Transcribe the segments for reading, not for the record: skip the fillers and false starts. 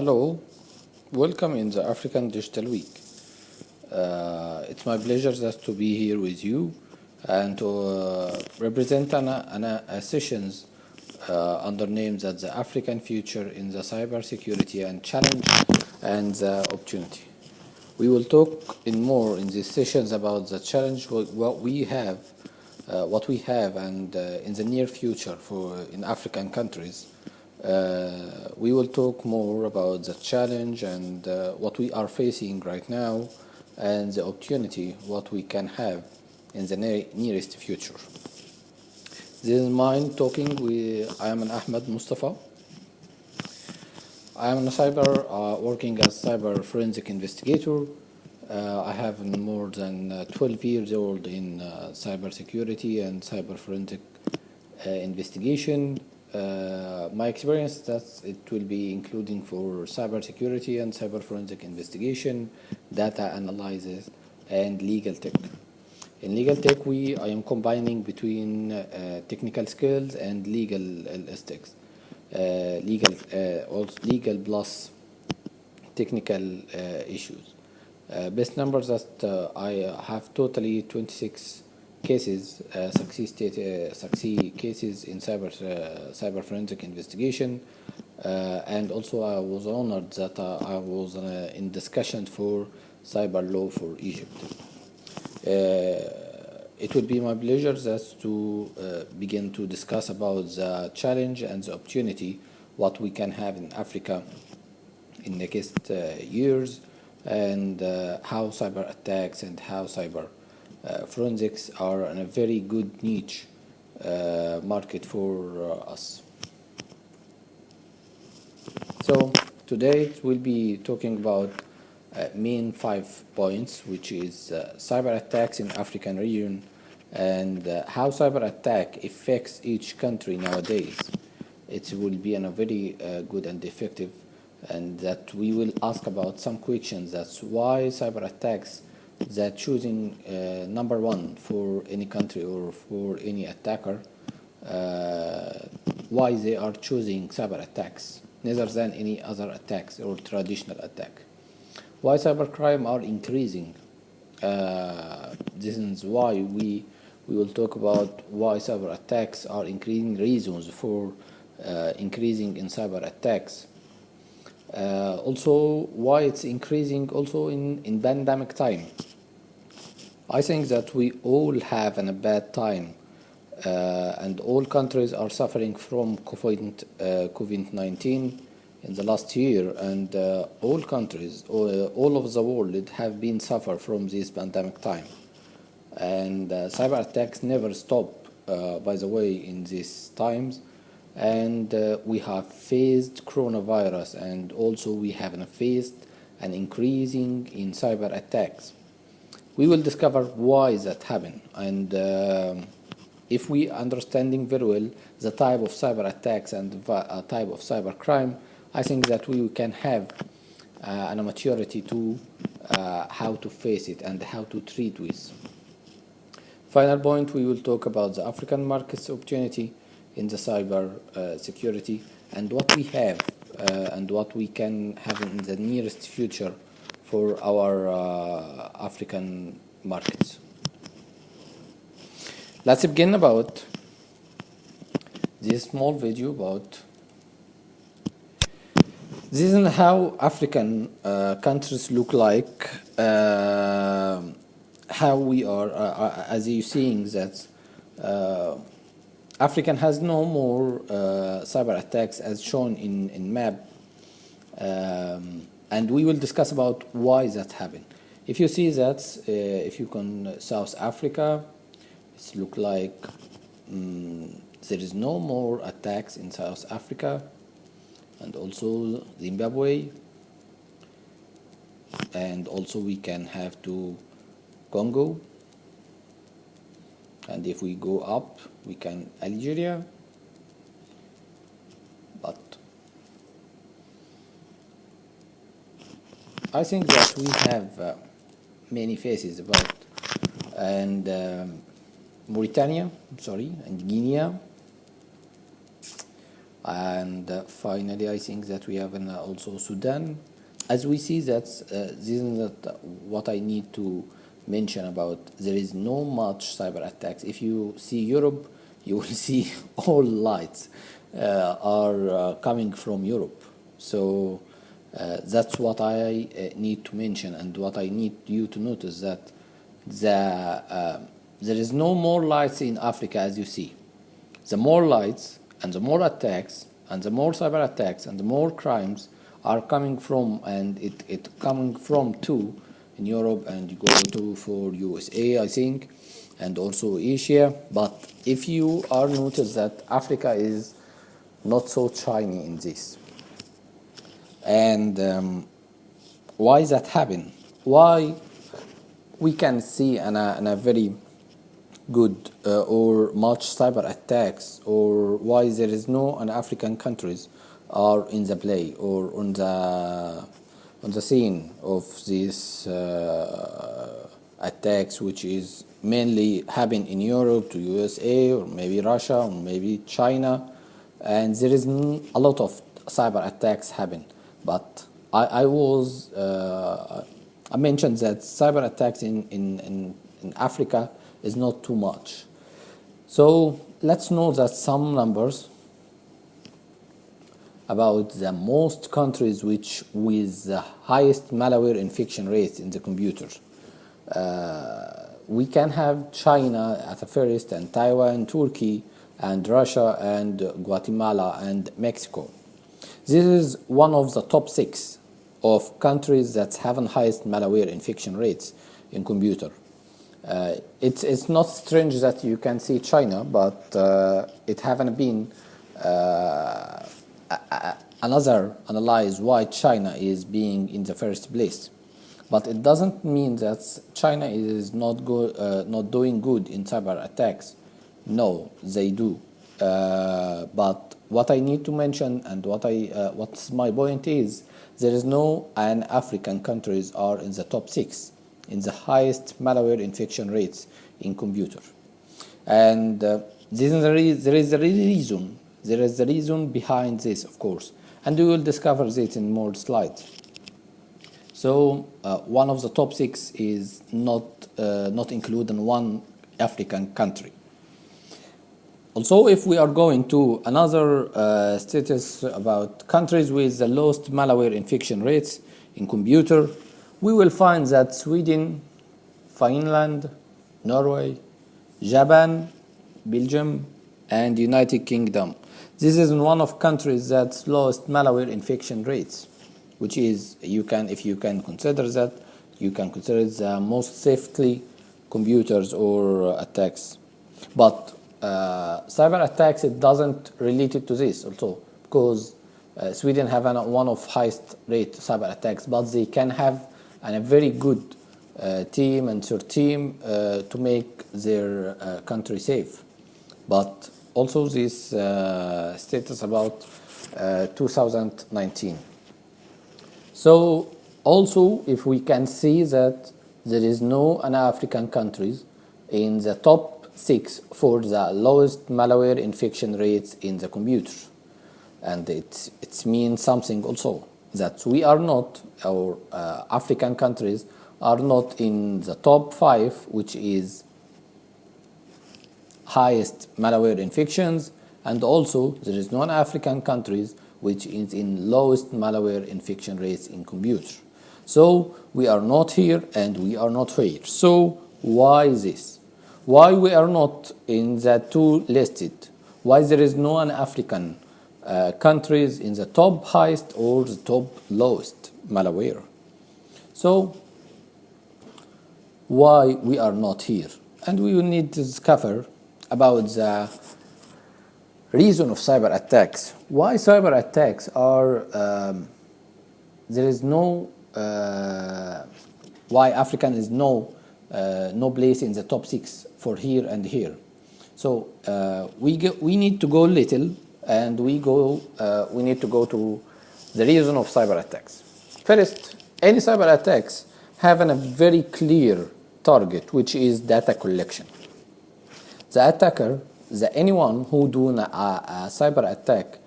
Hello, welcome in the African Digital Week. It's my pleasure just to be here with you and to represent a sessions under names that the African future in the cybersecurity and challenge and the opportunity. We will talk in these sessions about the challenge, what we have, and in the near future in African countries. We will talk more about the challenge and what we are facing right now and the opportunity what we can have in the nearest future. This is mine talking. I am an Ahmed Mustafa. I am working as cyber forensic investigator. I have more than 12 years old in cybersecurity and cyber forensic investigation. My experience it will be including for cybersecurity and cyber forensic investigation, data analysis, and legal tech. In legal tech, I am combining between technical skills and legal ethics, legal plus technical issues. Best numbers that I have totally 26 cases, succeed cases in cyber forensic investigation, and also I was honored that I was in discussion for cyber law for Egypt. It would be my pleasure just to begin to discuss about the challenge and the opportunity what we can have in Africa in the next years, and how cyber attacks and how cyber forensics are in a very good niche market for us. So today we'll be talking about main 5 points, which is cyber attacks in African region and how cyber attack affects each country nowadays. It will be a very good and effective, and that we will ask about some questions. That's why cyber attacks that choosing number one for any country or for any attacker, why they are choosing cyber attacks rather than any other attacks or traditional attack. Why cybercrime are increasing. This is why we will talk about why cyber attacks are increasing, reasons for increasing in cyber attacks. Also why it's increasing also in pandemic time. I think that we all have a bad time, and all countries are suffering from COVID-19 in the last year, and all countries, all over the world have been suffer from this pandemic time. And cyber attacks never stop, by the way, in these times. And we have faced coronavirus, and also we have faced an increasing in cyber attacks. We will discover why that happened, and if we understanding very well the type of cyber attacks and the type of cyber crime, I think that we can have a maturity to how to face it and how to treat with. Final point, we will talk about the African markets opportunity in the cyber security, and what we have and what we can have in the nearest future for our African markets. Let's begin about this small video about this is how African countries look like, how we are, as you're seeing that African has no more cyber attacks as shown in map, and we will discuss about why that happened. If you see that, if you can South Africa, it look like there is no more attacks in South Africa, and also Zimbabwe, and also we can have to Congo, and if we go up we can Algeria, but I think that we have many faces about, and Mauritania, and Guinea, And finally, I think that we have also Sudan. As we see that this is what I need to mention about. There is no much cyber attacks. If you see Europe, you will see all lights are coming from Europe. So that's what I need to mention, and what I need you to notice, that there is no more lights in Africa. As you see, the more lights and the more attacks and the more cyber attacks and the more crimes are coming from, and it coming from too in Europe, and you go to for USA, I think, and also Asia. But if you are notice that Africa is not so shiny in this, and why that happen? Why we can see in a very good or much cyber attacks, or why there is no an African countries are in the play or on the scene of these attacks, which is mainly happen in Europe to USA or maybe Russia or maybe China, and there is a lot of cyber attacks happen. But I mentioned that cyber attacks in Africa is not too much. So let's know that some numbers about the most countries which with the highest malware infection rates in the computer. We can have China at the first, and Taiwan, Turkey, and Russia, and Guatemala, and Mexico. This is one of the top 6 of countries that have the highest malware infection rates in computer. It's not strange that you can see China, but it haven't been another analyze why China is being in the first place. But it doesn't mean that China is not doing good in cyber attacks. No, they do. But what I need to mention, and what's my point is, there is no an African countries are in the top 6 in the highest malware infection rates in computer. And there is a reason. There is a reason behind this, of course, and we will discover this in more slides. So one of the top 6 is not including one African country. Also, if we are going to another status about countries with the lowest malware infection rates in computer, we will find that Sweden, Finland, Norway, Japan, Belgium, and United Kingdom. This is one of countries that's lowest malware infection rates, which is if you can consider that, you can consider the most safely computers or attacks. But cyber attacks, it doesn't relate it to this also, because Sweden have one of highest rate cyber attacks, but they can have a very good team and their team to make their country safe. But also this status about 2019. So also, if we can see that there is no an African countries in the top 6 for the lowest malware infection rates in the computer, and it means something also, that we are not, our African countries are not in the top 5, which is highest malware infections, and also there is non-African countries which is in lowest malware infection rates in computer. So we are not here and we are not here. So why this? Why we are not in the 2 listed? Why there is no an African countries in the top highest or the top lowest malware? So why we are not here? And we will need to discover about the reason of cyber attacks. Why cyber attacks are there is no why African is no place in the top 6 for here and here. So we need to go little, and we need to go to the reason of cyber attacks. First, any cyber attacks have a very clear target, which is data collection. The attacker, anyone who doing a cyber attack,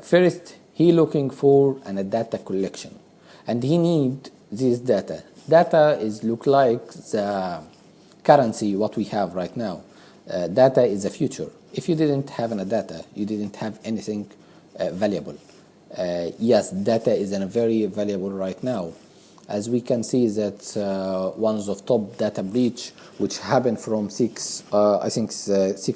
First, he looking for a data collection, and he need this data. Data is look like the currency what we have right now. Data is the future. If you didn't have a data, you didn't have anything valuable. Yes, data is a very valuable right now. As we can see that one of the top data breach which happened from 6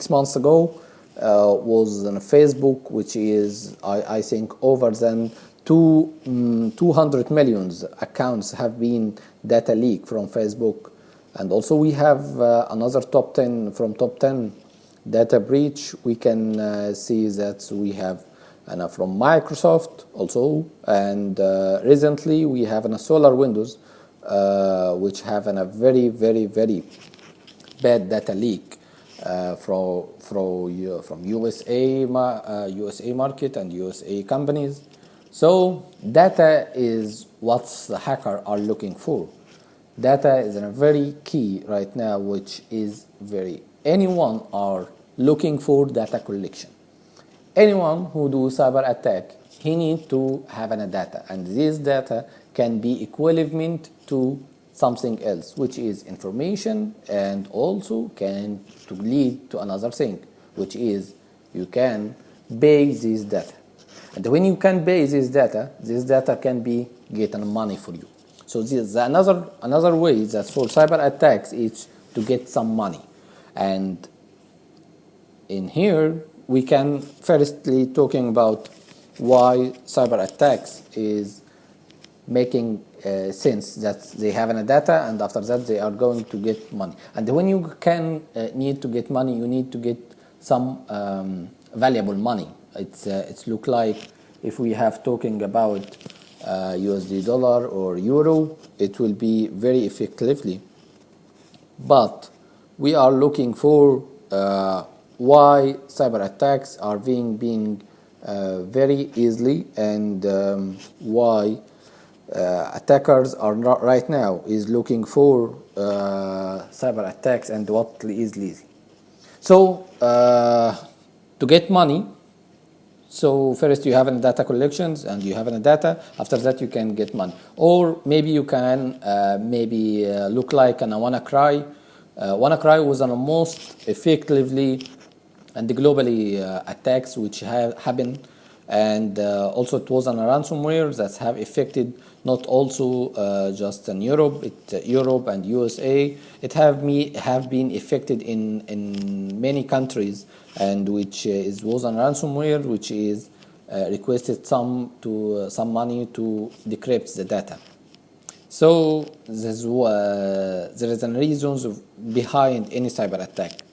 months ago was on Facebook, which is I think over than 200 million accounts have been data leaked from Facebook. And also we have another top 10 from top 10 data breach. We can see that we have from Microsoft also, and recently we have a Solar Windows which have a very bad data leak from USA market and USA companies. So data is what the hacker are looking for. Data is a very key right now, which is anyone are looking for data collection. Anyone who do cyber attack, he need to have a data, and this data can be equivalent to something else, which is information, and also can to lead to another thing, which is you can base this data. And when you can base this data can be getting money for you. So this is another way that for cyber attacks is to get some money. And in here we can firstly talking about why cyber attacks is making sense, that they have a data and after that they are going to get money. And when you can need to get money, you need to get some valuable money. It's look like if we have talking about USD dollar or euro, it will be very effectively. But we are looking for why cyber attacks are being very easily, and why attackers are not right now is looking for cyber attacks and what is easy. So to get money, so first you have a data collections and you have a data. After that you can get money, or maybe you can look like an WannaCry. WannaCry was one of the most effectively and globally attacks which have happened, and also it was a ransomware that have affected not also just in Europe, Europe and USA. It have been affected in many countries, and which was a ransomware which is requested some money to decrypt the data. So there is a reasons behind any cyber attack.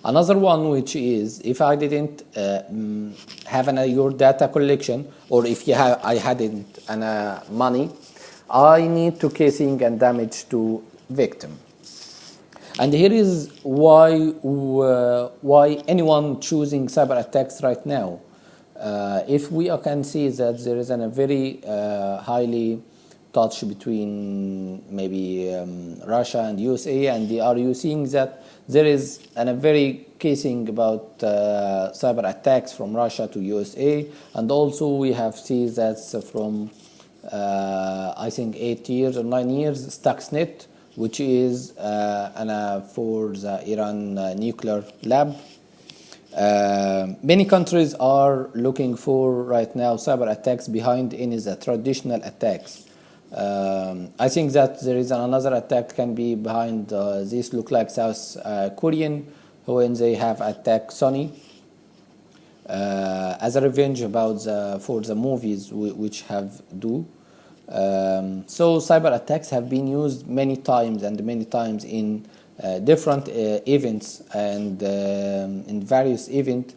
Another one, which is if I didn't have your data collection, or if I hadn't money, I need to causing and damage to victim. And here is why anyone choosing cyber attacks right now. If we can see that there is a very highly touch between maybe Russia and USA, and they are using that there is a very casing about cyber attacks from Russia to USA, and also we have seen that from I think 8 years or 9 years Stuxnet, which is for the Iran nuclear lab. Many countries are looking for right now cyber attacks behind any the traditional attacks. I think that there is another attack can be behind this look like South Korean, when they have attacked Sony as a revenge about for the movies which have do. So cyber attacks have been used many times in different events and in various events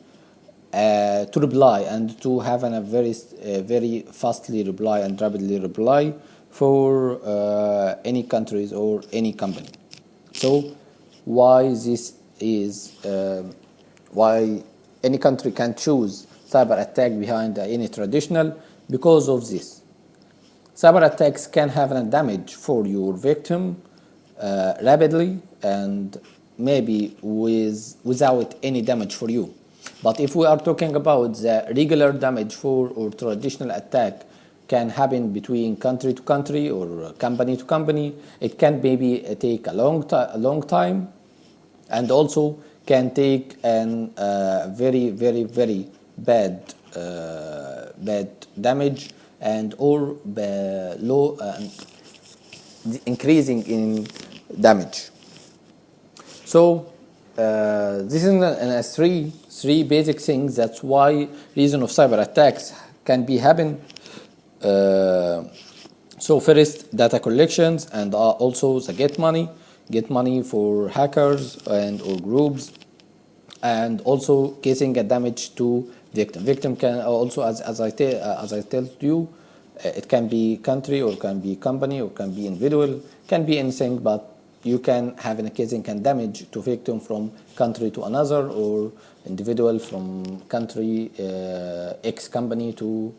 to reply and to have a very fastly reply and rapidly reply for any countries or any company. So why this is why any country can choose cyber attack behind any traditional? Because of this. Cyber attacks can have a damage for your victim rapidly and maybe without any damage for you. But if we are talking about the regular damage for or traditional attack can happen between country to country or company to company, it can maybe take a long time, and also can take an very bad bad damage, and or low increasing in damage. So this is three basic things. That's why reason of cyber attacks can be happen. So first, data collections, and also the get money for hackers and or groups, and also causing a damage to victim. Victim can also, as I told you, it can be country or can be company or can be individual, can be anything, but you can have an casing can damage to victim from country to another, or individual from country X company to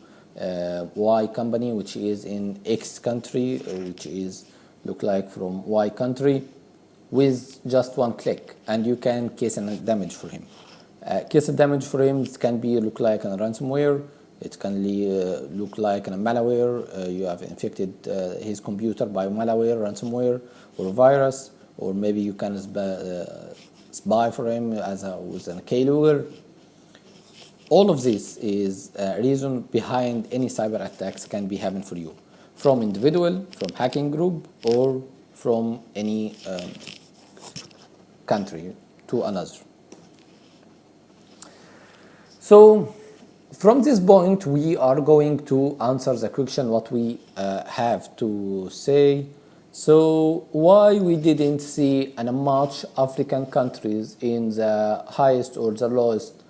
Y company, which is in X country, which is look like from Y country, with just one click, and you can case a damage for him. Case a damage for him, it can be look like a ransomware, it can look like a malware. You have infected his computer by malware, ransomware, or a virus, or maybe you can spy for him with a keylogger. All of this is a reason behind any cyber attacks can be happen for you, from individual, from hacking group, or from any country to another. So from this point, we are going to answer the question what we have to say. So why we didn't see much African countries in the highest or the lowest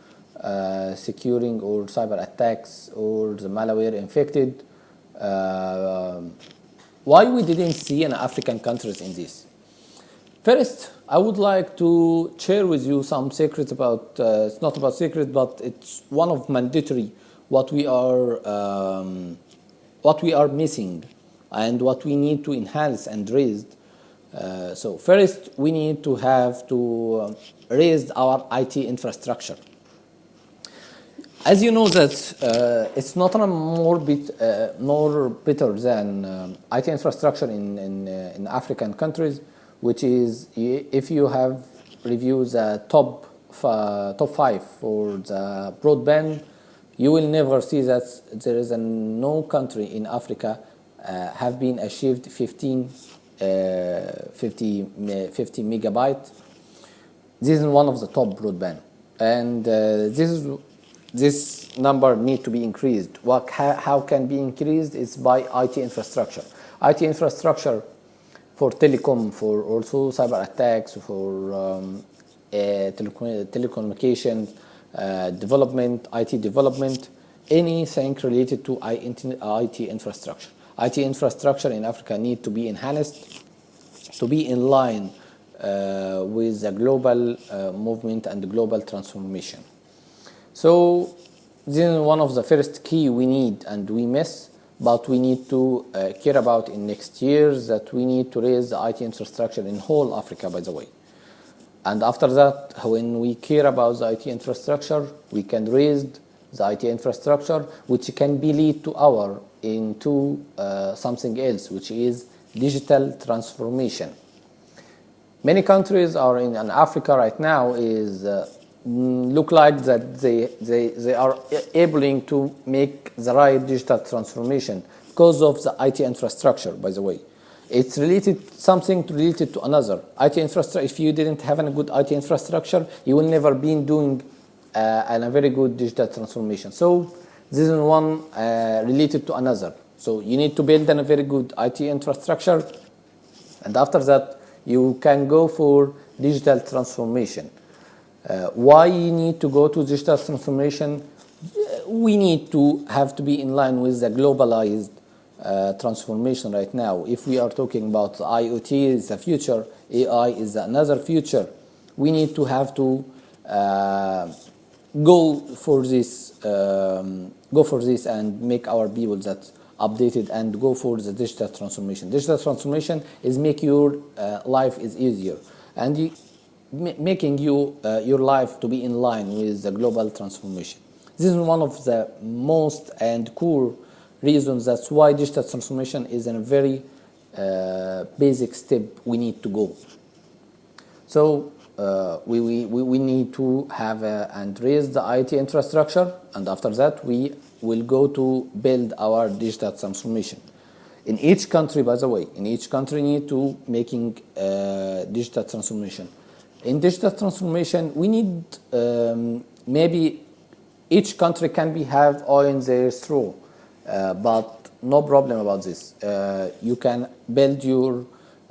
securing or cyber attacks or the malware infected? Why we didn't see an African countries in this? First, I would like to share with you some secrets about, it's not about secret, but it's one of mandatory what we are missing and what we need to enhance and raise. So first, we need to have to raise our IT infrastructure. As you know that it's not more better than IT infrastructure in African countries, which is if you have reviewed the top 5 for the broadband, you will never see that there is no country in Africa have been achieved 50 megabyte. This is one of the top broadband, and this number need to be increased. How can be increased? It's by IT infrastructure. IT infrastructure for telecom, for also cyber attacks, for telecommunication development, IT development, anything related to IT infrastructure. IT infrastructure in Africa need to be enhanced to be in line with the global movement and the global transformation. So this is one of the first key we need and we miss, but we need to care about in next years, that we need to raise the IT infrastructure in whole Africa, by the way. And after that, when we care about the IT infrastructure, we can raise the IT infrastructure, which can be lead to our into something else, which is digital transformation. Many countries are in Africa right now is look like that they are able to make the right digital transformation because of the IT infrastructure, by the way. It's something related to another. IT infrastructure, if you didn't have a good IT infrastructure, you will never be doing a very good digital transformation. So this is one related to another. So you need to build a very good IT infrastructure, and after that you can go for digital transformation. Why you need to go to digital transformation? We need to have to be in line with the globalized transformation right now. If we are talking about IoT is the future, AI is another future, we need to have to go for this and make our people that updated and go for the digital transformation. Digital transformation is make your life is easier, and making your life to be in line with the global transformation. This is one of the most and core reasons that's why digital transformation is a very basic step we need to go. So we need to have and raise the IT infrastructure, and after that we will go to build our digital transformation. In each country, by the way, in each country need to making digital transformation. In digital transformation, we need maybe each country can be have oil in their straw, but no problem about this. You can build your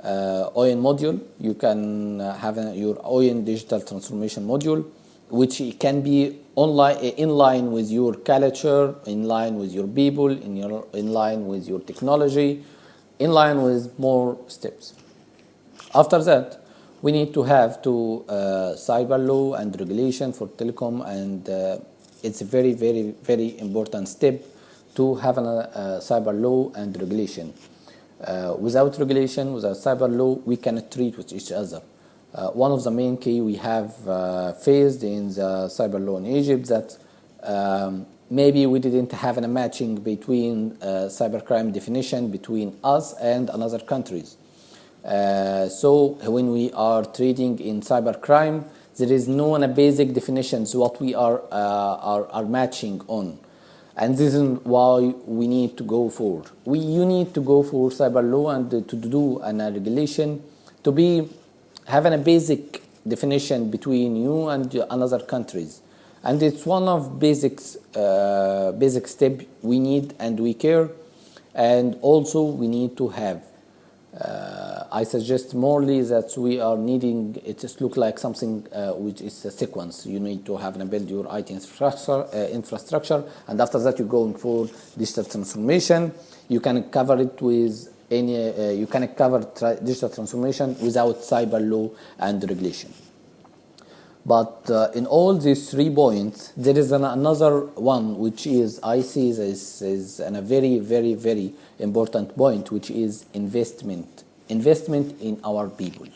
OIN module. You can have your OIN digital transformation module, which can be online, in line with your culture, in line with your people, in line with your technology, in line with more steps. After that, we need to have cyber law and regulation for telecom, and it's a very, very, very important step to have a cyber law and regulation. Without regulation, without cyber law, we cannot treat with each other. One of the main key we have faced in the cyber law in Egypt that maybe we didn't have a matching between cybercrime definition between us and another countries. So when we are trading in cybercrime, there is no basic definitions what we are matching on. And this is why we need to go for. You need to go for cyber law and to do a regulation to be having a basic definition between you and another countries. And it's one of basic step we need and we care. And also we need to have. I suggest morely that we are needing it just look like something which is a sequence. You need to have and build your IT infrastructure, and after that you're going for digital transformation. You can cover it with any. You can cover digital transformation without cyber law and regulation. But in all these 3 points, there is another one which is I see this is a very, very, very important point, which is investment. Investment in our people.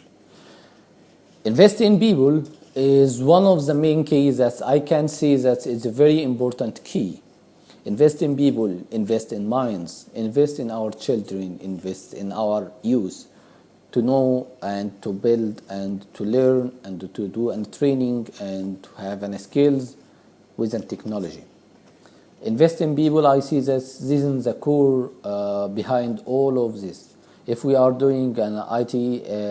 Invest in people is one of the main keys that I can see that it's a very important key. Invest in people, invest in minds, invest in our children, invest in our youth, to know and to build and to learn and to do and training and to have any skills within technology. Invest in people, I see that this is the core behind all of this. If we are doing an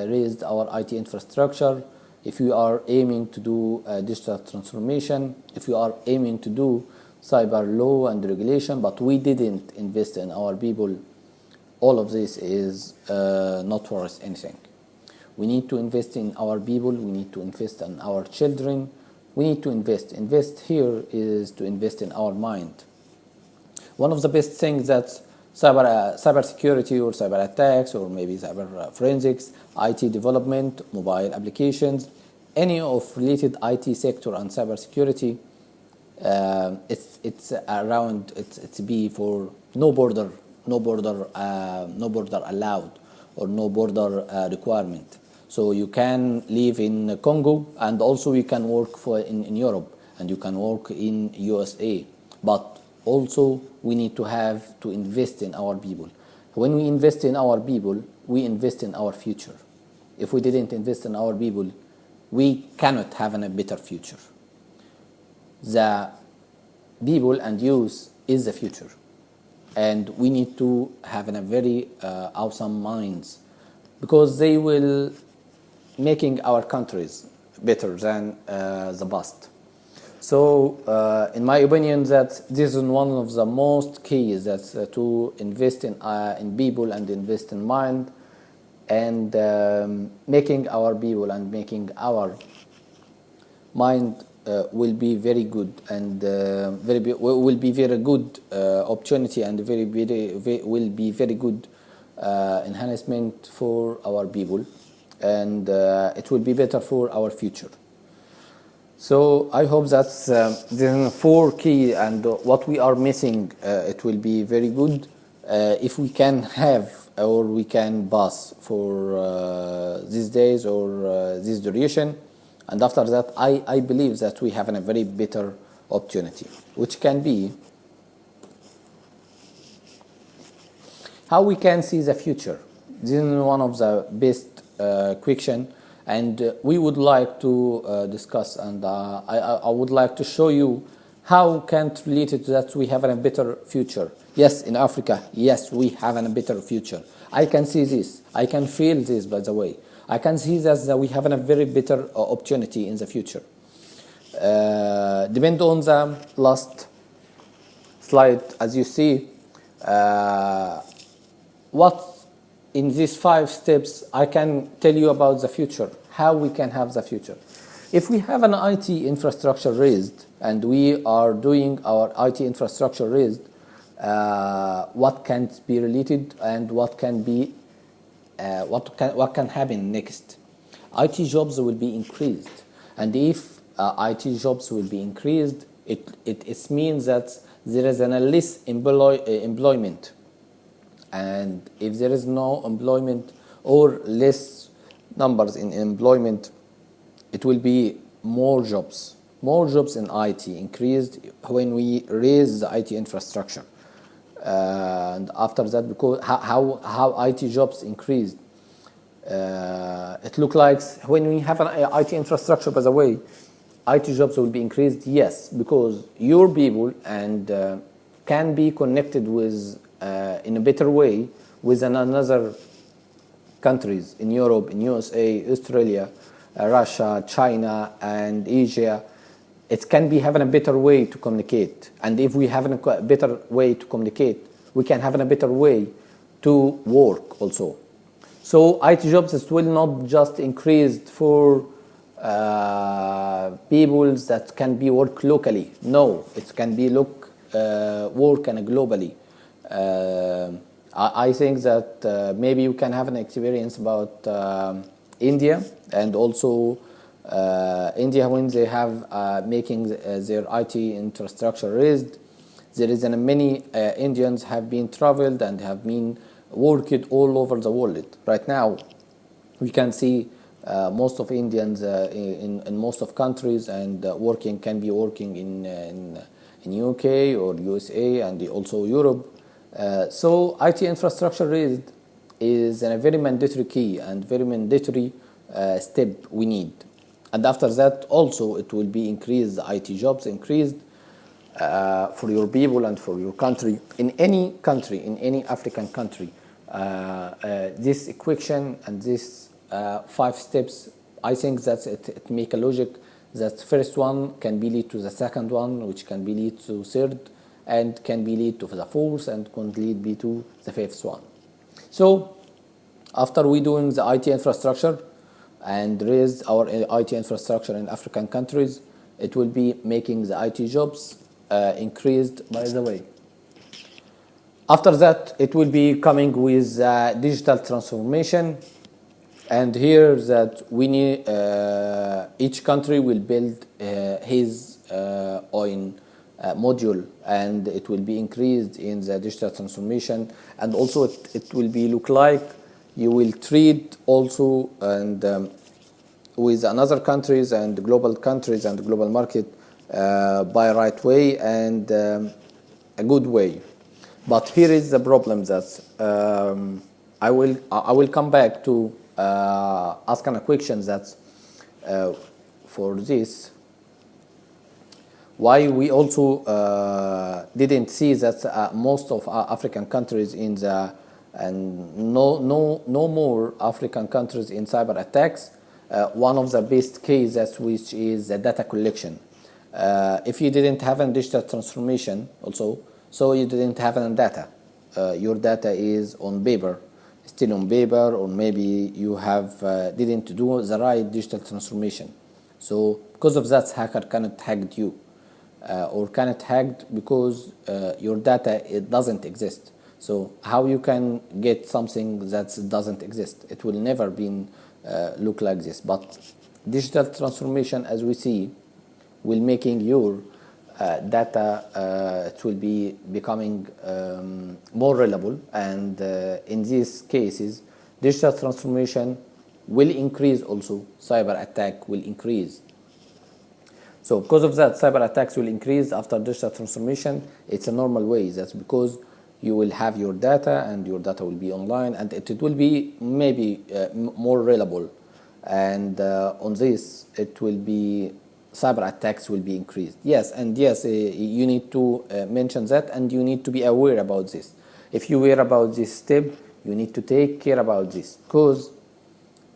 raised our IT infrastructure, if we are aiming to do digital transformation, if we are aiming to do cyber law and regulation, but we didn't invest in our people, all of this is not worth anything. We need to invest in our people. We need to invest in our children. We need to invest. Invest here is to invest in our mind. One of the best things that cybersecurity or cyber attacks or maybe cyber forensics, IT development, mobile applications, any of related IT sector and cybersecurity, it's around. It's be for no border allowed or no border requirement. So you can live in Congo and also you can work in Europe and you can work in USA. But also we need to have to invest in our people. When we invest in our people, we invest in our future. If we didn't invest in our people, we cannot have a better future. The people and youth is the future. And we need to have a very awesome minds, because they will making our countries better than the past. So in my opinion, that this is one of the most keys, that's to invest in people and invest in mind, and making our people and making our mind will be very good and will be very good opportunity and will be very good enhancement for our people, and it will be better for our future. So I hope that the 4 key and what we are missing, it will be very good if we can have or we can pass for these days or this duration. And after that, I believe that we have a very better opportunity, which can be how we can see the future. This is one of the best question, and we would like to discuss, and I would like to show you how can it relate to that we have a better future. Yes, in Africa, yes, we have a better future. I can see this. I can feel this, by the way. I can see that we have a very better opportunity in the future. Depend on the last slide, as you see, what in these 5 steps I can tell you about the future, how we can have the future. If we have an IT infrastructure raised and we are doing our IT infrastructure raised, what can be related and what can be what can happen next? IT jobs will be increased, and if IT jobs will be increased, it means that there is a less employment. And if there is no employment or less numbers in employment, it will be more jobs in IT increased when we raise the IT infrastructure. And after that, because how IT jobs increased, it looks like when we have an IT infrastructure, by the way, IT jobs will be increased, yes, because your people and can be connected with in a better way with another countries in Europe, in USA, Australia, Russia, China, and Asia. It can be having a better way to communicate, and if we have a better way to communicate, we can have a better way to work also. So IT jobs will not just increase for people that can be work locally. No, it can be work and globally. I think that maybe you can have an experience about India, and also India when they have making their IT infrastructure raised. There is many Indians have been traveled and have been worked all over the world. Right now, we can see most of Indians in most of countries and can be working in UK or USA and also Europe. So IT infrastructure raised is a very mandatory key and very mandatory step we need. And after that, also it will be increased, the IT jobs increased for your people and for your country. In any country, in any African country, this equation and this 5 steps, I think that it make a logic that first one can be lead to the second one, which can be lead to third, and can be lead to the fourth, and can lead to the fifth one. So after we doing the IT infrastructure and raise our IT infrastructure in African countries, it will be making the IT jobs increased, by the way. After that, it will be coming with digital transformation, and here that we need each country will build his own module, and it will be increased in the digital transformation, and also it will be look like you will treat also and with another countries and global market by right way and a good way. But here is the problem that I will come back to asking a question that for this, why we also didn't see that most of African countries in the and no more African countries in cyber attacks. One of the best cases, which is the data collection. If you didn't have a digital transformation also, so you didn't have any data. Your data is on paper, still on paper, or maybe you have didn't do the right digital transformation. So because of that, hacker cannot hack you, or cannot hack because your data it doesn't exist. So how you can get something that doesn't exist? It will never be look like this. But digital transformation, as we see, will making your data it will be becoming more reliable, and in these cases digital transformation will increase also. Cyber attack will increase. So because of that, cyber attacks will increase after digital transformation. It's a normal way. That's because you will have your data, and your data will be online, and it will be maybe more reliable. And on this, it will be cyber attacks will be increased. Yes, and yes, you need to mention that, and you need to be aware about this. If you aware about this step, you need to take care about this, because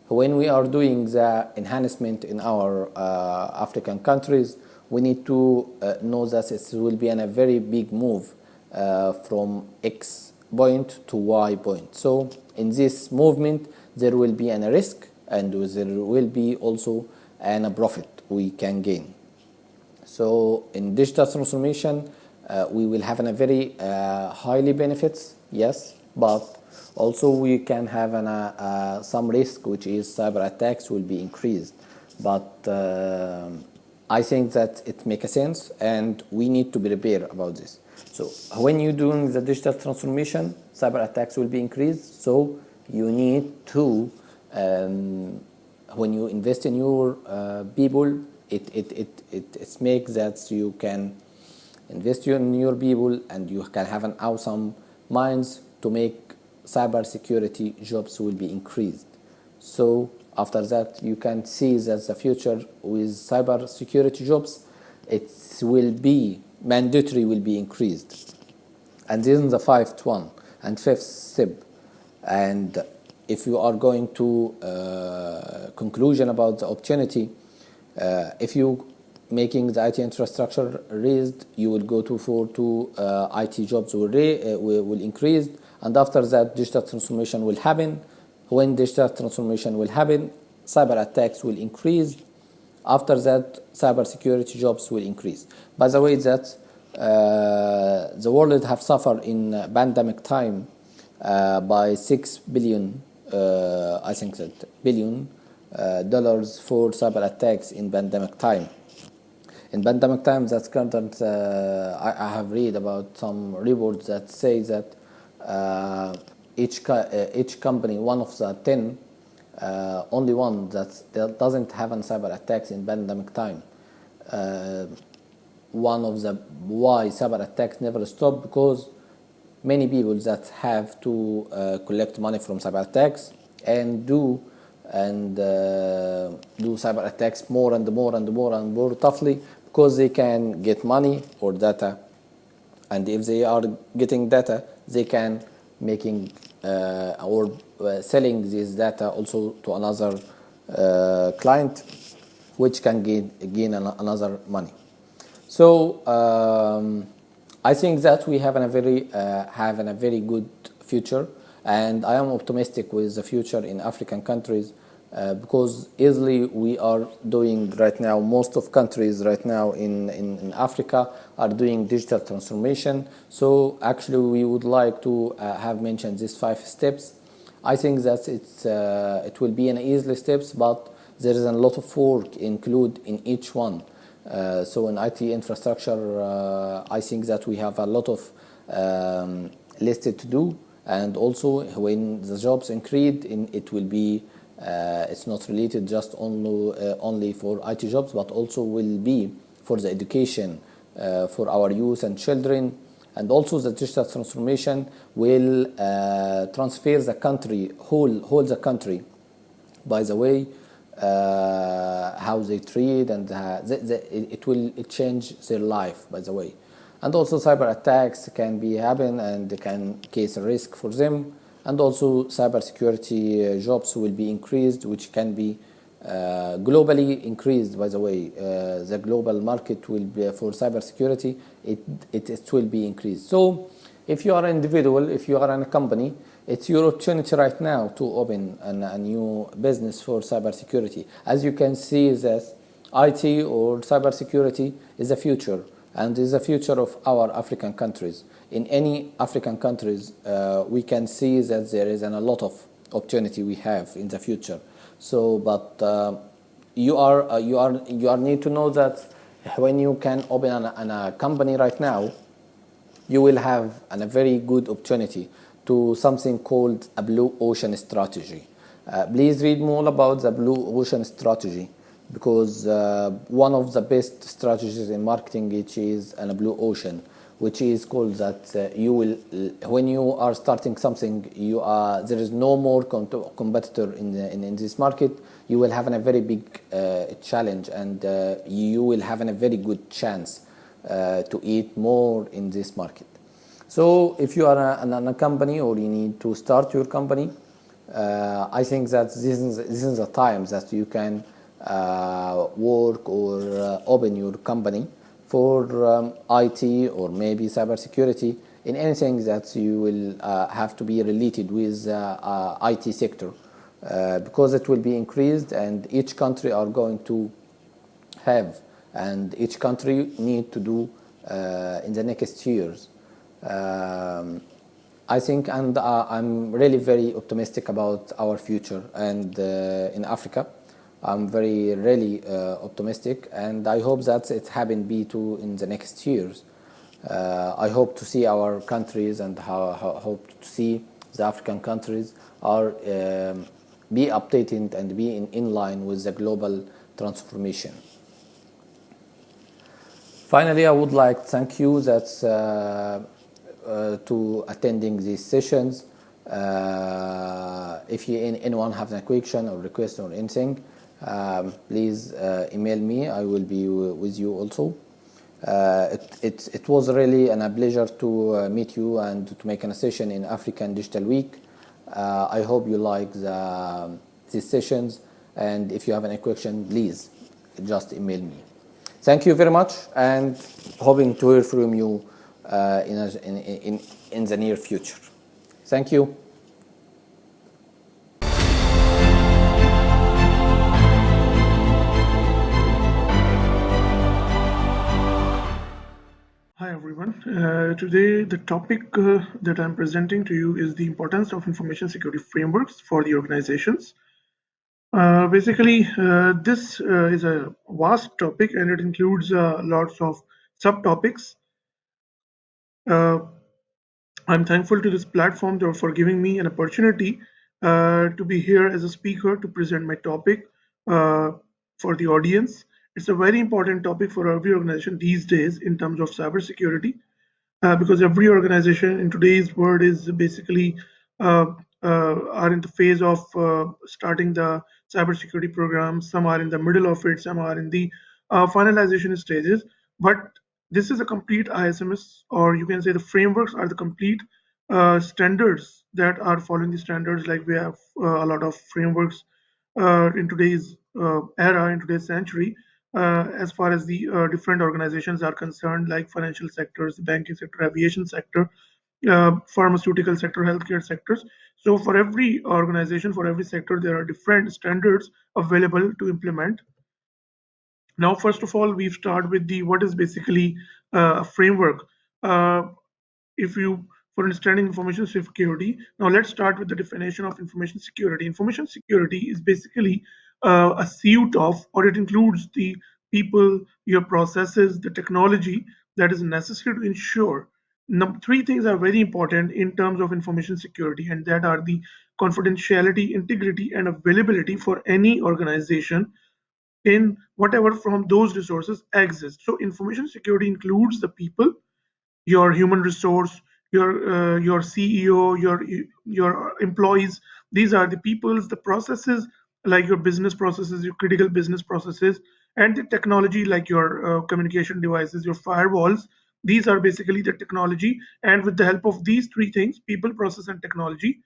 when we are doing the enhancement in our African countries, we need to know that it will be a very big move from X point to Y point. So in this movement, there will be a risk, and there will be also a profit we can gain. So in digital transformation, we will have a very highly benefits, yes, but also we can have some risk, which is cyber attacks will be increased. But I think that it makes sense, and we need to be prepared about this. So when you're doing the digital transformation, cyber attacks will be increased. So you need to, when you invest in your people, it makes that you can invest in your people, and you can have an awesome minds to make cybersecurity jobs will be increased. So after that, you can see that the future with cybersecurity jobs, it will be mandatory, will be increased. And this is the fifth one and fifth step. And if you are going to conclusion about the opportunity, if you making the IT infrastructure raised, you will go to IT jobs will increase, and after that, digital transformation will happen. When digital transformation will happen, cyber attacks will increase. After that, cybersecurity jobs will increase. By the way, that the world have suffered in pandemic time by $6 billion, I think that billion dollars for cyber attacks in pandemic time. In pandemic time, that's content. I have read about some reports that say that each company, one of the 10, only one that doesn't have a cyber attacks in pandemic time. One of the why cyber attacks never stop, because many people that have to collect money from cyber attacks and do cyber attacks more and more toughly, because they can get money or data, and if they are getting data, they can making or selling this data also to another client, which can gain another money. So I think that we have a very good future, and I am optimistic with the future in African countries, because easily we are doing right now, most of countries right now in Africa are doing digital transformation. So actually we would like to have mentioned these 5 steps. I think that it will be an easy steps, but there is a lot of work included in each one. So in IT infrastructure, I think that we have a lot of listed to do, and also when the jobs increase, it will be it's not related just only for IT jobs, but also will be for the education for our youth and children. And also the digital transformation will transfer the country, whole the country, by the way, how they treat, and it will change their life, by the way. And also cyber attacks can be happen, and can cause a risk for them. And also cybersecurity jobs will be increased, which can be globally increased, by the way. The global market will be for cybersecurity, it will be increased. So if you are an individual, if you are in a company, it's your opportunity right now to open a new business for cybersecurity. As you can see, that IT or cybersecurity is the future, and is the future of our African countries. In any African countries, we can see that there is a lot of opportunity we have in the future. So, but you need to know that when you can open a company right now, you will have a very good opportunity to something called a blue ocean strategy. Please read more about the Blue Ocean strategy because one of the best strategies in marketing which is a blue ocean, which is called that you will when you are starting something, you are there is no more competitor in this market. You will have a very big challenge, and you will have a very good chance to eat more in this market. So if you are a company or you need to start your company, I think that this is a time that you can work or open your company for IT or maybe cybersecurity in anything that you will have to be related with IT sector, because it will be increased and each country are going to have, and each country need to do in the next years. Um, I think, and I'm really very optimistic about our future, and in Africa, I'm very really optimistic, and I hope that it happen be too in the next years. I hope to see our countries and hope to see the African countries are be updated and be in line with the global transformation. Finally, I would like to thank you that to attending these sessions. If anyone have a question or request or anything, please email me. I will be with you also. It was really a pleasure to meet you and to make a session in African Digital Week. I hope you like these sessions, and if you have any question, please just email me. Thank you very much, and hoping to hear from you in the near future. Thank you. Hi everyone. Today the topic that I'm presenting to you is the importance of information security frameworks for the organizations. Basically, this is a vast topic and it includes lots of subtopics. Uh, I'm thankful to this platform for giving me an opportunity to be here as a speaker to present my topic uh, for the audience. It's a very important topic for every organization these days in terms of cybersecurity, because every organization in today's world is basically uh, are in the phase of starting the cybersecurity program. Some are in the middle of it, some are in the finalization stages. But this is a complete ISMS, or you can say the frameworks are the complete standards that are following the standards. Like we have a lot of frameworks in today's era, in today's century, as far as the different organizations are concerned, like financial sectors, banking sector, aviation sector, pharmaceutical sector, healthcare sectors. So for every organization, for every sector, there are different standards available to implement. Now, first of all, we start with the what is basically a framework. Uh, if you for understanding information security, now let's start with the definition of information security. Information security is basically a suite of, or it includes the people, your processes, the technology that is necessary to ensure. Three things are very important in terms of information security, and that are the confidentiality, integrity, and availability for any organization in whatever from those resources exist. So information security includes the people, your human resource, your CEO, your employees. These are the peoples, the processes, like your business processes, your critical business processes, and the technology, like your communication devices, your firewalls. These are basically the technology, and with the help of these three things, people, process, and technology,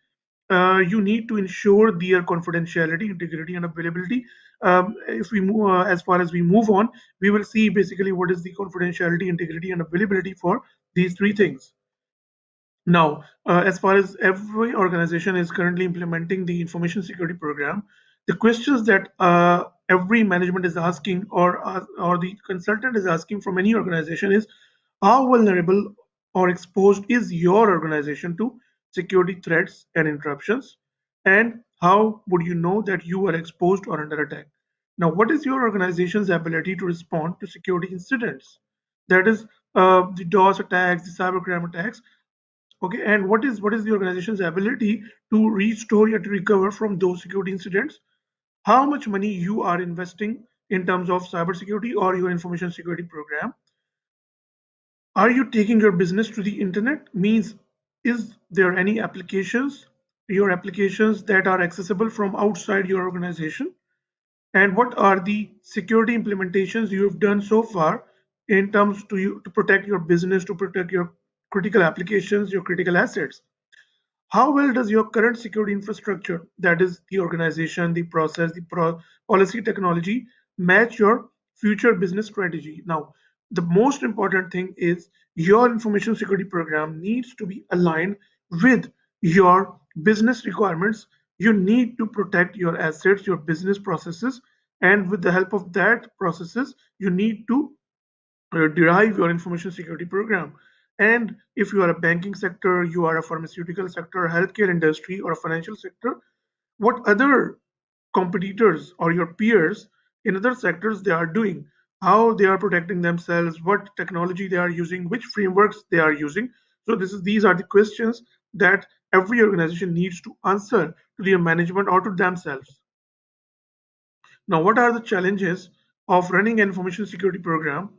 you need to ensure their confidentiality, integrity, and availability. If we move, as far as we move on, we will see basically what is the confidentiality, integrity, and availability for these three things. Now, as far as every organization is currently implementing the information security program, the questions that every management is asking, or the consultant is asking from any organization, is how vulnerable or exposed is your organization to security threats and interruptions, and how would you know that you are exposed or under attack? Now, what is your organization's ability to respond to security incidents? That is the DOS attacks, the cybercrime attacks. Okay, and what is the organization's ability to restore or to recover from those security incidents? How much money you are investing in terms of cybersecurity or your information security program? Are you taking your business to the internet? Means, is there any applications, your applications that are accessible from outside your organization? And what are the security implementations you have done so far in terms to you to protect your business, to protect your critical applications, your critical assets? How well does your current security infrastructure, that is the organization, the process, the policy technology, match your future business strategy? Now, the most important thing is your information security program needs to be aligned with your business requirements. You need to protect your assets, your business processes, and with the help of that processes, you need to derive your information security program. And if you are a banking sector, you are a pharmaceutical sector, healthcare industry, or a financial sector, what other competitors or your peers in other sectors they are doing, how they are protecting themselves, what technology they are using, which frameworks they are using. So these are the questions that every organization needs to answer to their management or to themselves. Now, what are the challenges of running an information security program,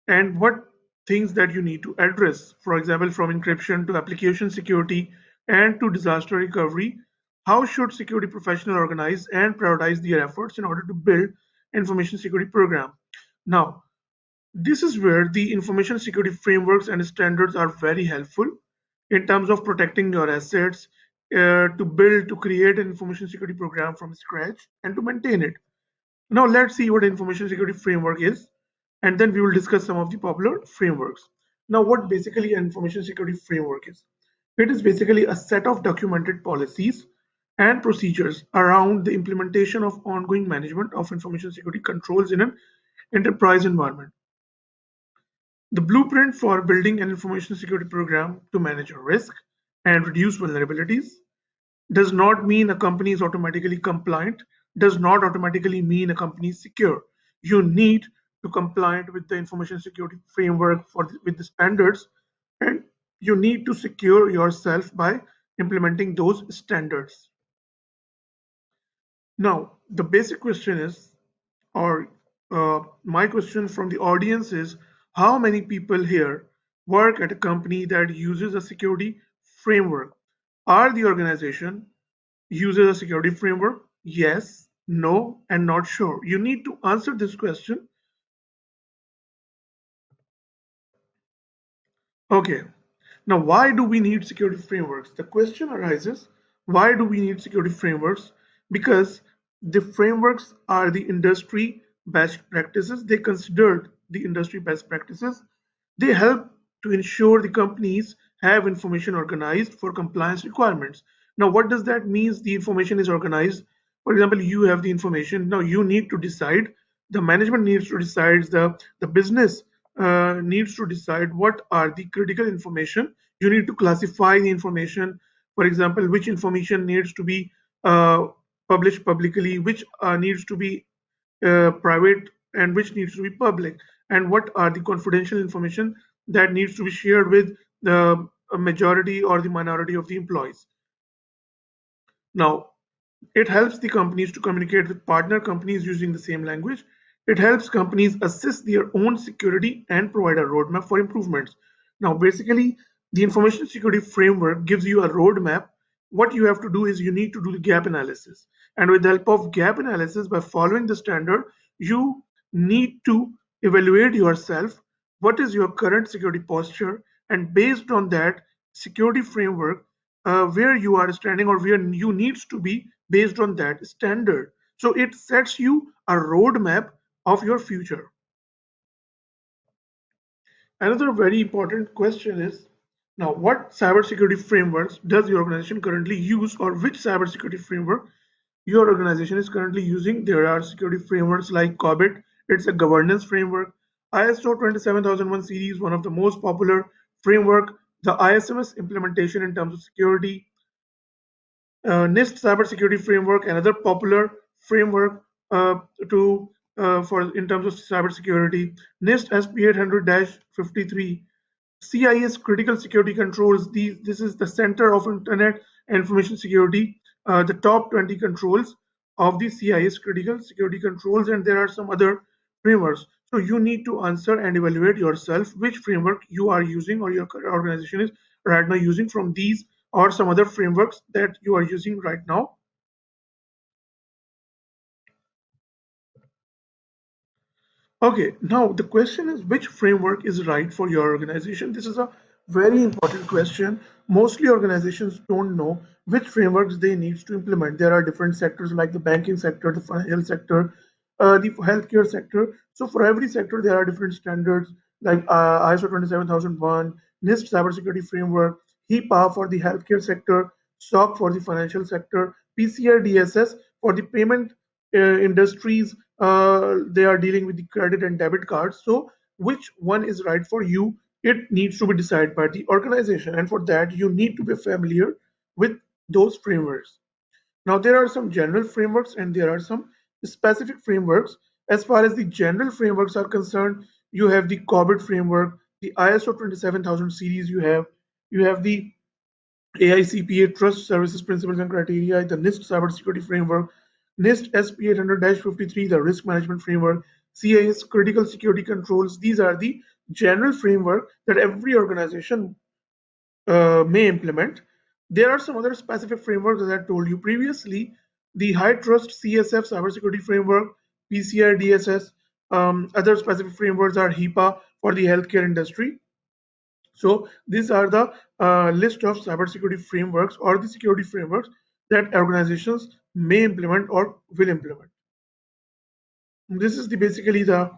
and what things that you need to address? For example, from encryption to application security and to disaster recovery, how should security professionals organize and prioritize their efforts in order to build information security program? Now, this is where the information security frameworks and standards are very helpful in terms of protecting your assets, to build, to create an information security program from scratch and to maintain it. Now let's see what information security framework is, and then we will discuss some of the popular frameworks. Now, what basically an information security framework is? It is basically a set of documented policies and procedures around the implementation of ongoing management of information security controls in an enterprise environment. The blueprint for building an information security program to manage risk and reduce vulnerabilities does not mean a company is automatically compliant, does not automatically mean a company is secure. You need to compliant with the information security framework with the standards, and you need to secure yourself by implementing those standards. Now, the basic question is, or my question from the audience is, how many people here work at a company that uses a security framework? Are the organization uses a security framework? Yes, no, and not sure. You need to answer this question. Okay, now why do we need security frameworks? The question arises, why do we need security frameworks? Because the frameworks are the industry best practices. They considered the industry best practices. They help to ensure the companies have information organized for compliance requirements. Now, what does that mean? The information is organized. For example, you have the information. Now you need to decide, the management needs to decide, the business needs to decide what are the critical information. You need to classify the information. For example, which information needs to be published publicly, which needs to be private, and which needs to be public, and what are the confidential information that needs to be shared with the majority or the minority of the employees. Now, it helps the companies to communicate with partner companies using the same language. It helps companies assess their own security and provide a roadmap for improvements. Now, basically, the information security framework gives you a roadmap. What you have to do is you need to do the gap analysis. And with the help of gap analysis, by following the standard, you need to evaluate yourself. What is your current security posture? And based on that security framework, where you are standing or where you needs to be based on that standard. So it sets you a roadmap of your future. Another very important question is, now what cybersecurity frameworks does your organization currently use, or which cybersecurity framework your organization is currently using? There are security frameworks like COBIT, it's a governance framework. ISO 27001 series, one of the most popular framework. The ISMS implementation in terms of security. NIST cybersecurity framework, another popular framework to for in terms of cybersecurity. NIST SP 800-53 CIS critical security controls. This is the center of Internet and Information Security. The top 20 controls of the CIS critical security controls, and there are some other frameworks. So you need to answer and evaluate yourself which framework you are using or your organization is right now using from these or some other frameworks that you are using right now. Okay, now the question is which framework is right for your organization? This is a very important question. Mostly organizations don't know which frameworks they need to implement. There are different sectors like the banking sector, the financial sector, the healthcare sector. So for every sector, there are different standards like ISO 27001, NIST cybersecurity framework, HIPAA for the healthcare sector, SOC for the financial sector, PCR DSS for the payment industries. They are dealing with the credit and debit cards. So which one is right for you? It needs to be decided by the organization, and for that you need to be familiar with those frameworks. Now there are some general frameworks and there are some specific frameworks. As far as the general frameworks are concerned, you have the COBIT framework, the ISO 27000 series. You have the AICPA Trust Services Principles and Criteria, the NIST Cybersecurity Framework, NIST SP 800-53, the Risk Management Framework, CIS Critical Security Controls. These are the general framework that every organization may implement. There are some other specific frameworks as I told you previously. The High Trust CSF Cybersecurity Framework, PCI DSS. Other specific frameworks are HIPAA for the healthcare industry. So these are the list of cybersecurity frameworks or the security frameworks that organizations may implement or will implement. This is basically the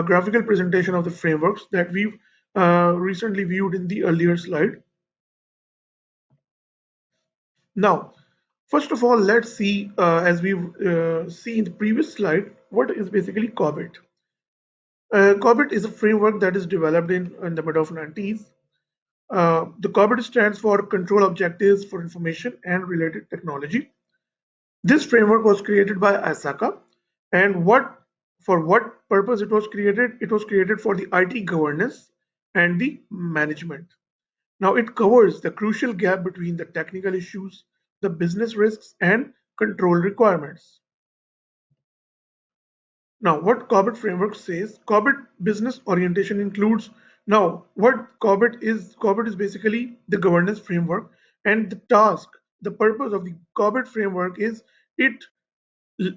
graphical presentation of the frameworks that we've recently viewed in the earlier slide. Now, first of all, let's see, as we've seen in the previous slide, what is basically COBIT. COBIT is a framework that is developed in the mid of 90s. The COBIT stands for Control Objectives for Information and Related Technology. This framework was created by ISACA, and what purpose it was created? It was created for the IT governance and the management. Now it covers the crucial gap between the technical issues, the business risks, and control requirements. Now, what COBIT framework says, COBIT business orientation includes. Now, what COBIT is basically the governance framework, and the task, the purpose of the COBIT framework is it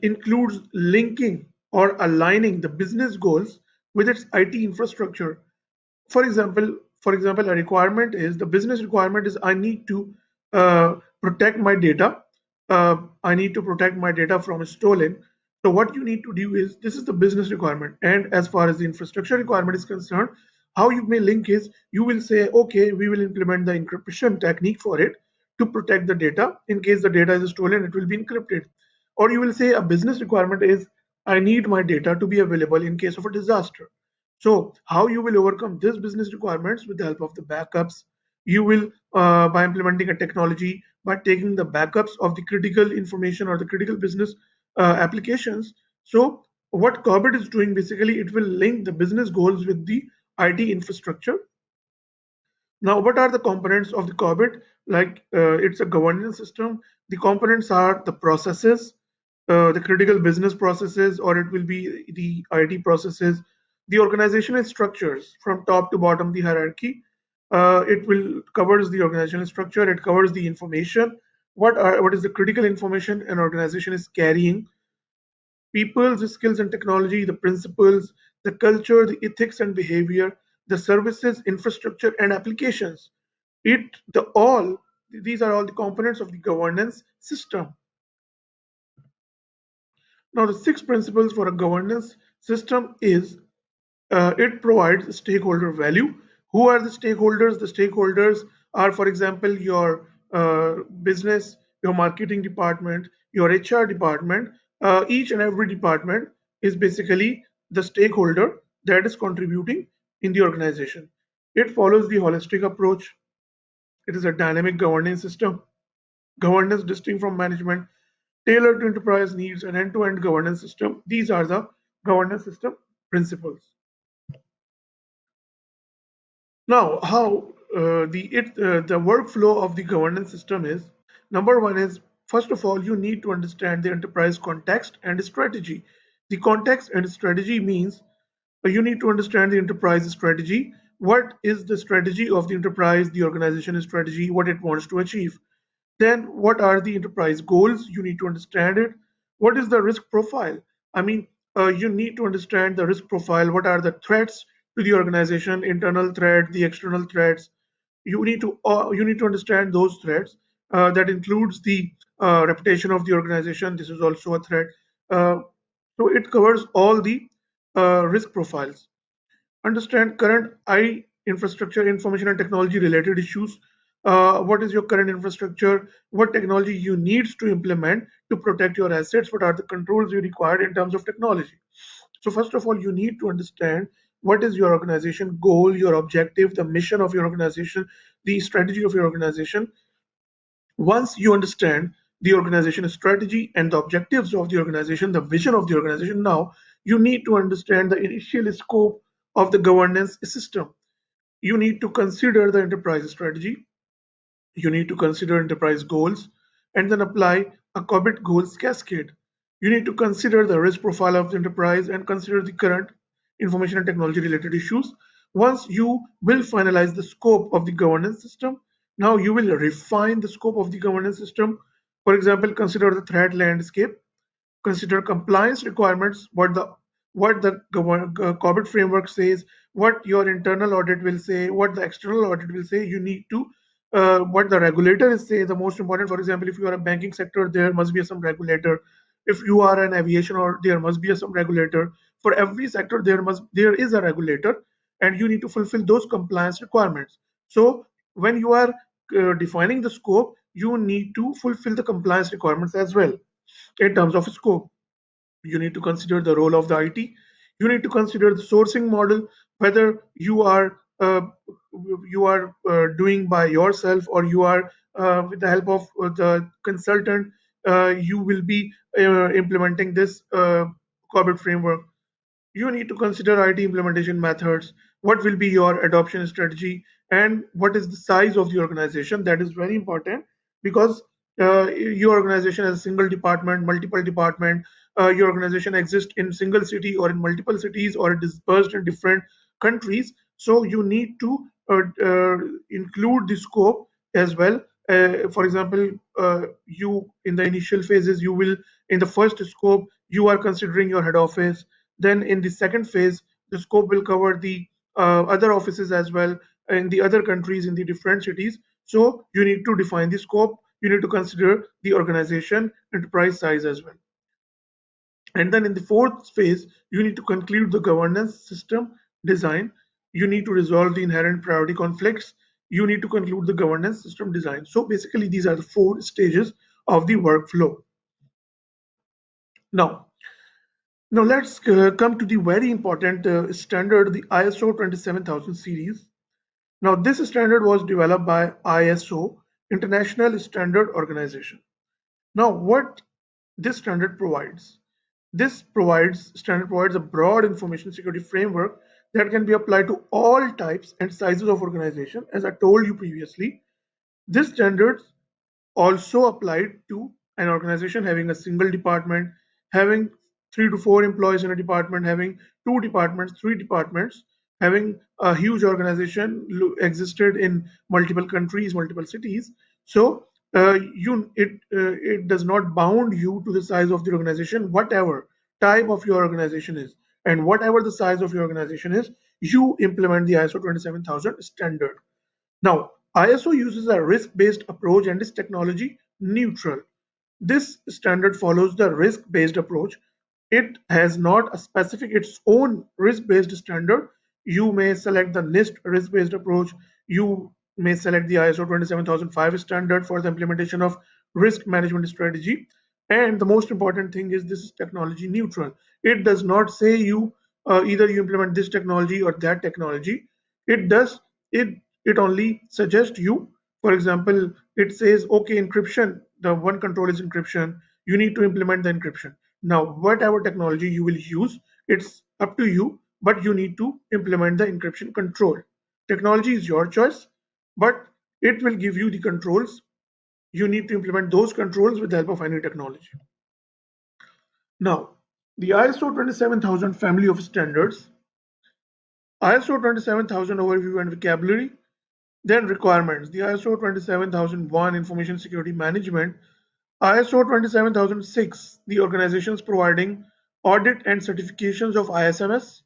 includes linking or aligning the business goals with its IT infrastructure. For example, a requirement is the business requirement is I need to protect my data. I need to protect my data from stolen. So what you need to do is this is the business requirement, and as far as the infrastructure requirement is concerned, how you may link is you will say, okay, we will implement the encryption technique for it to protect the data. In case the data is stolen, it will be encrypted. Or you will say a business requirement is I need my data to be available in case of a disaster. So how you will overcome this business requirements with the help of the backups? You will by implementing a technology by taking the backups of the critical information or the critical business applications. So what COBIT is doing basically, it will link the business goals with the IT infrastructure. Now, what are the components of the COBIT? Like it's a governance system. The components are the processes, the critical business processes, or it will be the IT processes, the organizational structures from top to bottom, the hierarchy. It will covers the organizational structure. It covers the information. What is the critical information an organization is carrying? People's skills and technology, the principles, the culture, the ethics and behavior, the services, infrastructure, and applications. It the all these are all the components of the governance system. Now, the six principles for a governance system is it provides stakeholder value. Who are the stakeholders? The stakeholders are, for example, your business, your marketing department, your HR department. Each and every department is basically the stakeholder that is contributing in the organization. It follows the holistic approach. It is a dynamic governance system. Governance distinct from management, tailored to enterprise needs, and end-to-end governance system. These are the governance system principles. Now, how the workflow of the governance system is: number one is, first of all, you need to understand the enterprise context and strategy. The context and strategy means you need to understand the enterprise strategy. What is the strategy of the enterprise, the organization strategy, what it wants to achieve? Then, what are the enterprise goals? You need to understand it. What is the risk profile? I mean, you need to understand the risk profile. What are the threats to the organization, internal threat, the external threats? You need to understand those threats. That includes the reputation of the organization. This is also a threat. Uh, so it covers all the risk profiles. Understand current I infrastructure, information and technology related issues. What is your current infrastructure? What technology you need to implement to protect your assets? What are the controls you require in terms of technology? So first of all, you need to understand what is your organization goal, your objective, the mission of your organization, the strategy of your organization. Once you understand the organization strategy and the objectives of the organization, the vision of the organization, now you need to understand the initial scope of the governance system. You need to consider the enterprise strategy, you need to consider enterprise goals, and then apply a Corbett goals cascade. You need to consider the risk profile of the enterprise and consider the current information and technology related issues. Once you will finalize the scope of the governance system, now you will refine the scope of the governance system. For example, consider the threat landscape, consider compliance requirements, what the Corbett framework says, what your internal audit will say, what the external audit will say. You need to what the regulator is say. The most important, for example, if you are a banking sector, there must be some regulator. If you are an aviation, or there must be some regulator. For every sector, there is a regulator, and you need to fulfill those compliance requirements. So when you are defining the scope, you need to fulfill the compliance requirements as well in terms of scope. You need to consider the role of the IT. You need to consider the sourcing model, whether you are doing by yourself, or you are with the help of the consultant. You will be implementing this Corbett framework. You need to consider IT implementation methods, what will be your adoption strategy, and what is the size of the organization. That is very important, because your organization has a single department, multiple department, your organization exists in single city or in multiple cities or dispersed in different countries. So you need to include the scope as well. For example, you in the initial phases, you will, in the first scope, you are considering your head office. Then in the second phase, the scope will cover the other offices as well in the other countries, in the different cities. So you need to define the scope. You need to consider the organization enterprise size as well. And then in the fourth phase, you need to conclude the governance system design. You need to resolve the inherent priority conflicts. You need to conclude the governance system design. So basically, these are the four stages of the workflow. Now, Now let's come to the very important standard, the ISO 27000 series. Now this standard was developed by ISO, International Standard Organization. Now what this standard provides? This standard provides a broad information security framework that can be applied to all types and sizes of organization. As I told you previously, this standard also applied to an organization having a single department, having 3 to 4 employees in a department, having two departments, three departments, having a huge organization existed in multiple countries, multiple cities. So it does not bound you to the size of the organization, whatever type of your organization is, and whatever the size of your organization is, you implement the ISO 27000 standard. Now, ISO uses a risk-based approach and is technology neutral. This standard follows the risk-based approach. It has not a specific its own risk-based standard. You may select the NIST risk-based approach. You may select the ISO 27005 standard for the implementation of risk management strategy. And the most important thing is this is technology neutral. It does not say you either you implement this technology or that technology. It does it it only suggests you. For example, it says, okay, encryption, the one control is encryption. You need to implement the encryption. Now, whatever technology you will use, it's up to you, but you need to implement the encryption control. Technology is your choice, but it will give you the controls. You need to implement those controls with the help of any technology. Now, the ISO 27000 family of standards, ISO 27000 overview and vocabulary, then requirements, the ISO 27001 information security management, ISO 27006, the organizations providing audit and certifications of ISMS,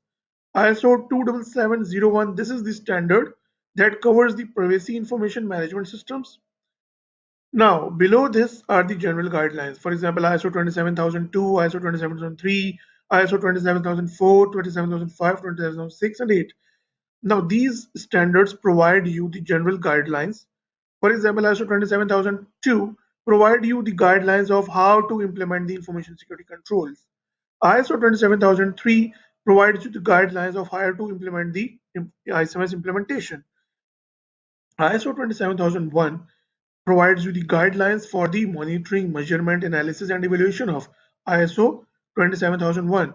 ISO 27701, this is the standard that covers the privacy information management systems. Now, below this are the general guidelines. For example, ISO 27002, ISO 27003, ISO 27004, 27005, 27006, and 8. Now, these standards provide you the general guidelines. For example, ISO 27002 provide you the guidelines of how to implement the information security controls. ISO 27003 provides you the guidelines of how to implement the ISMS implementation. ISO 27001 provides you the guidelines for the monitoring, measurement, analysis, and evaluation of ISO 27001.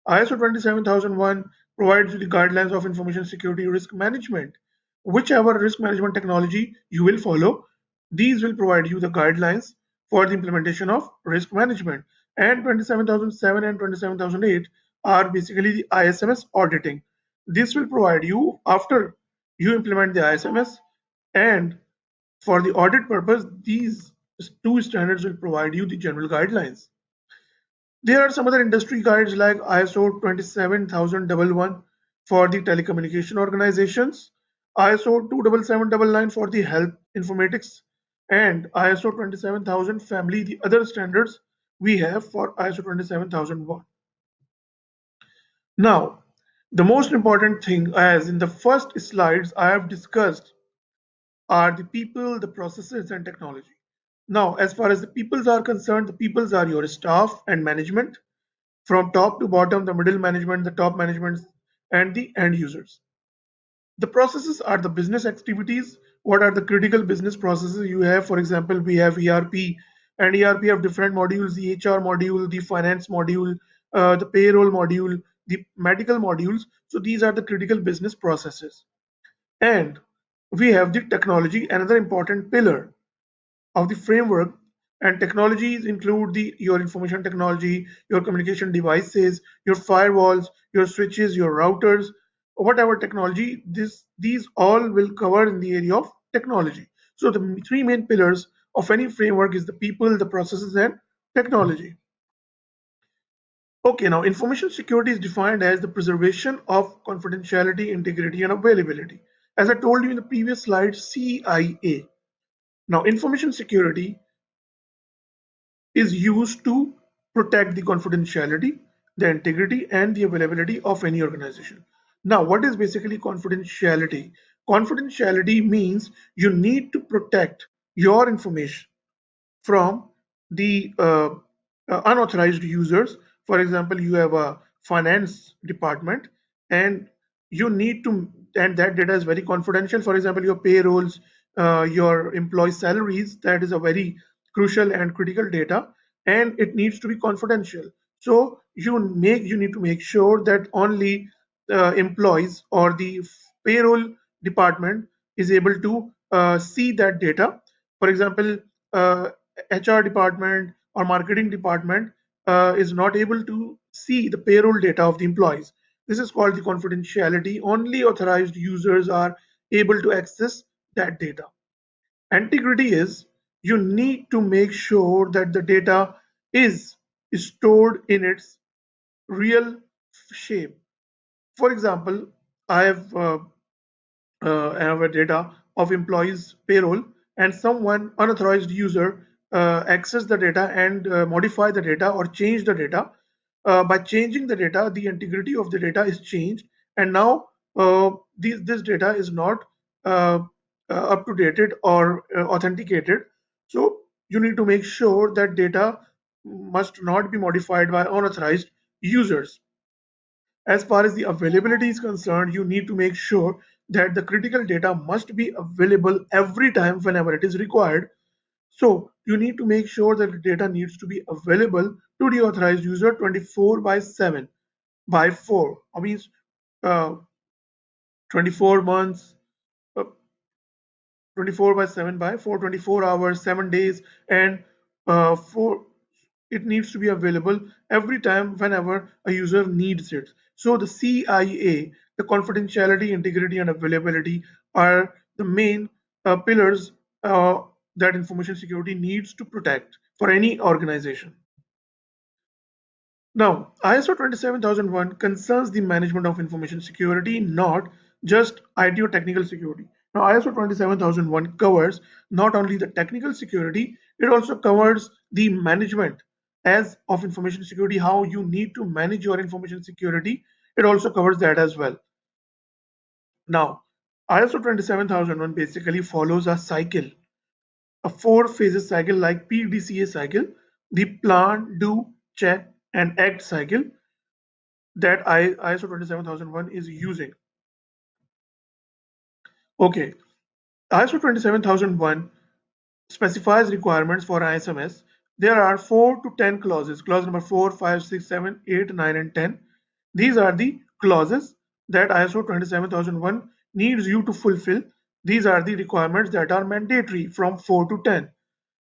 ISO 27001 provides you the guidelines of information security risk management. Whichever risk management technology you will follow, these will provide you the guidelines for the implementation of risk management. And 27007 and 27008 are basically the ISMS auditing. This will provide you after you implement the ISMS, and for the audit purpose, these two standards will provide you the general guidelines. There are some other industry guides like ISO 27001 for the telecommunication organizations, ISO 27799 for the health informatics, and ISO 27000 family, the other standards we have for ISO 27001. Now, the most important thing, as in the first slides I have discussed, are the people, the processes, and technology. Now, as far as the peoples are concerned, the peoples are your staff and management, from top to bottom, the middle management, the top management, and the end users. The processes are the business activities. What are the critical business processes you have? For example, we have ERP, and ERP have different modules: the HR module, the finance module, the payroll module, the medical modules. So these are the critical business processes. And we have the technology, another important pillar of the framework. And technologies include the your information technology, your communication devices, your firewalls, your switches, your routers, whatever technology, these all will cover in the area of technology. So the three main pillars of any framework is the people, the processes, and technology. Okay, now information security is defined as the preservation of confidentiality, integrity, and availability. As I told you in the previous slide, CIA. Now, information security is used to protect the confidentiality, the integrity, and the availability of any organization. Now, what is basically confidentiality? Confidentiality means you need to protect your information from the unauthorized users. For example, you have a finance department, and you need to, and that data is very confidential. For example, your payrolls, your employee salaries, that is a very crucial and critical data, and it needs to be confidential. So you need to make sure that only employees or the payroll department is able to see that data. For example, HR department or marketing department is not able to see the payroll data of the employees. This is called the confidentiality. Only authorized users are able to access that data. Integrity is you need to make sure that the data is stored in its real shape. For example, I have a data of employees payroll, and someone unauthorized user access the data and modify the data or change the data. By changing the data, the integrity of the data is changed, and now this data is not uh, up to dated or authenticated. So you need to make sure that data must not be modified by unauthorized users. As far as the availability is concerned, you need to make sure that the critical data must be available every time whenever it is required. So you need to make sure that the data needs to be available to the authorized user 24 by 7 by 4. I means uh, 24 months, 24 by 7 by 424 hours, 7 days, and for it needs to be available every time whenever a user needs it. So the CIA, the confidentiality, integrity, and availability are the main pillars that information security needs to protect for any organization. Now, ISO 27001 concerns the management of information security, not just IT or technical security. Now, ISO 27001 covers not only the technical security, it also covers the management as of information security, how you need to manage your information security. It also covers that as well. Now, ISO 27001 basically follows a cycle, a four phases cycle like PDCA cycle, the plan, do, check, and act cycle that ISO 27001 is using. Okay, ISO 27001 specifies requirements for ISMS. There are 4 to 10 clauses. Clause number 4, 5, 6, 7, 8, 9, and 10. These are the clauses that ISO 27001 needs you to fulfill. These are the requirements that are mandatory from 4 to 10.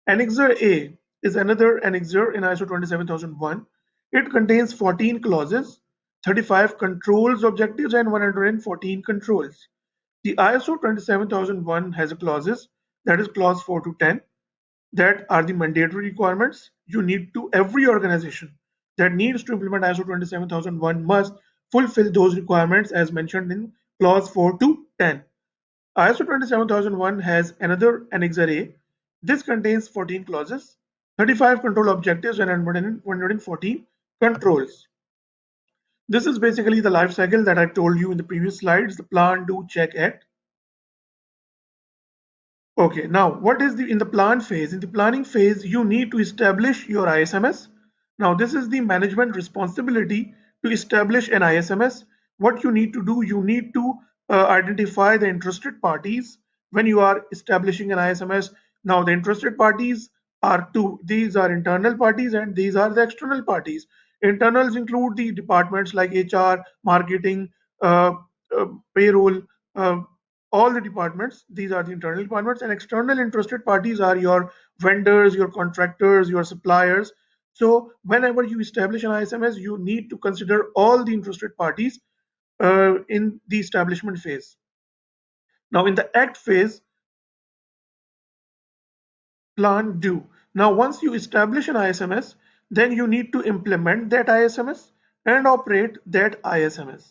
Annexure A is another annexure in ISO 27001. It contains 14 clauses, 35 controls objectives, and 114 controls. The ISO 27001 has clauses, that is clause 4 to 10, that are the mandatory requirements you need to every organization that needs to implement ISO 27001 must fulfill those requirements as mentioned in clause 4 to 10. ISO 27001 has another Annexure A. This contains 14 clauses, 35 control objectives, and 114 controls. This is basically the life cycle that I told you in the previous slides, the plan, do, check, act. Okay, now what is the in the plan phase? In the planning phase, you need to establish your ISMS. Now, this is the management responsibility to establish an ISMS. What you need to do, you need to identify the interested parties when you are establishing an ISMS. Now, the interested parties are two. These are internal parties and these are the external parties. Internals include the departments like HR, marketing, uh, payroll, uh, all the departments. These are the internal departments, and external interested parties are your vendors, your contractors, your suppliers. So whenever you establish an ISMS, you need to consider all the interested parties in the establishment phase. Now in the act phase, plan, do. Now once you establish an ISMS, then you need to implement that ISMS and operate that ISMS.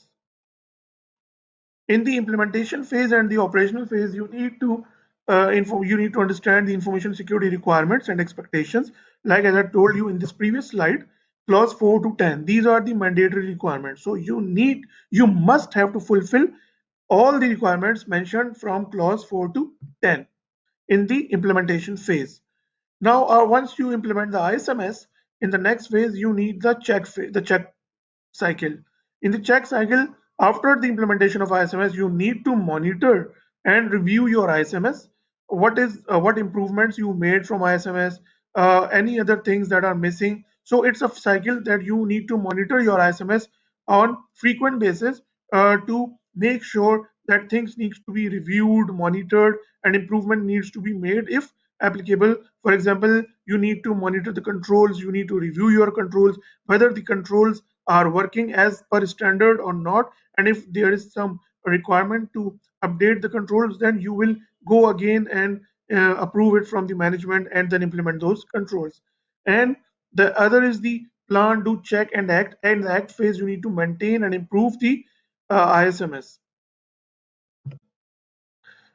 In the implementation phase and the operational phase, you need to understand the information security requirements and expectations. Like as I told you in this previous slide, clause 4 to 10, these are the mandatory requirements. So you must have to fulfill all the requirements mentioned from clause 4 to 10 in the implementation phase. Now, once you implement the ISMS, in the next phase, you need the check cycle. In the check cycle, after the implementation of ISMS, you need to monitor and review your ISMS. What improvements you made from ISMS, any other things that are missing. So it's a cycle that you need to monitor your ISMS on frequent basis to make sure that things needs to be reviewed, monitored, and improvement needs to be made if applicable. For example, you need to monitor the controls, you need to review your controls, whether the controls are working as per standard or not, and if there is some requirement to update the controls, then you will go again and approve it from the management and then implement those controls. And the other is the plan, do, check, and act. And the act phase, you need to maintain and improve the ISMS.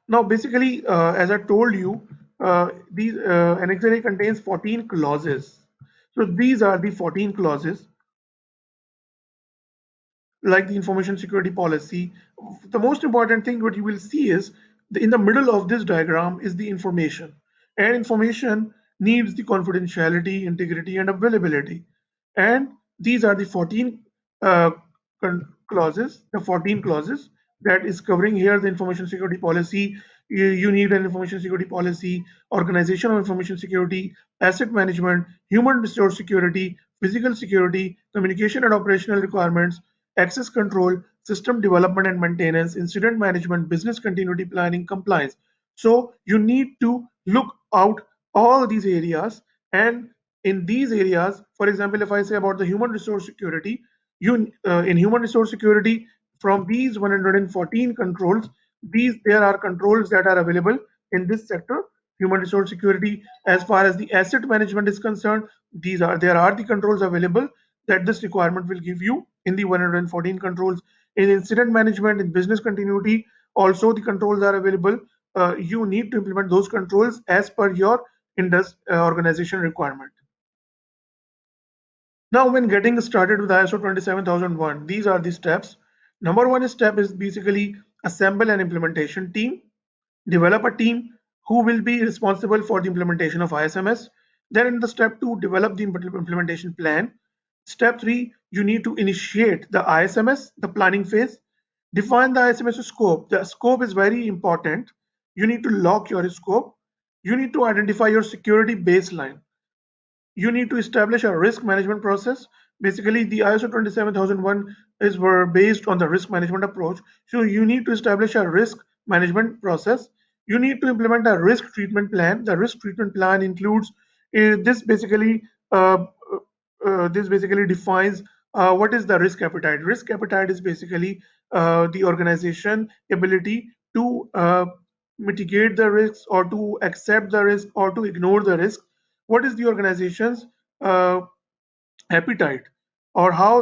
Now, basically, as I told you, these NXLA contains 14 clauses. So these are the 14 clauses, like the information security policy. The most important thing what you will see is in the middle of this diagram is the information, and information needs the confidentiality, integrity, and availability. And these are the 14 uh, clauses, the 14 clauses that is covering here the information security policy. You need an information security policy, organization of information security, asset management, human resource security, physical security, communication and operational requirements, access control, system development and maintenance, incident management, business continuity planning, compliance. So you need to look out all these areas. And in these areas, for example, if I say about the human resource security, you in human resource security, from these 114 controls, these there are controls that are available in this sector, human resource security. As far as the asset management is concerned, these are there are the controls available that this requirement will give you in the 114 controls. In incident management, in business continuity, also the controls are available. You need to implement those controls as per your organization requirement. Now, when getting started with ISO 27001, these are the steps. Number one step is basically assemble an implementation team, develop a team who will be responsible for the implementation of ISMS. Then in the step two, develop the implementation plan. Step three, you need to initiate the ISMS, the planning phase. Define the ISMS scope. The scope is very important. You need to lock your scope. You need to identify your security baseline. You need to establish a risk management process. Basically, the ISO 27001 is were based on the risk management approach. So you need to establish a risk management process. You need to implement a risk treatment plan. The risk treatment plan includes this basically uh, this basically defines what is the risk appetite. Risk appetite is basically the organization ability to mitigate the risks, or to accept the risk, or to ignore the risk. What is the organization's uh, appetite, or how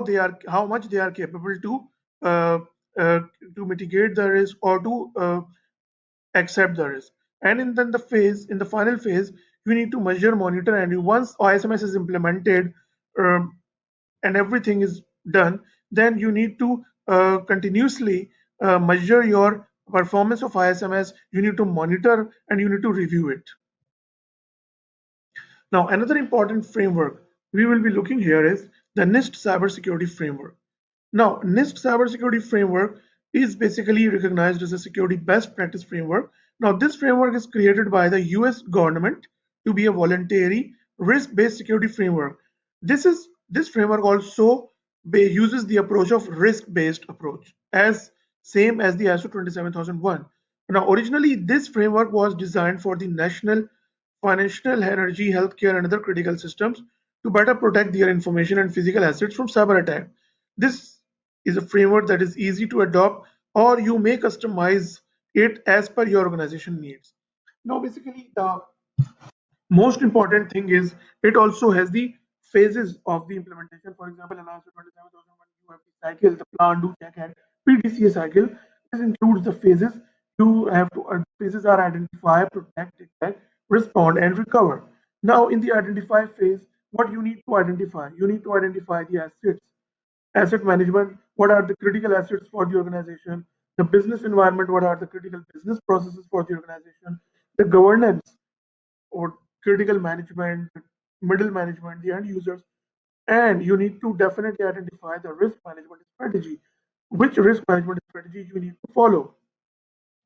much they are capable uh, uh, to mitigate the risk, or to accept the risk. And then in the final phase, you need to measure, monitor, and once OSMS is implemented, um, and everything is done, then you need to continuously measure your performance of ISMS. You need to monitor and you need to review it. Now, another important framework we will be looking here is the NIST Cybersecurity Framework. Now, NIST Cybersecurity Framework is basically recognized as a security best practice framework. Now, this framework is created by the US government to be a voluntary risk-based security framework. This framework also uses the approach of risk-based approach, as same as the ISO 27001. Now, originally, this framework was designed for the national financial, energy, healthcare, and other critical systems to better protect their information and physical assets from cyber attack. This is a framework that is easy to adopt, or you may customize it as per your organization needs. Now, basically, the most important thing is it also has the phases of the implementation. For example, in ISO 27001, you have the cycle, the plan, do, check, and PDCA cycle. This includes the phases. You have to phases are identify, protect, detect, respond, and recover. Now, in the identify phase, what you need to identify? You need to identify the assets, asset management, what are the critical assets for the organization, the business environment, what are the critical business processes for the organization, the governance or critical management, middle management, the end users, and you need to definitely identify the risk management strategy. Which risk management strategy you need to follow?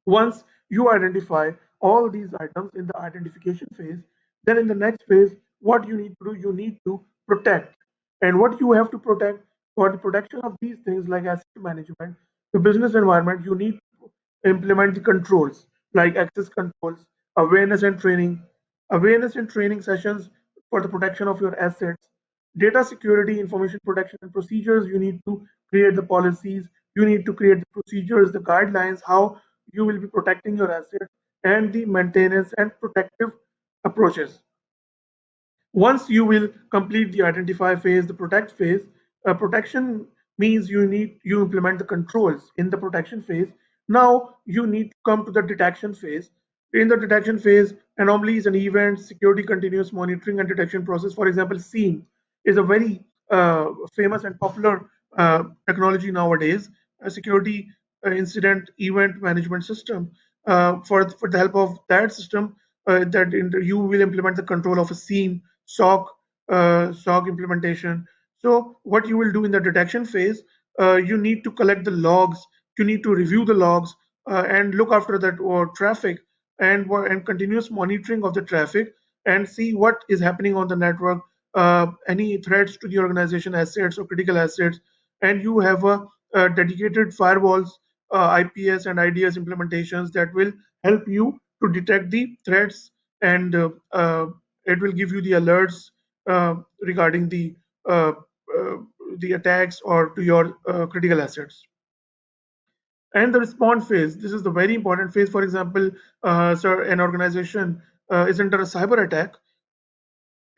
Once you identify all these items in the identification phase, then in the next phase, what you need to do, you need to protect. And what you have to protect, for the protection of these things like asset management, the business environment, you need to implement the controls like access controls, awareness and training, awareness and training sessions for the protection of your assets, data security, information protection and procedures. You need to create the policies, you need to create the procedures, the guidelines, how you will be protecting your assets, and the maintenance and protective approaches. Once you will complete the identify phase, the protect phase, protection means you implement the controls in the protection phase. Now you need to come to the detection phase. In the detection phase, anomalies and events, security continuous monitoring and detection process. For example, SIEM is a very famous and popular technology nowadays, a security incident event management system. For the help of that system, you will implement the control of a SIEM, SOC implementation. So what you will do in the detection phase, you need to collect the logs, you need to review the logs, and look after that or traffic, and continuous monitoring of the traffic, and see what is happening on the network, any threats to the organization assets or critical assets. And you have dedicated firewalls, IPS and IDS implementations that will help you to detect the threats, and it will give you the alerts regarding uh, uh, the attacks or to your critical assets. And the response phase, this is the very important phase. For example, so an organization is under a cyber attack,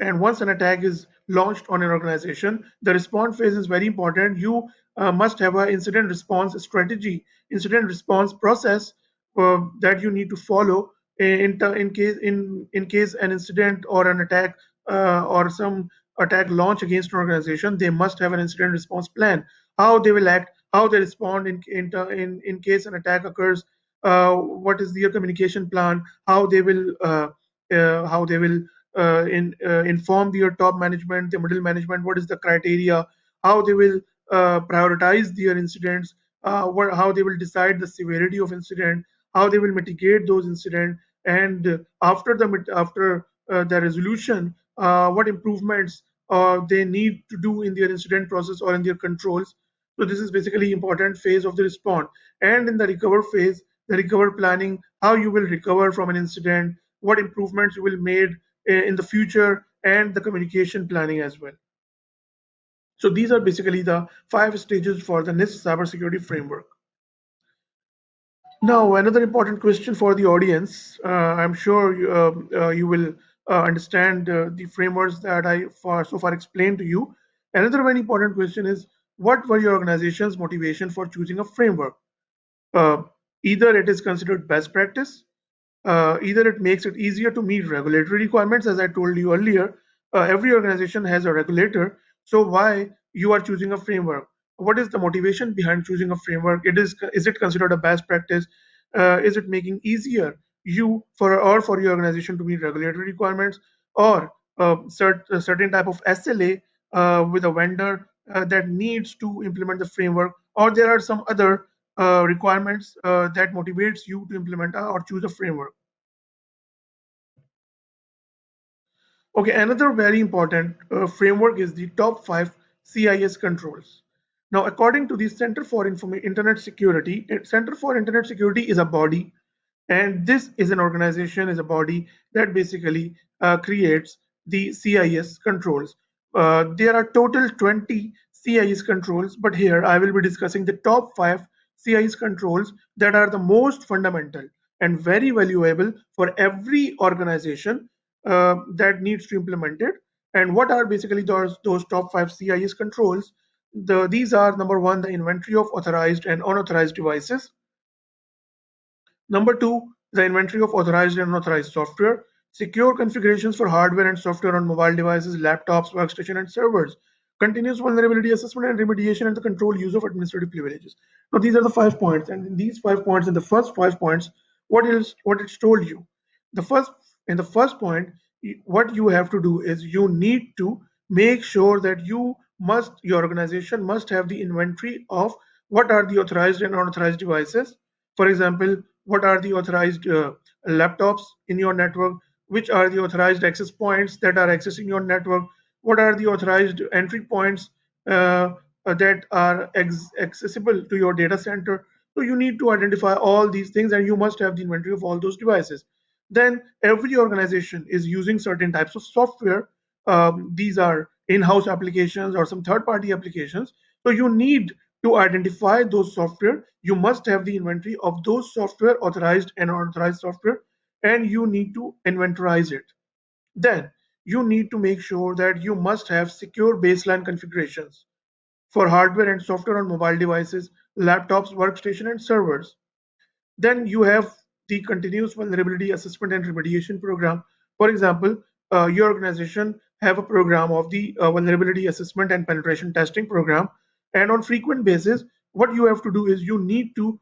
and once an attack is launched on an organization, the response phase is very important. You must have an incident response strategy, incident response process that you need to follow in case an incident or an attack or some attack launch against an organization. They must have an incident response plan, how they will act, how they respond in case an attack occurs, what is their communication plan, how they will inform their top management, the middle management, what is the criteria, how they will prioritize their incidents, how they will decide the severity of incident, how they will mitigate those incidents, and after the resolution, what improvements they need to do in their incident process or in their controls. So this is basically important phase of the response. And in the recover phase, the recover planning, how you will recover from an incident, what improvements you will made in the future, and the communication planning as well. So these are basically the 5 stages for the NIST cybersecurity framework. Now, another important question for the audience. I'm sure you will understand the frameworks that I so far explained to you. Another very important question is, what were your organization's motivation for choosing a framework? Uh, Either it is considered best practice, either it makes it easier to meet regulatory requirements. As I told you earlier, every organization has a regulator. So why you are choosing a framework? What is the motivation behind choosing a framework? Is it considered a best practice? Is it making easier you for your organization to meet regulatory requirements, or a certain type of SLA with a vendor that needs to implement the framework, or there are some other requirements that motivates you to implement or choose a framework? Okay, another very important framework is the top 5 CIS controls. Now, according to the Internet Security, Center for Internet Security is a body, and this is an organization, is a body that basically creates the CIS controls. There are total 20 CIS controls, but here I will be discussing the top 5 CIS controls that are the most fundamental and very valuable for every organization that needs to implement it. And what are basically those top 5 CIS controls? These are: number one, the inventory of authorized and unauthorized devices. Number two, the inventory of authorized and unauthorized software. Secure configurations for hardware and software on mobile devices, laptops, workstation, and servers. Continuous vulnerability assessment and remediation, and the controlled use of administrative privileges. Now, these are the 5 points, and in these 5 points, in the first 5 points, what it's told you. The first In the first point, what you have to do is you need to make sure that your organization must have the inventory of what are the authorized and unauthorized devices. For example, what are the authorized laptops in your network, which are the authorized access points that are accessing your network, what are the authorized entry points that are accessible to your data center. So you need to identify all these things, and you must have the inventory of all those devices. Then every organization is using certain types of software. These are in-house applications or some third-party applications. So you need to identify those software. You must have the inventory of those software, authorized and unauthorized software, and you need to inventorize it. Then you need to make sure that you must have secure baseline configurations for hardware and software on mobile devices, laptops, workstation, and servers. Then you have the continuous vulnerability assessment and remediation program. For example, your organization have a program of the vulnerability assessment and penetration testing program, and on frequent basis, what you have to do is you need to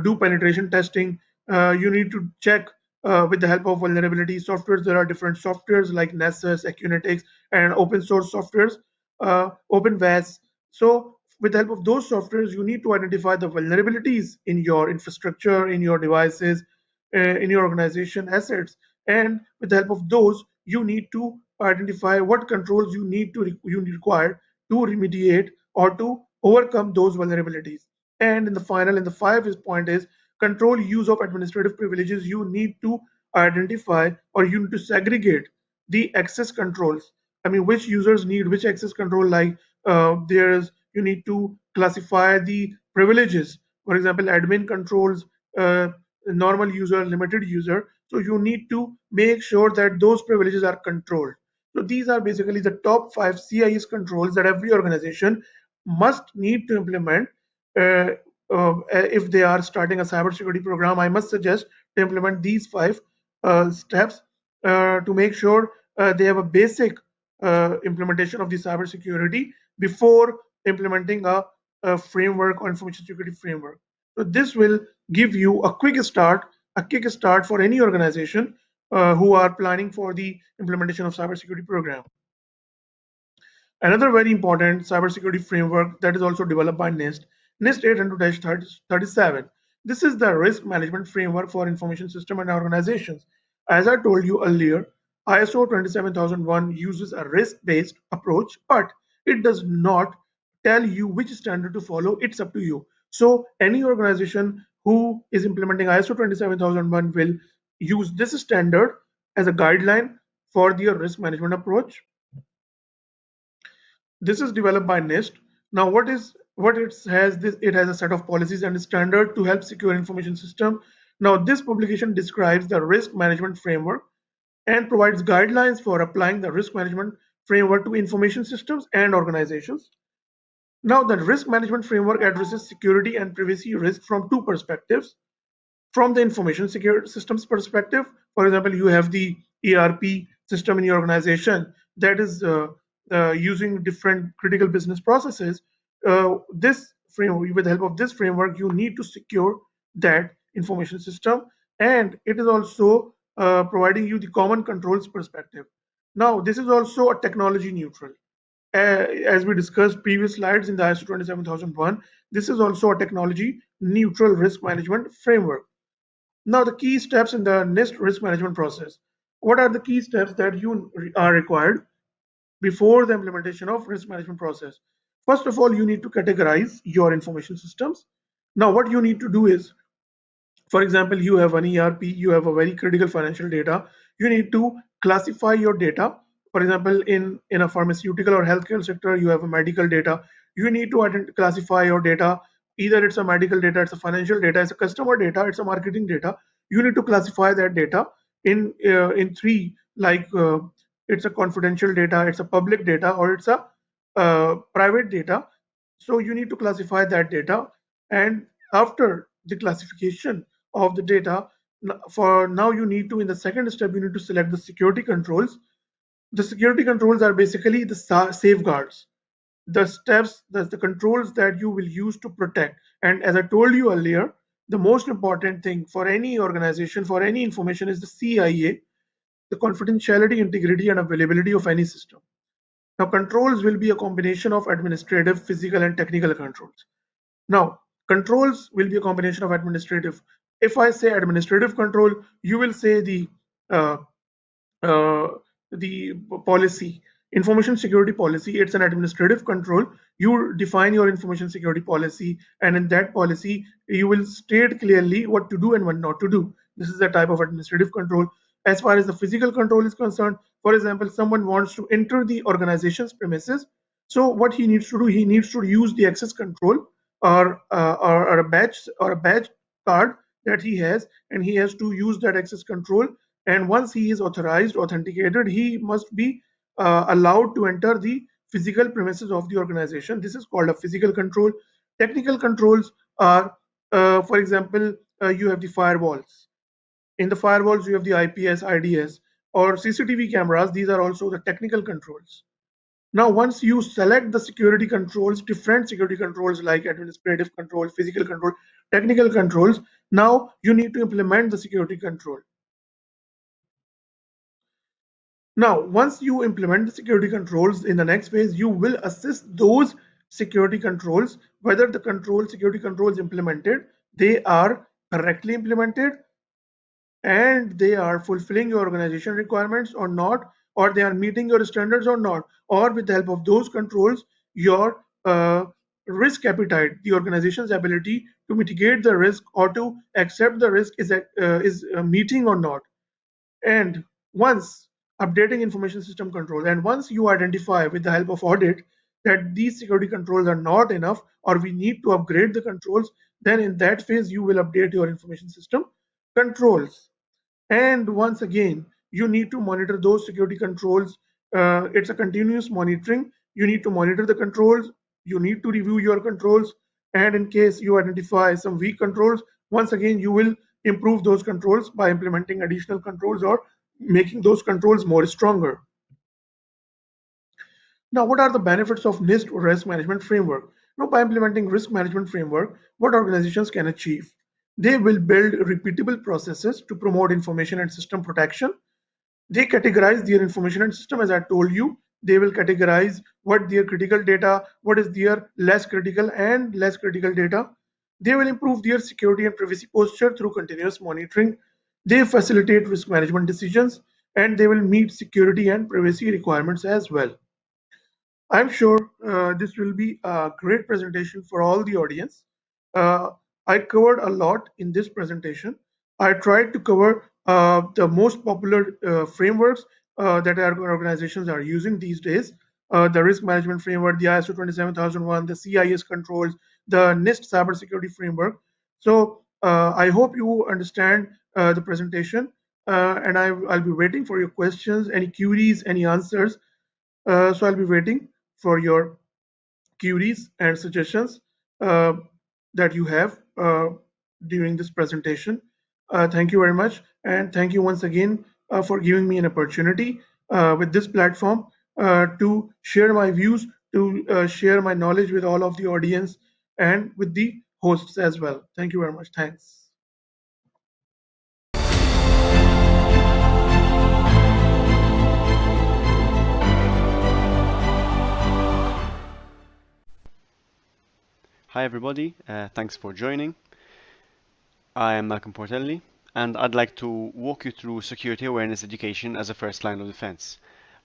do penetration testing. You need to check with the help of vulnerability softwares. There are different softwares like Nessus, Acunetics, and open source softwares, OpenVAS. So with the help of those softwares, you need to identify the vulnerabilities in your infrastructure, in your devices, in your organization assets. And with the help of those, you need to identify what controls you require to remediate or to overcome those vulnerabilities. And in the final, in the 5 point is control use of administrative privileges, you need to identify, or you need to segregate the access controls. I mean, which users need which access control. Like there's you need to classify the privileges. For example, admin controls uh, normal user, limited user. So you need to make sure that those privileges are controlled. So these are basically the top 5 CIS controls that every organization must need to implement. Uh, if they are starting a cybersecurity program, I must suggest to implement these 5 steps to make sure they have a basic implementation of the cybersecurity before implementing a framework or information security framework. So this will give you a kick start for any organization who are planning for the implementation of cybersecurity program. Another very important cybersecurity framework that is also developed by NIST 800-37. This is the risk management framework for information system and organizations. As I told you earlier, ISO 27001 uses a risk-based approach, but it does not tell you which standard to follow. It's up to you. So any organization who is implementing ISO 27001 will use this standard as a guideline for their risk management approach. This is developed by NIST. Now, what it has this it has a set of policies and standard to help secure information system. Now, this publication describes the risk management framework and provides guidelines for applying the risk management framework to information systems and organizations. Now, the risk management framework addresses security and privacy risk from two perspectives. From the information security systems perspective, for example, you have the ERP system in your organization that is using different critical business processes. This framework, with the help of this framework, you need to secure that information system, and it is also providing you the common controls perspective. Now, this is also a technology neutral. As we discussed previous slides in the ISO 27001, this is also a technology neutral risk management framework. Now, the key steps in the NIST risk management process. What are the key steps that you are required before the implementation of risk management process? First of all, you need to categorize your information systems. Now, what you need to do is, for example, you have an ERP, you have a very critical financial data. You need to classify your data. For example, in a pharmaceutical or healthcare sector, you have a medical data. You need to classify your data. Either it's a medical data, it's a financial data, it's a customer data, it's a marketing data. You need to classify that data in three, like it's a confidential data, it's a public data, or it's a private data. So you need to classify that data, and after the classification of the data, for now you need to, in the second step, you need to select the security controls. The security controls are basically the safeguards, the steps, the controls that you will use to protect. And as I told you earlier, the most important thing for any organization, for any information, is the CIA, the confidentiality, integrity, and availability of any system. Now, controls will be a combination of administrative, physical, and technical controls. Now, controls will be a combination of administrative. If I say administrative control, you will say uh, uh, the policy, information security policy. It's an administrative control. You define your information security policy, and in that policy, you will state clearly what to do and what not to do. This is the type of administrative control. As far as the physical control is concerned, for example, someone wants to enter the organization's premises. So what he needs to do, he needs to use the access control, or a badge card that he has, and he has to use that access control. And once he is authorized, authenticated, he must be allowed to enter the physical premises of the organization. This is called a physical control. Technical controls are, for example, you have the firewalls. In the firewalls, you have the IPS, IDS, or CCTV cameras. These are also the technical controls. Now, once you select the security controls, different security controls like administrative control, physical control, technical controls, now you need to implement the security control. Now, once you implement the security controls, in the next phase, you will assess those security controls, whether the security controls implemented, they are correctly implemented, and they are fulfilling your organization requirements or not, or they are meeting your standards or not, or with the help of those controls, your risk appetite, the organization's ability to mitigate the risk or to accept the risk is meeting or not. And once updating information system control, and once you identify with the help of audit that these security controls are not enough or we need to upgrade the controls, then in that phase you will update your information system controls. And once again, you need to monitor those security controls. It's a continuous monitoring. You need to monitor the controls. You need to review your controls. And in case you identify some weak controls, once again, you will improve those controls by implementing additional controls or making those controls more stronger. Now, what are the benefits of NIST or risk management framework? Now, by implementing risk management framework, what organizations can achieve? They will build repeatable processes to promote information and system protection. They categorize their information and system, as I told you. They will categorize what their critical data, what is their less critical and less critical data. They will improve their security and privacy posture through continuous monitoring. They facilitate risk management decisions, and they will meet security and privacy requirements as well. I'm sure this will be a great presentation for all the audience. Uh, I covered a lot in this presentation. I tried to cover the most popular frameworks that our organizations are using these days. The risk management framework, the ISO 27001, the CIS controls, the NIST cybersecurity framework. So I hope you understand the presentation, and I'll be waiting for your questions, any queries, any answers. So I'll be waiting for your queries and suggestions uh, that you have during this presentation. Thank you very much, and thank you once again for giving me an opportunity with this platform to share my views, to share my knowledge with all of the audience and with the hosts as well. Thank you very much. Thanks. Hi everybody, thanks for joining. I am Malcolm Portelli, and I'd like to walk you through security awareness education as a first line of defense.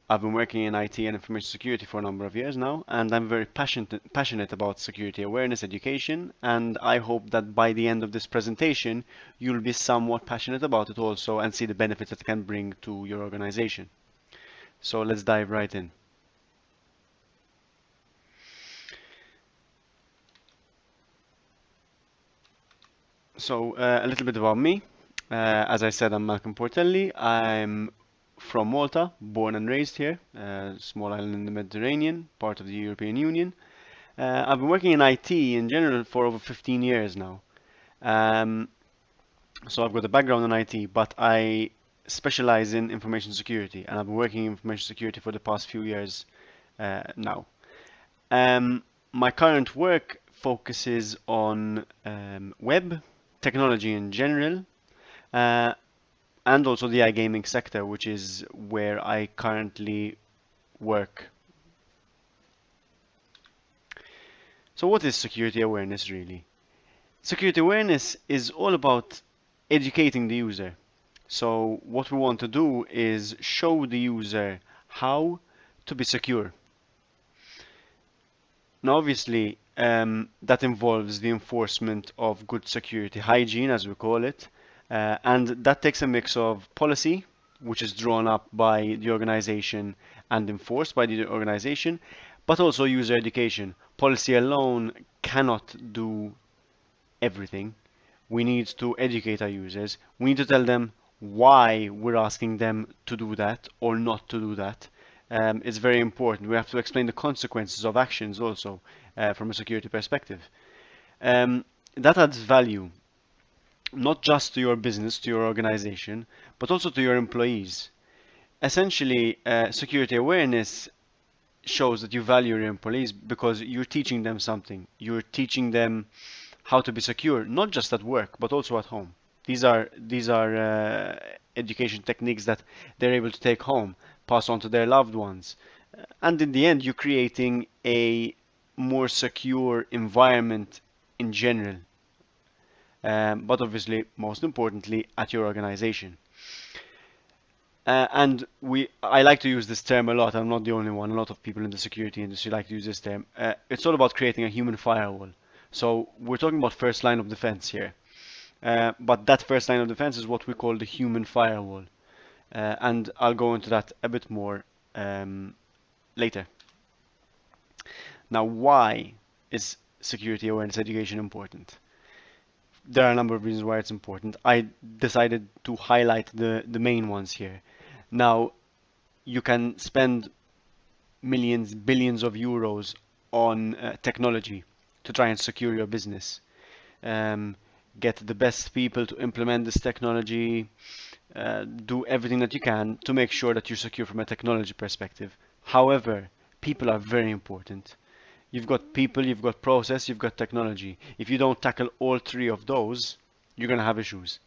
I've been working in IT and information security for a number of years now, and I'm very passionate about security awareness education, and I hope that by the end of this presentation, you'll be somewhat passionate about it also and see the benefits it can bring to your organization. So let's dive right in. So a little bit about me. As I said, I'm Malcolm Portelli. I'm from Malta, born and raised here, small island in the Mediterranean, part of the European Union. I've been working in IT in general for over 15 years now. Um, so I've got a background in IT, but I specialize in information security, and I've been working in information security for the past few years now. Um, my current work focuses on web technology in general, uh, and also the iGaming sector, which is where I currently work. So what is security awareness really? Security awareness is all about educating the user. So what we want to do is show the user how to be secure. Now, obviously, that involves the enforcement of good security hygiene, as we call it, and that takes a mix of policy, which is drawn up by the organization and enforced by the organization, but also user education. Policy alone cannot do everything. We need to educate our users. We need to tell them why we're asking them to do that or not to do that. It's very important. We have to explain the consequences of actions also from a security perspective. That adds value, not just to your business, to your organization, but also to your employees. Essentially, security awareness shows that you value your employees because you're teaching them something. You're teaching them how to be secure, not just at work, but also at home. These are education techniques that they're able to take home, pass on to their loved ones, and in the end, you're creating a more secure environment in general. But obviously, most importantly, at your organization. And I like to use this term a lot. I'm not the only one. A lot of people in the security industry like to use this term. It's all about creating a human firewall. So we're talking about first line of defense here. But that first line of defense is what we call the human firewall. And I'll go into that a bit more later. Now, why is security awareness education important? There are a number of reasons why it's important. I decided to highlight the main ones here. Now, you can spend millions, billions of euros on technology to try and secure your business. Get the best people to implement this technology, do everything that you can to make sure that you're secure from a technology perspective. However, people are very important. You've got people, you've got process, you've got technology. If you don't tackle all three of those, you're going to have issues.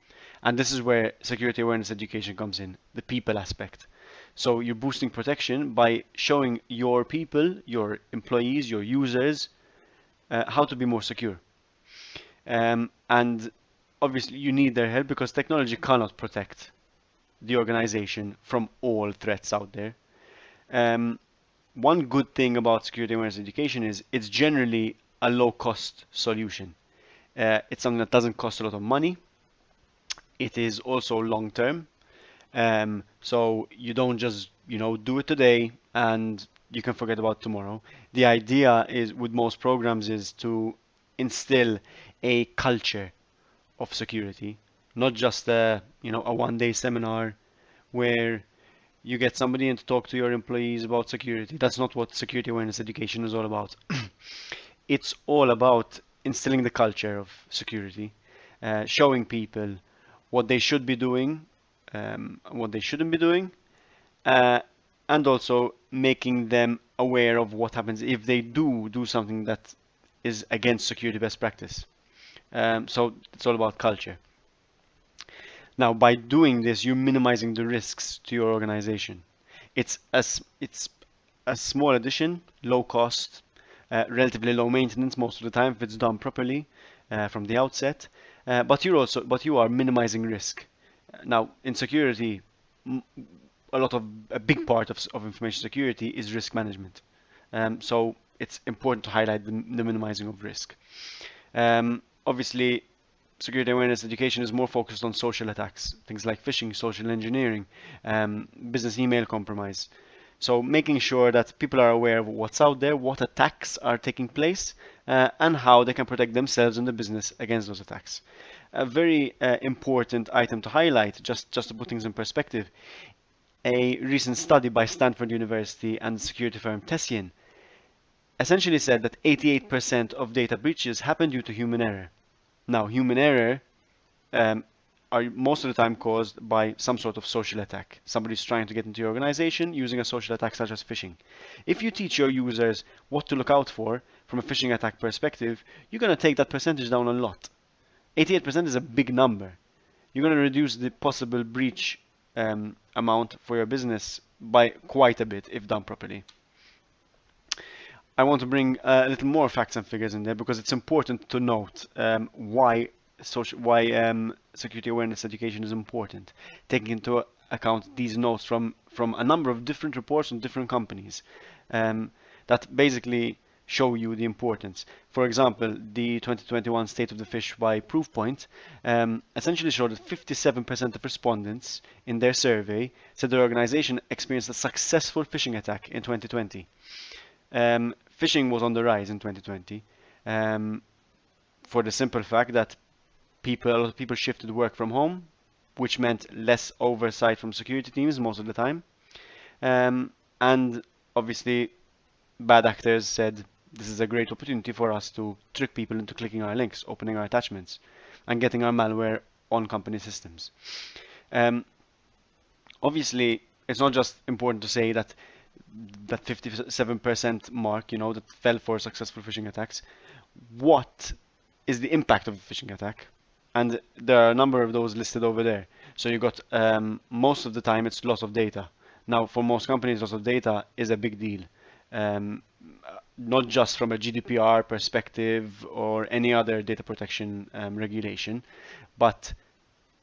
And this is where security awareness education comes in, the people aspect. So you're boosting protection by showing your people, your employees, your users, how to be more secure. And obviously you need their help because technology cannot protect the organization from all threats out there. One good thing about security awareness education is it's generally a low cost solution. It's something that doesn't cost a lot of money. It is also long term. So you don't just, do it today and you can forget about tomorrow. The idea is with most programs is to instill a culture of security, not just a one-day seminar where you get somebody in to talk to your employees about security. That's not what security awareness education is all about. It's all about instilling the culture of security, showing people what they should be doing, what they shouldn't be doing, uh, and also making them aware of what happens if they do something that is against security best practice. So it's all about culture. Now, by doing this, you're minimizing the risks to your organization. It's a small addition, low cost, relatively low maintenance most of the time if it's done properly from the outset. But you are minimizing risk. Now, in security, a big part of information security is risk management. So it's important to highlight the minimizing of risk. Obviously, security awareness education is more focused on social attacks, things like phishing, social engineering, business email compromise. So making sure that people are aware of what's out there, what attacks are taking place, and how they can protect themselves and the business against those attacks. A very important item to highlight, just to put things in perspective, a recent study by Stanford University and security firm Tessian essentially said that 88% of data breaches happen due to human error. Now, human error um, are most of the time caused by some sort of social attack. Somebody's trying to get into your organization using a social attack such as phishing. If you teach your users what to look out for from a phishing attack perspective, you're going to take that percentage down a lot. 88% is a big number. You're going to reduce the possible breach amount for your business by quite a bit if done properly. I want to bring a little more facts and figures in there because it's important to note why security awareness education is important, taking into account these notes from a number of different reports from different companies that basically show you the importance. For example, the 2021 State of the Fish by Proofpoint essentially showed that 57% of respondents in their survey said their organization experienced a successful phishing attack in 2020. Phishing was on the rise in 2020 for the simple fact that a lot of people shifted work from home, which meant less oversight from security teams most of the time. And obviously, bad actors said this is a great opportunity for us to trick people into clicking our links, opening our attachments, and getting our malware on company systems. Obviously, it's not just important to say that 57% mark, that fell for successful phishing attacks. What is the impact of a phishing attack? And there are a number of those listed over there. So you got most of the time it's loss of data. Now, for most companies, loss of data is a big deal. Not just from a GDPR perspective or any other data protection regulation, but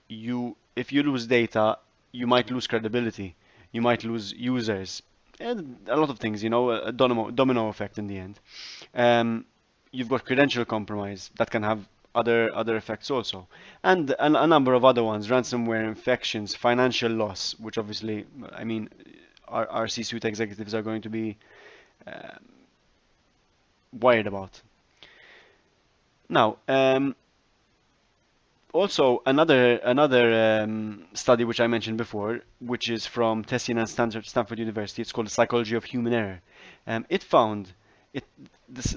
if you lose data, you might lose credibility, you might lose users, and a lot of things, a domino effect in the end. Um, you've got credential compromise that can have other effects also, and a number of other ones: ransomware infections, financial loss, which obviously, I mean, our C-suite executives are going to be uh, worried about. Now, also another study which I mentioned before, which is from Tessin and Stanford University. It's called the Psychology of Human Error. It found it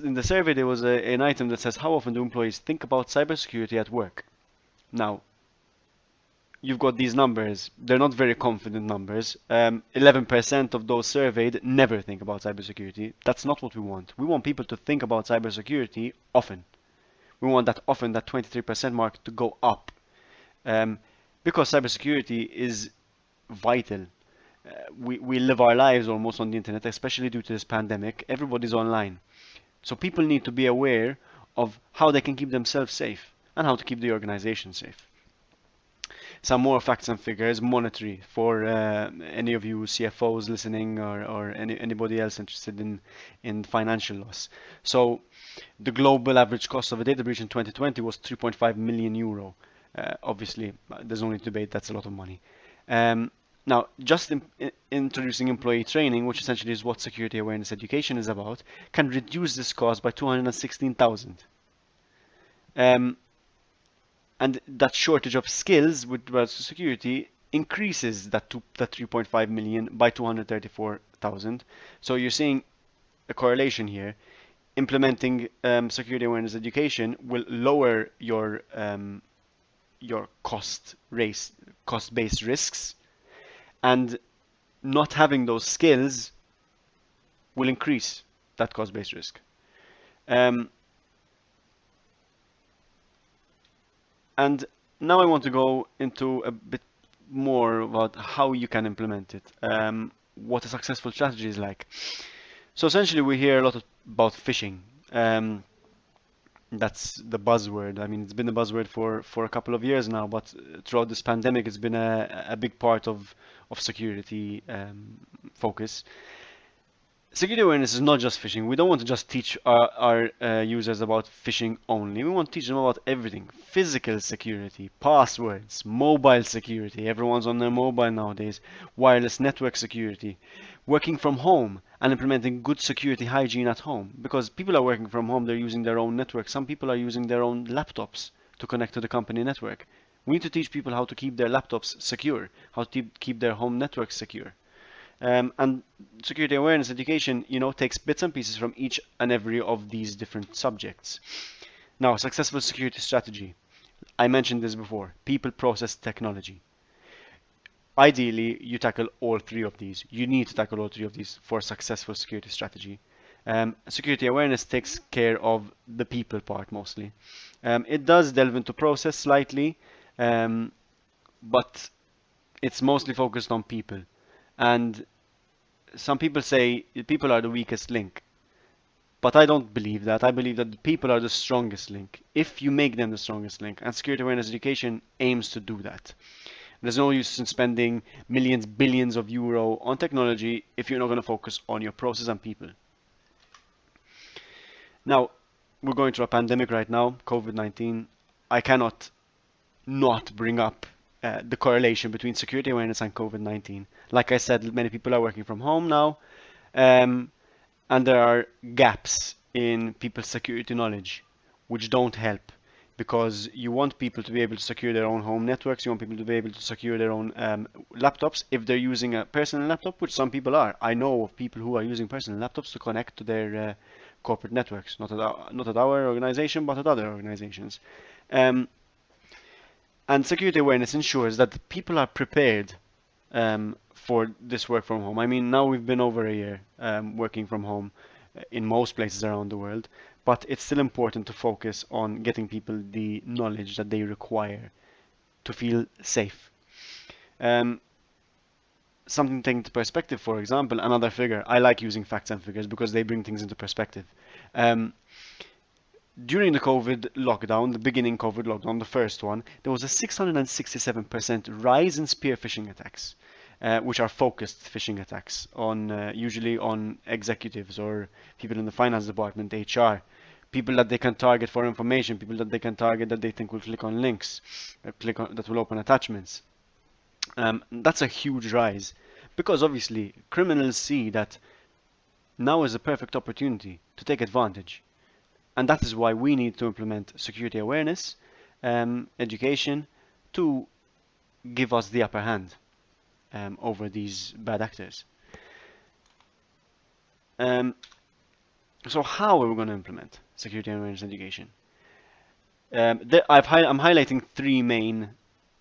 in the survey there was an item that says how often do employees think about cybersecurity at work. Now you've got these numbers. They're not very confident numbers. 11% of those surveyed never think about cybersecurity. That's not what we want. We want people to think about cybersecurity often. We want that often, that 23% mark, to go up. Um, because cybersecurity is vital. We live our lives almost on the internet, especially due to this pandemic. Everybody's online. So people need to be aware of how they can keep themselves safe and how to keep the organization safe. Some more facts and figures, monetary, for any of you CFOs listening, or anybody else interested in financial loss. So the global average cost of a data breach in 2020 was 3.5 million euro. Obviously, there's only debate, that's a lot of money. Now, just introducing employee training, which essentially is what security awareness education is about, can reduce this cost by 216,000. And that shortage of skills with regards to security increases that 3.5 million by 234,000. So you're seeing a correlation here. Implementing security awareness education will lower your cost-based risks, and not having those skills will increase that cost-based risk. And now I want to go into a bit more about how you can implement it, what a successful strategy is like. So essentially, we hear a lot about phishing. That's the buzzword. I mean, it's been a buzzword for a couple of years now, but throughout this pandemic, it's been a big part of security focus. Security awareness is not just phishing. We don't want to just teach our users about phishing only. We want to teach them about everything. Physical security, passwords, mobile security. Everyone's on their mobile nowadays. Wireless network security. Working from home and implementing good security hygiene at home. Because people are working from home, they're using their own network. Some people are using their own laptops to connect to the company network. We need to teach people how to keep their laptops secure, how to keep their home networks secure. And security awareness education, takes bits and pieces from each and every of these different subjects. Now, successful security strategy. I mentioned this before. People, process, technology. Ideally, you tackle all three of these. You need to tackle all three of these for a successful security strategy. Security awareness takes care of the people part mostly. It does delve into process slightly, but it's mostly focused on people. And some people say people are the weakest link, but I don't believe that. I believe that the people are the strongest link if you make them the strongest link, and security awareness education aims to do that. There's no use in spending millions, billions of euro on technology if you're not going to focus on your process and people. Now, we're going through a pandemic right now, COVID-19. I cannot not bring up the correlation between security awareness and COVID-19. Like I said, many people are working from home now, and there are gaps in people's security knowledge, which don't help, because you want people to be able to secure their own home networks. You want people to be able to secure their own laptops if they're using a personal laptop, which some people are. I know of people who are using personal laptops to connect to their corporate networks, not at our organization, but at other organizations. And security awareness ensures that people are prepared for this work from home. I mean, now we've been over a year working from home in most places around the world, but it's still important to focus on getting people the knowledge that they require to feel safe. Something to take into perspective, for example, another figure. I like using facts and figures because they bring things into perspective. During the COVID lockdown, the beginning COVID lockdown, the first one, there was a 667% rise in spear phishing attacks, which are focused phishing attacks on usually on executives or people in the finance department, HR, people that they can target for information, people that they can target that they think will click on links, that will open attachments. That's a huge rise because obviously criminals see that now is a perfect opportunity to take advantage. And that is why we need to implement security awareness education to give us the upper hand over these bad actors. So how are we going to implement security awareness education? I'm highlighting three main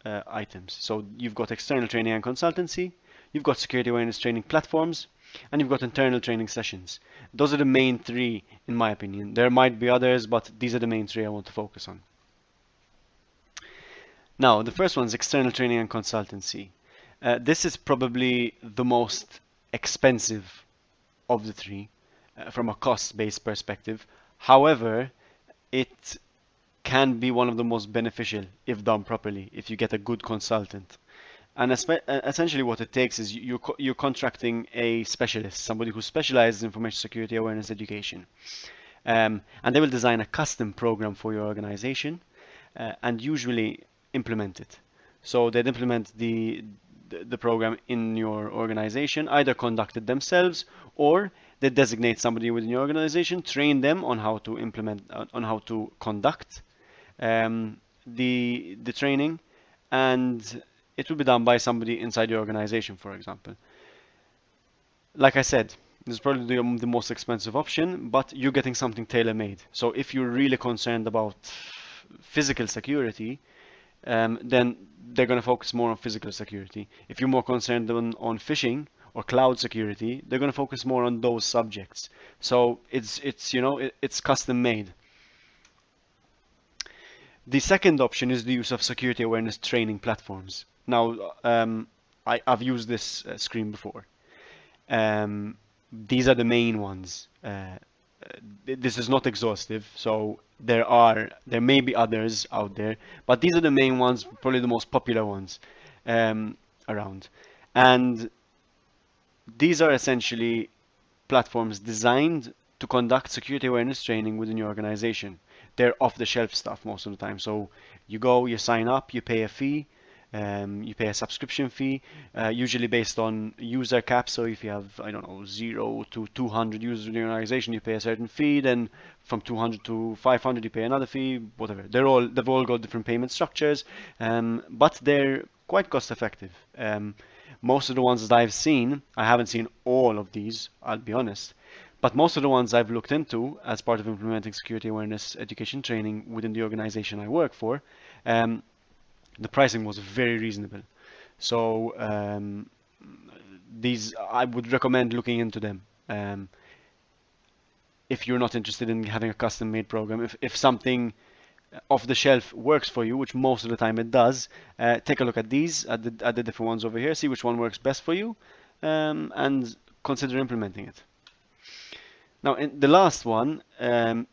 items. So you've got external training and consultancy, you've got security awareness training platforms, and you've got internal training sessions. Those are the main three, in my opinion. There might be others, but these are the main three I want to focus on. Now, the first one is external training and consultancy. This is probably the most expensive of the three from a cost-based perspective. However, it can be one of the most beneficial if done properly, if you get a good consultant. And essentially what it takes is you're contracting a specialist, somebody who specializes in information security awareness education. And they will design a custom program for your organization and usually implement it. So they'd implement the program in your organization, either conduct it themselves or they designate somebody within your organization, train them on how to implement, on how to conduct the training, and it will be done by somebody inside your organization, for example. Like I said, this is probably the most expensive option, but you're getting something tailor-made. So if you're really concerned about physical security, then they're going to focus more on physical security. If you're more concerned on phishing or cloud security, they're going to focus more on those subjects. So it's custom made. The second option is the use of security awareness training platforms. Now, I've used this screen before. These are the main ones. This is not exhaustive, so there may be others out there, but these are the main ones, probably the most popular ones around. And these are essentially platforms designed to conduct security awareness training within your organization. They're off-the-shelf stuff most of the time. So you go, you sign up, you pay a fee, you pay a subscription fee, usually based on user cap. So if you have, I don't know, 0 to 200 users in your organization, you pay a certain fee. Then from 200 to 500, you pay another fee. Whatever. They've all got different payment structures, but they're quite cost effective. Most of the ones that I've seen, I haven't seen all of these, I'll be honest, but most of the ones I've looked into as part of implementing security awareness education training within the organization I work for, the pricing was very reasonable. So these, I would recommend looking into them. If you're not interested in having a custom made program, if something off the shelf works for you, which most of the time it does, take a look at these, at the different ones over here, see which one works best for you, and consider implementing it. Now, the last one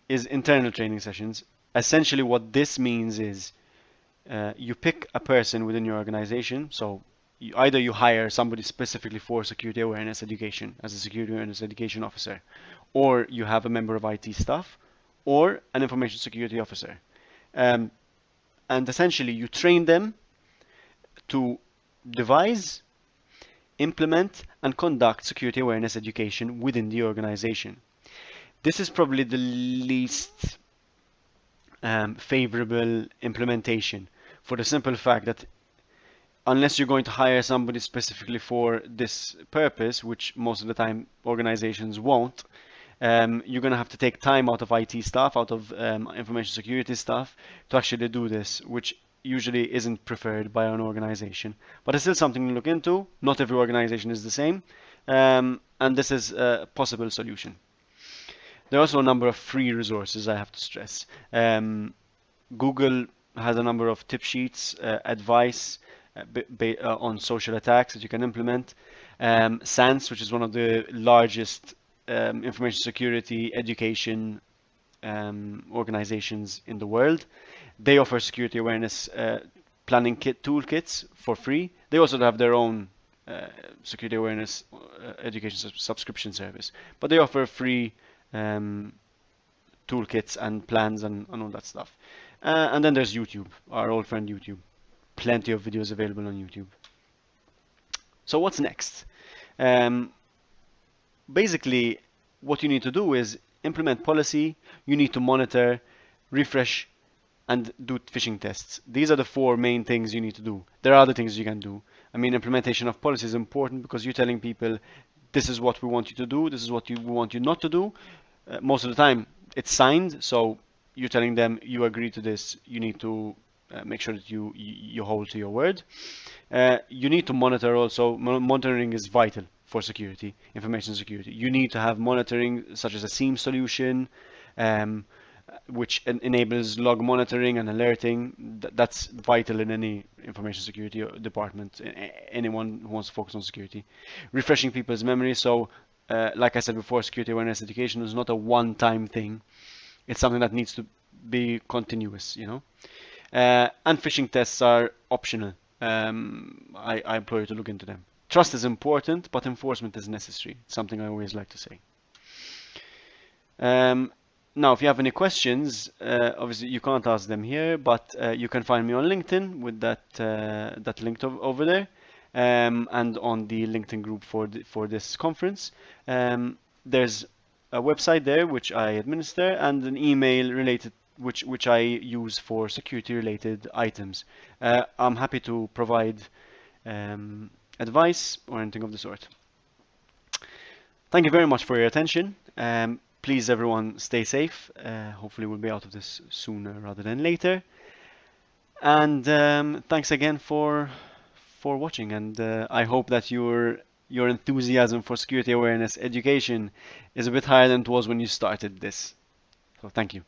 is internal training sessions. Essentially, what this means is you pick a person within your organization. So either you hire somebody specifically for security awareness education as a security awareness education officer, or you have a member of IT staff, or an information security officer. And essentially, you train them to devise, implement, and conduct security awareness education within the organization. This is probably the least favorable implementation for the simple fact that unless you're going to hire somebody specifically for this purpose, which most of the time organizations won't, you're going to have to take time out of IT staff, out of information security staff to actually do this, which usually isn't preferred by an organization. But it's still something to look into. Not every organization is the same, and this is a possible solution. There are also a number of free resources I have to stress. Google has a number of tip sheets, advice on social attacks that you can implement. SANS, which is one of the largest information security education organizations in the world. They offer security awareness planning kit toolkits for free. They also have their own security awareness education subscription service, but they offer free toolkits and plans and all that stuff. And then there's YouTube, our old friend YouTube. Plenty of videos available on YouTube. So what's next? Basically, what you need to do is implement policy. You need to monitor, refresh, and do phishing tests. These are the four main things you need to do. There are other things you can do. I mean, implementation of policy is important because you're telling people, this is what we want you to do, this is what we want you not to do. Most of the time, it's signed, so you're telling them you agree to this. You need to make sure that you hold to your word. You need to monitor also. Monitoring is vital for security, information security. You need to have monitoring such as a SIEM solution, um, which enables log monitoring and alerting. That's vital in any information security department, anyone who wants to focus on security. Refreshing people's memory. So, like I said before, security awareness education is not a one-time thing. It's something that needs to be continuous, you know. And phishing tests are optional. I implore you to look into them. Trust is important, but enforcement is necessary. It's something I always like to say. Now, if you have any questions, obviously you can't ask them here, but you can find me on LinkedIn with that link over there, and on the LinkedIn group for this conference. There's a website there which I administer, and an email related which I use for security related items. I'm happy to provide advice or anything of the sort. Thank you very much for your attention. Please, everyone, stay safe. Hopefully, we'll be out of this sooner rather than later. And thanks again for watching. And I hope that your enthusiasm for security awareness education is a bit higher than it was when you started this. So thank you.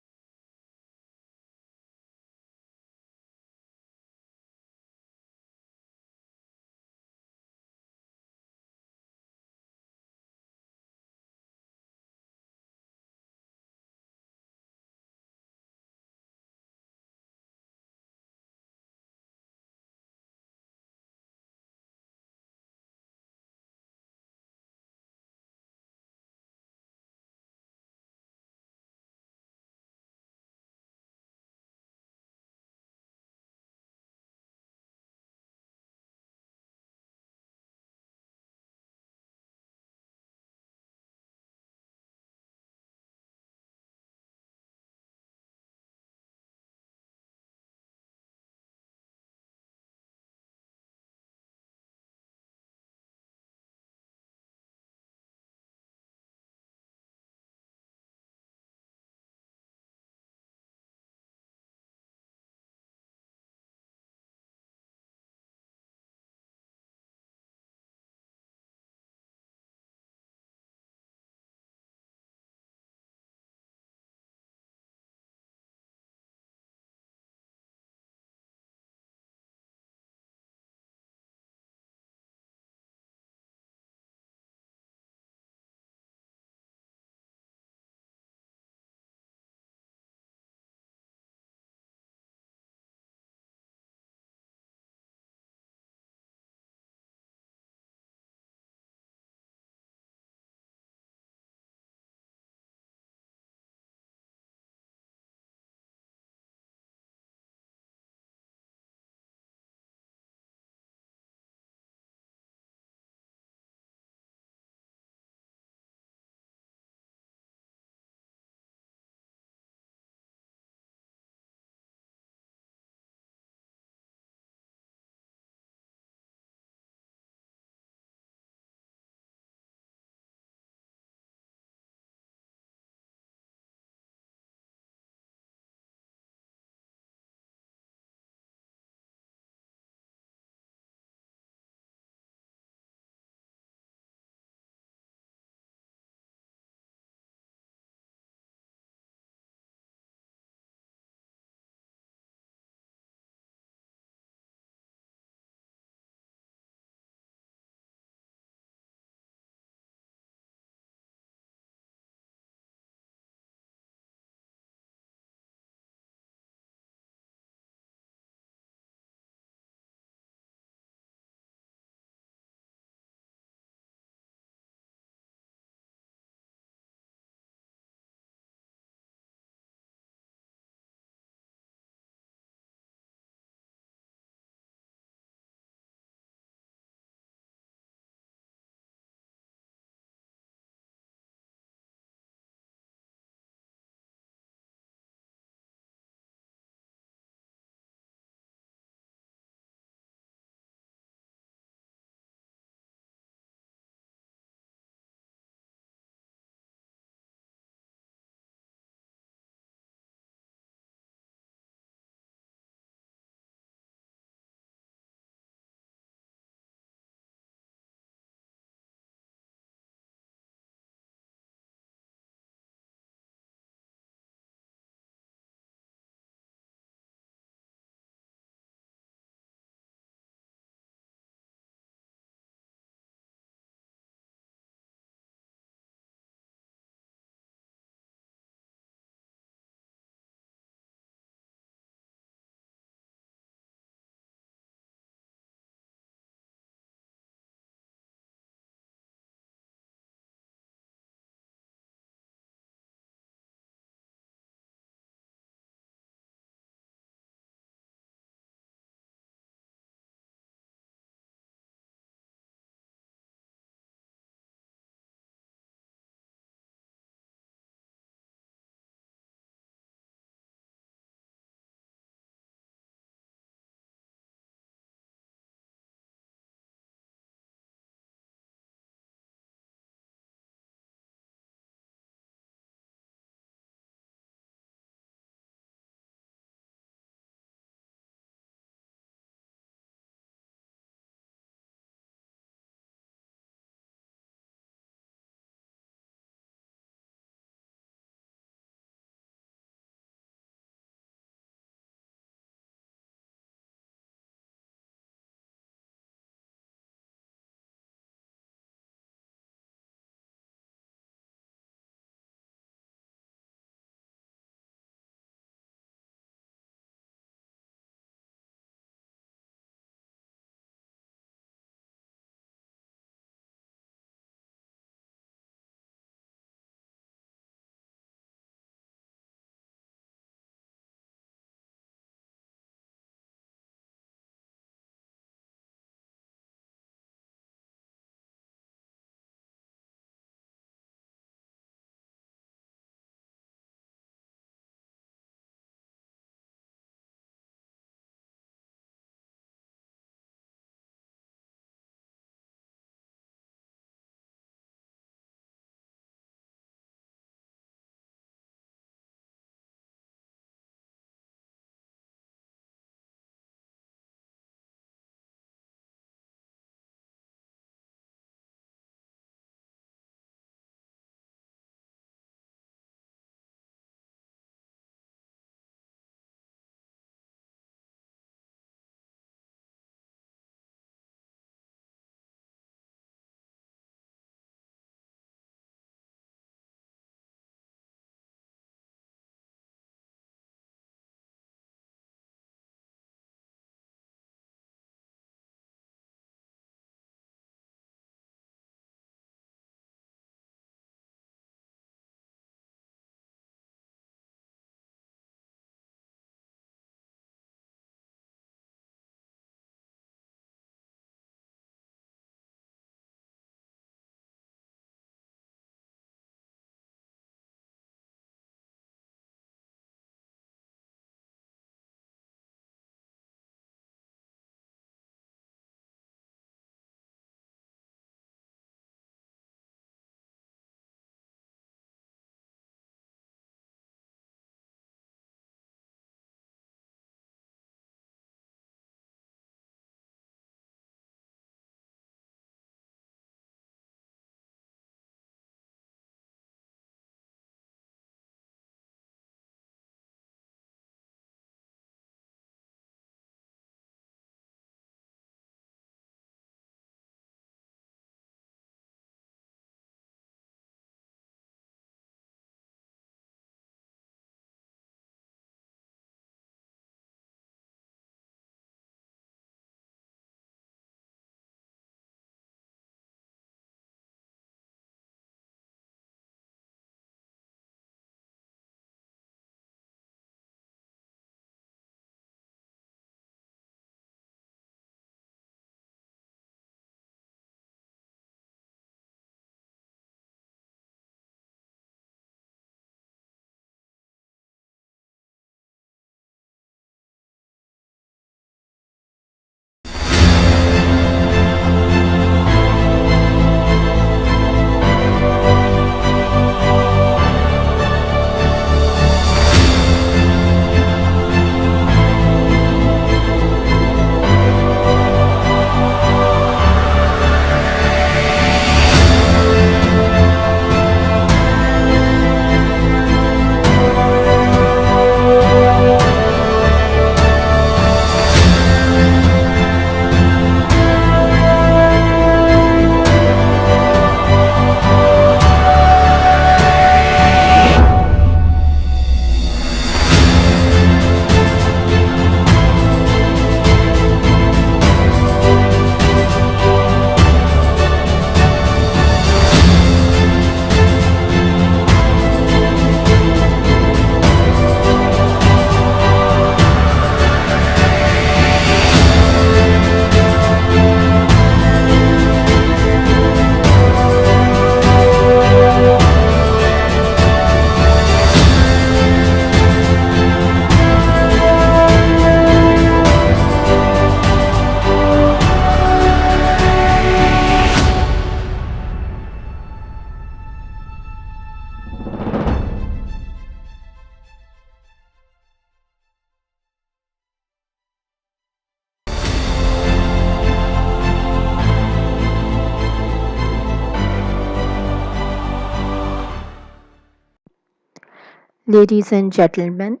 Ladies and gentlemen,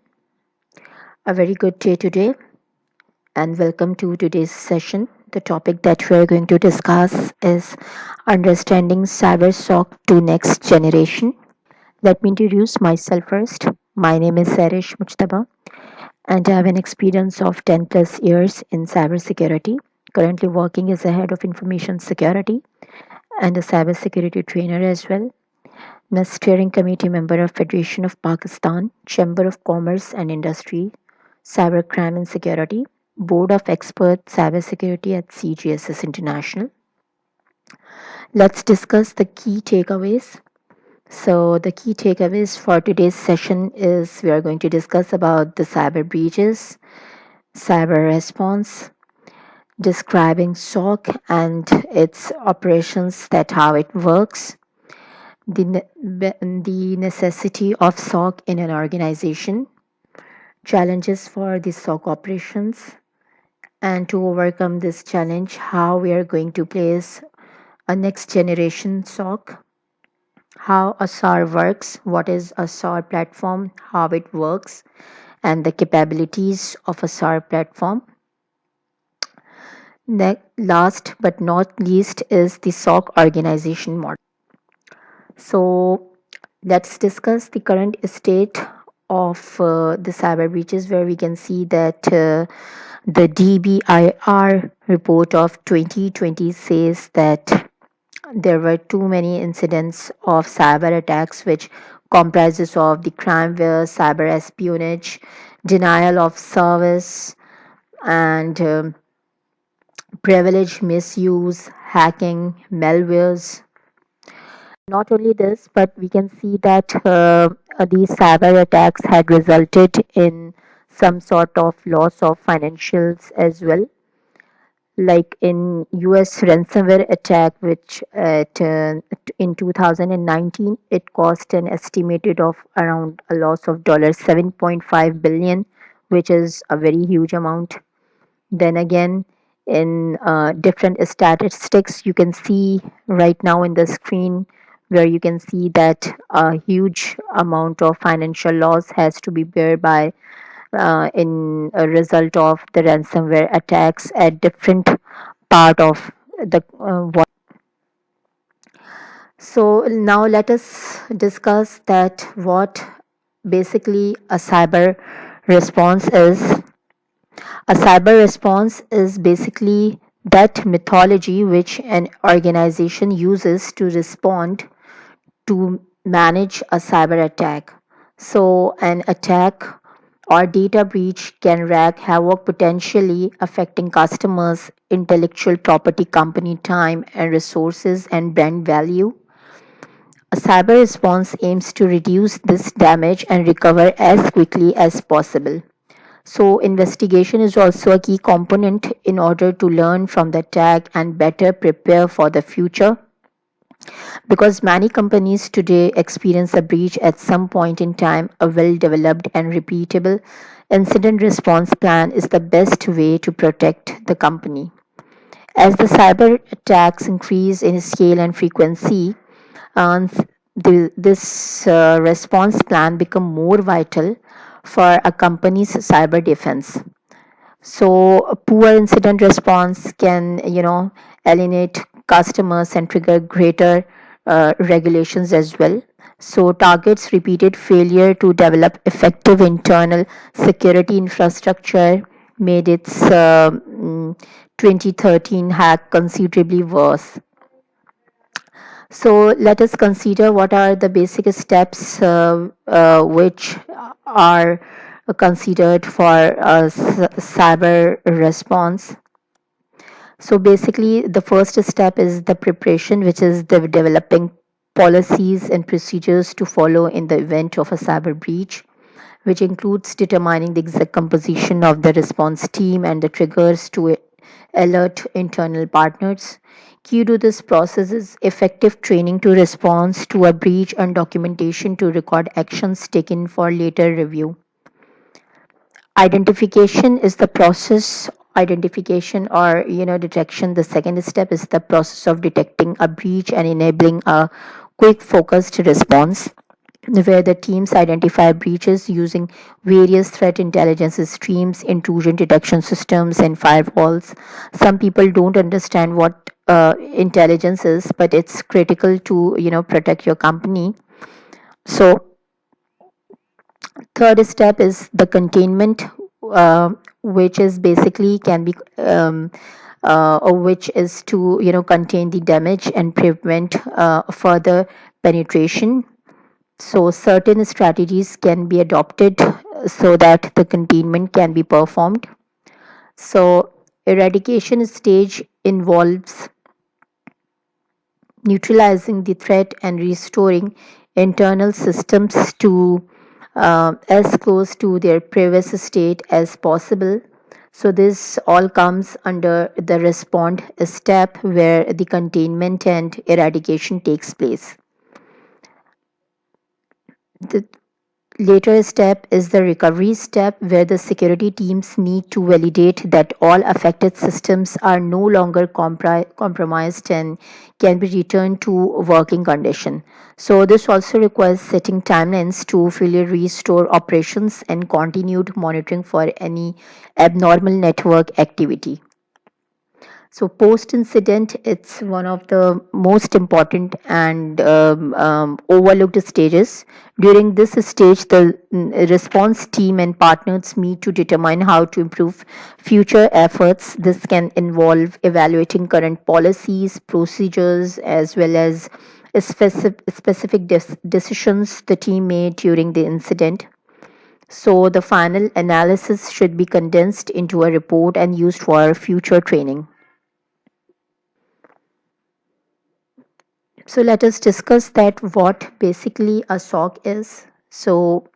a very good day today, and welcome to today's session. The topic that we're going to discuss is understanding cyber SOC to next generation. Let me introduce myself first. My name is Sarish Mujtaba, and I have an experience of 10 plus years in cybersecurity. Currently working as a head of information security and a cybersecurity trainer as well. I'm a steering committee member of Federation of Pakistan, Chamber of Commerce and Industry, Cybercrime and Security, Board of Expert Cybersecurity at CGSS International. Let's discuss the key takeaways. So the key takeaways for today's session is we are going to discuss about the cyber breaches, cyber response, describing SOC and its operations, that how it works, the necessity of SOC in an organization, challenges for the SOC operations, and to overcome this challenge, how we are going to place a next generation SOC, how a SAR works, what is a SAR platform, how it works, and the capabilities of a SAR platform. Last but not least is the SOC organization model. So let's discuss the current state of the cyber breaches, where we can see that the DBIR report of 2020 says that there were too many incidents of cyber attacks, which comprises of the crimeware, cyber espionage, denial of service, and privilege misuse, hacking, malwares. Not only this, but we can see that these cyber attacks had resulted in some sort of loss of financials as well. Like in US ransomware attack, which in 2019 it cost an estimated of around a loss of $7.5 billion, which is a very huge amount. Then again, in different statistics, you can see right now in the screen, where you can see that a huge amount of financial loss has to be bear by in a result of the ransomware attacks at different part of the So now let us discuss that what basically a cyber response is. A cyber response is basically that methodology which an organization uses to respond to manage a cyber attack. So, an attack or data breach can wreak havoc, potentially affecting customers' intellectual property, company time and resources, and brand value. A cyber response aims to reduce this damage and recover as quickly as possible. So, investigation is also a key component in order to learn from the attack and better prepare for the future, because many companies today experience a breach at some point in time. A well developed and repeatable incident response plan is the best way to protect the company. As the cyber attacks increase in scale and frequency, uh, this response plan become more vital for a company's cyber defense. So a poor incident response can, alienate customers and trigger greater regulations as well. So targets repeated failure to develop effective internal security infrastructure made its 2013 hack considerably worse. So let us consider what are the basic steps which are considered for a cyber response. So basically, the first step is the preparation, which is the developing policies and procedures to follow in the event of a cyber breach, which includes determining the exact composition of the response team and the triggers to alert internal partners. Key to this process is effective training to respond to a breach and documentation to record actions taken for later review. Identification is the process identification or detection. The second step is the process of detecting a breach and enabling a quick focused response. where the teams identify breaches using various threat intelligence streams, intrusion detection systems, and firewalls. Some people don't understand what intelligence is, but it's critical to protect your company. So third step is the containment, which is basically can be which is to contain the damage and prevent further penetration. So certain strategies can be adopted so that the containment can be performed. So eradication stage involves neutralizing the threat and restoring internal systems to as close to their previous state as possible. So this all comes under the respond step where the containment and eradication takes place. The later step is the recovery step, where the security teams need to validate that all affected systems are no longer compromised and can be returned to working condition. So this also requires setting timelines to fully restore operations and continued monitoring for any abnormal network activity. So post incident, it's one of the most important and overlooked stages. During this stage, the response team and partners meet to determine how to improve future efforts. This can involve evaluating current policies, procedures, as well as specific decisions the team made during the incident. So the final analysis should be condensed into a report and used for future training. So let us discuss that what basically a SOC is. So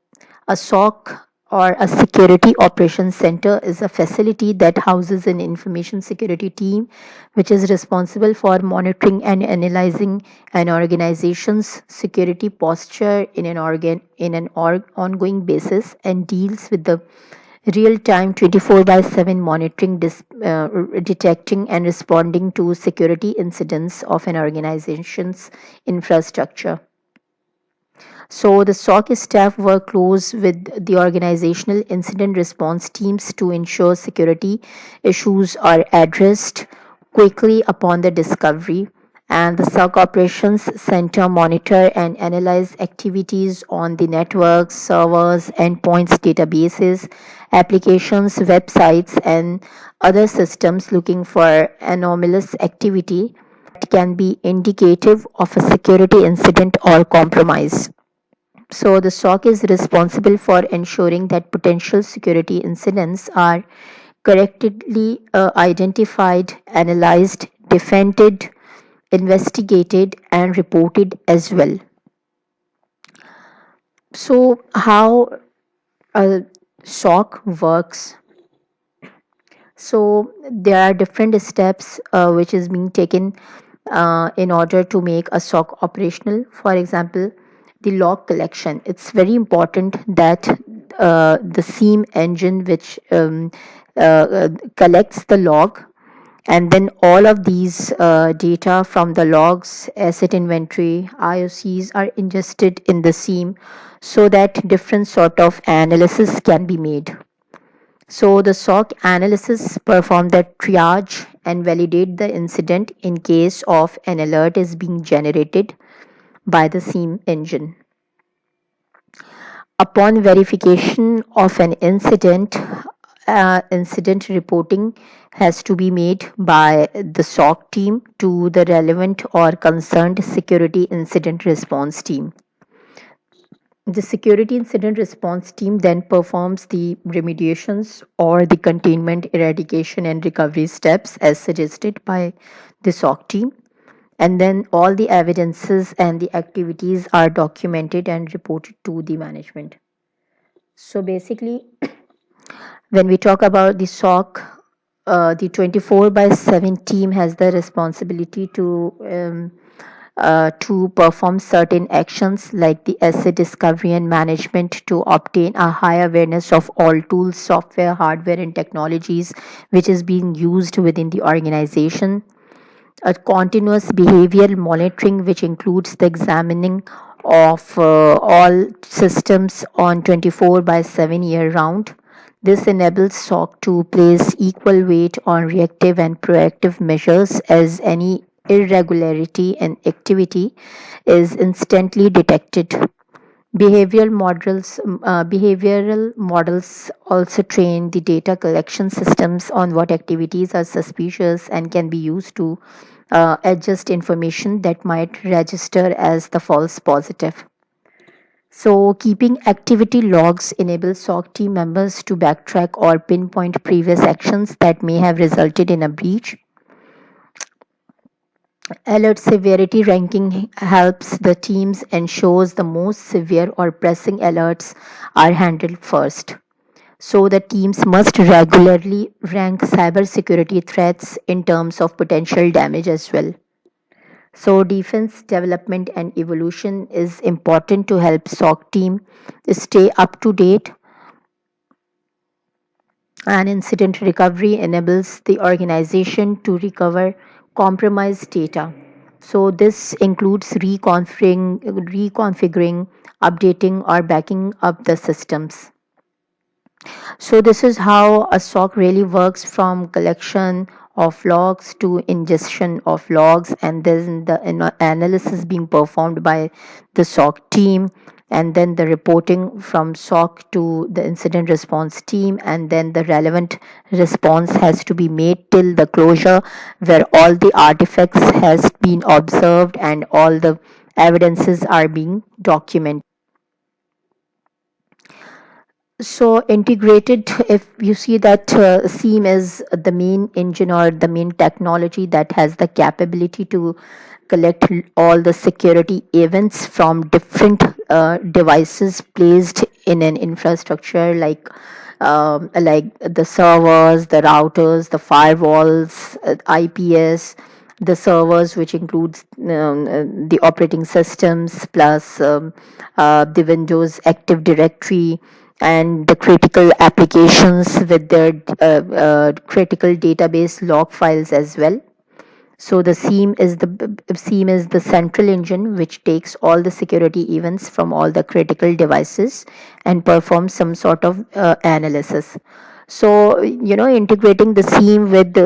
a SOC or a security operations center is a facility that houses an information security team which is responsible for monitoring and analyzing an organization's security posture in an ongoing basis and deals with the real-time 24/7 monitoring, detecting and responding to security incidents of an organization's infrastructure. So the SOC staff work close with the organizational incident response teams to ensure security issues are addressed quickly upon the discovery. And the SOC operations center monitor and analyze activities on the networks, servers, endpoints, databases, applications, websites, and other systems looking for anomalous activity can be indicative of a security incident or compromise. So the SOC is responsible for ensuring that potential security incidents are correctly identified, analyzed, defended, investigated, and reported as well. So, how a SOC works. So there are different steps which is being taken in order to make a SOC operational. For example, the log collection. It's very important that the SIEM engine which collects the log, and then all of these data from the logs, asset inventory, IOCs are ingested in the SIEM so that different sort of analysis can be made. So the SOC analysis perform the triage and validate the incident in case of an alert is being generated by the SIEM engine. Upon verification of an incident, incident reporting has to be made by the SOC team to the relevant or concerned security incident response team. The security incident response team then performs the remediations or the containment, eradication, and recovery steps as suggested by the SOC team. And then all the evidences and the activities are documented and reported to the management. So basically, when we talk about the SOC, the 24/7 team has the responsibility to perform certain actions like the asset discovery and management to obtain a high awareness of all tools, software, hardware, and technologies which is being used within the organization. A continuous behavioral monitoring, which includes the examining of all systems on 24 by 7 year round. This enables SOC to place equal weight on reactive and proactive measures as any irregularity in activity is instantly detected. Behavioral models also train the data collection systems on what activities are suspicious and can be used to adjust information that might register as the false positive. So, keeping activity logs enables SOC team members to backtrack or pinpoint previous actions that may have resulted in a breach. Alert severity ranking helps the teams ensures the most severe or pressing alerts are handled first. So the teams must regularly rank cybersecurity threats in terms of potential damage as well. So defense development and evolution is important to help SOC team stay up to date, and incident recovery enables the organization to recover compromised data. So this includes reconfiguring, updating, or backing up the systems. So this is how a SOC really works, from collection of logs to ingestion of logs, and then the analysis being performed by the SOC team, and then the reporting from SOC to the incident response team, and then the relevant response has to be made till the closure where all the artifacts has been observed and all the evidences are being documented. So integrated, if you see that SIEM is the main engine or the main technology that has the capability to collect all the security events from different devices placed in an infrastructure, like the servers, the routers, the firewalls, IPS, the servers, which includes the operating systems plus the Windows Active Directory, and the critical applications with their critical database log files as well. So the SIEM is the central engine which takes all the security events from all the critical devices and performs some sort of analysis. So integrating the SIEM with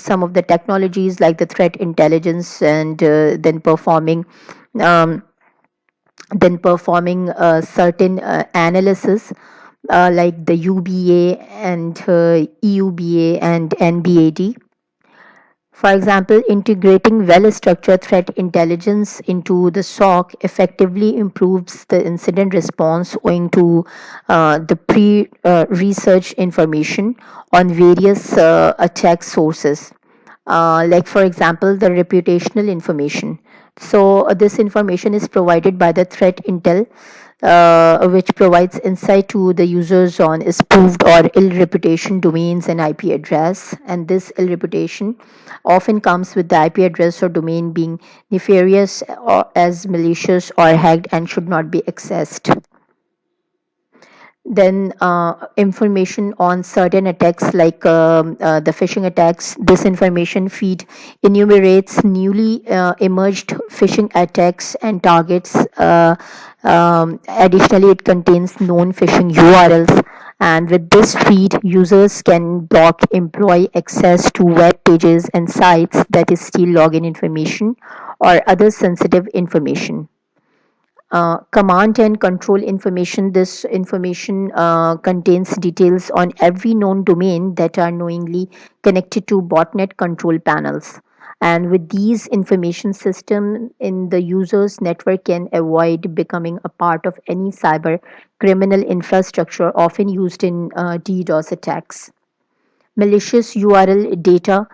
some of the technologies like the threat intelligence, and um, then performing certain analysis like the UBA and EUBA and NBAD. For example, integrating well-structured threat intelligence into the SOC effectively improves the incident response owing to the pre-research information on various attack sources. Like, for example, the reputational information. So this information is provided by the threat intel, which provides insight to the users on spoofed or ill reputation domains and IP address. And this ill reputation often comes with the IP address or domain being nefarious or as malicious or hacked and should not be accessed. Then information on certain attacks like the phishing attacks. This information feed enumerates newly emerged phishing attacks and targets. Additionally, it contains known phishing URLs, and with this feed users can block employee access to web pages and sites that is steal login information or other sensitive information. Command and control information. This information contains details on every known domain that are knowingly connected to botnet control panels. And with these information system in the user's network can avoid becoming a part of any cyber criminal infrastructure often used in DDoS attacks. Malicious URL data.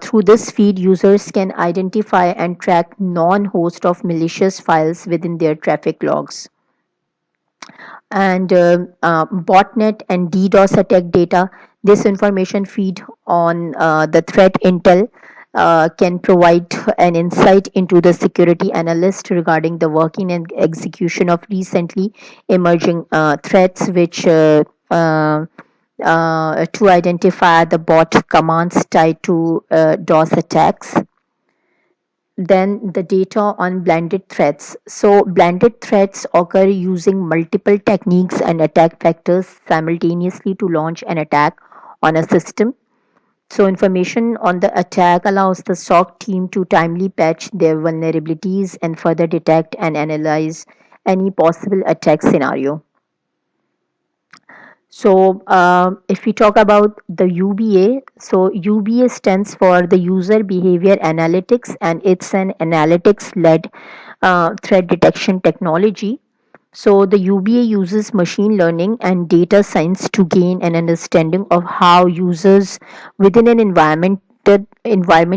Through this feed, users can identify and track non-host of malicious files within their traffic logs. And botnet and DDoS attack data. This information feed on the threat intel can provide an insight into the security analyst regarding the working and execution of recently emerging threats, which to identify the bot commands tied to DOS attacks. Then the data on blended threats. So blended threats occur using multiple techniques and attack vectors simultaneously to launch an attack on a system. So information on the attack allows the SOC team to timely patch their vulnerabilities and further detect and analyze any possible attack scenario. So, if we talk about the UBA, so UBA stands for the User Behavior Analytics, and it's an analytics led threat detection technology. So, the UBA uses machine learning and data science to gain an understanding of how users within an environment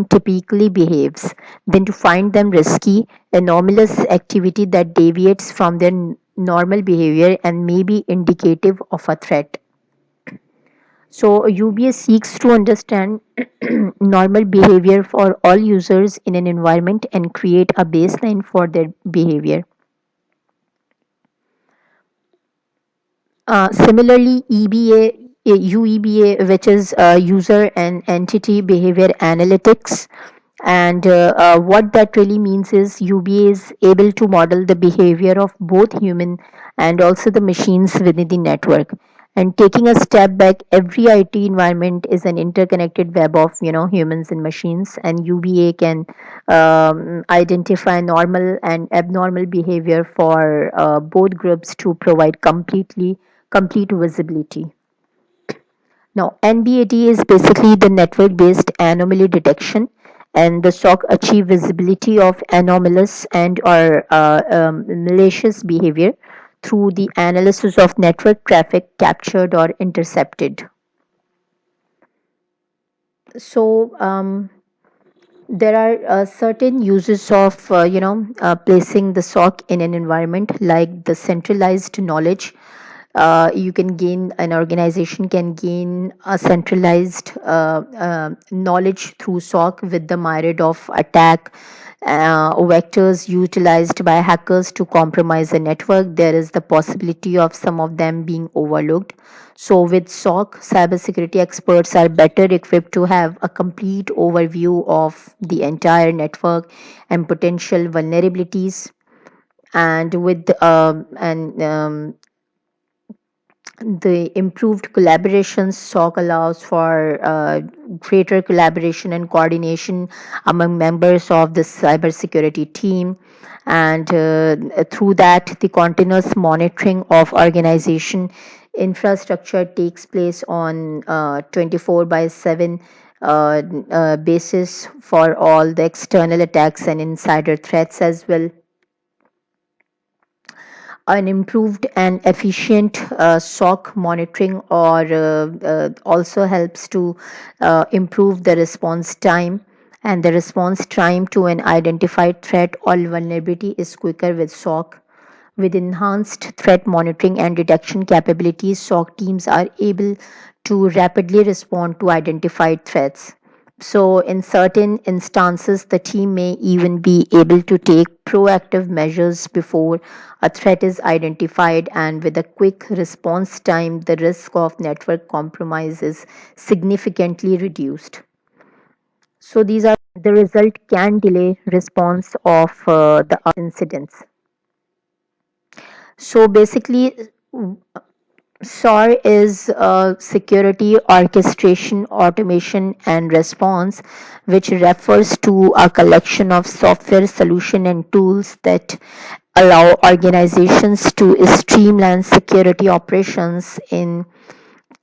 typically behaves, then to find them risky, anomalous activity that deviates from their normal behavior and may be indicative of a threat. So UBS seeks to understand normal behavior for all users in an environment and create a baseline for their behavior. Similarly, UEBA, which is User and Entity Behavior Analytics, and what that really means is UBA is able to model the behavior of both human and also the machines within the network. And taking a step back, every IT environment is an interconnected web of humans and machines, and UBA can identify normal and abnormal behavior for both groups to provide complete visibility. Now, NBAD is basically the network-based anomaly detection, and the SOC achieve visibility of anomalous and or malicious behavior through the analysis of network traffic captured or intercepted. So, there are certain uses of placing the SOC in an environment, like the centralized knowledge. You can gain An organization can gain a centralized knowledge through SOC with the myriad of attack vectors utilized by hackers to compromise the network. There is the possibility of some of them being overlooked. So, with SOC, cybersecurity experts are better equipped to have a complete overview of the entire network and potential vulnerabilities. And with the improved collaboration, SOC allows for greater collaboration and coordination among members of the cybersecurity team. And through that, the continuous monitoring of organization infrastructure takes place on 24 by 7 basis for all the external attacks and insider threats as well. An improved and efficient SOC monitoring or also helps to improve the response time, and the response time to an identified threat or vulnerability is quicker with SOC. With enhanced threat monitoring and detection capabilities, SOC teams are able to rapidly respond to identified threats. So, in certain instances, the team may even be able to take proactive measures before a threat is identified, and with a quick response time, the risk of network compromise is significantly reduced. So, these are the result can delay response of the incidents. So, basically, SOAR is security orchestration, automation, and response, which refers to a collection of software solution and tools that allow organizations to streamline security operations in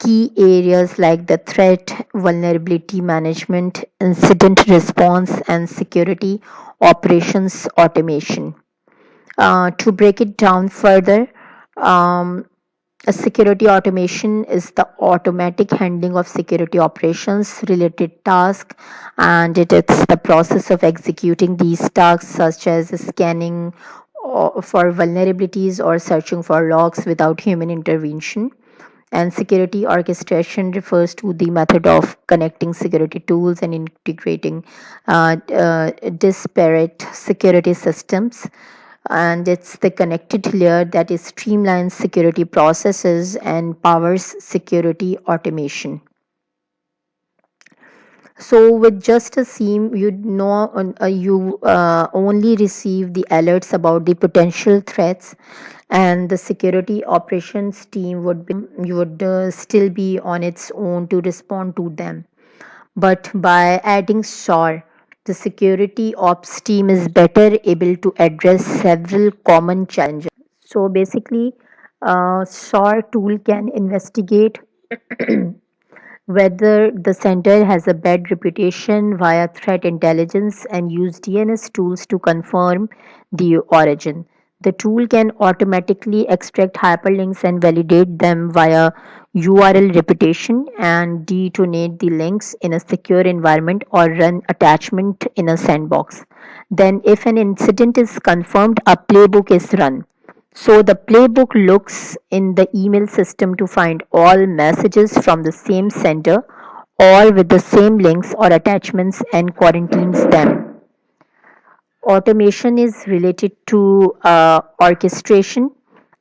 key areas like the threat, vulnerability management, incident response, and security operations automation. To break it down further, um, a security automation is the automatic handling of security operations related tasks, and it's the process of executing these tasks such as scanning for vulnerabilities or searching for logs without human intervention. And security orchestration refers to the method of connecting security tools and integrating disparate security systems. And it's the connected layer that is streamlines security processes and powers security automation. So with just a SIEM, you only receive the alerts about the potential threats, and the security operations team would still be on its own to respond to them. But by adding SOAR, the security ops team is better able to address several common challenges. So basically, SOAR tool can investigate whether the center has a bad reputation via threat intelligence and use DNS tools to confirm the origin. The tool can automatically extract hyperlinks and validate them via URL reputation and detonate the links in a secure environment or run attachment in a sandbox. Then if an incident is confirmed, a playbook is run. So the playbook looks in the email system to find all messages from the same sender, all with the same links or attachments, and quarantines them. Automation is related to orchestration,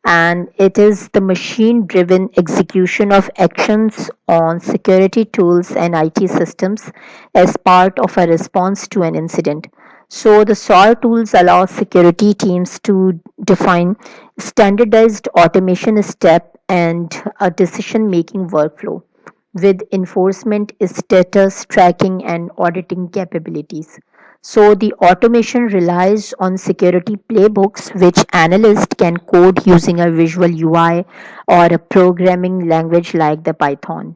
and it is the machine driven execution of actions on security tools and IT systems as part of a response to an incident. So the SOAR tools allow security teams to define standardized automation step and a decision making workflow with enforcement status tracking and auditing capabilities. So the automation relies on security playbooks which analysts can code using a visual UI or a programming language like the Python.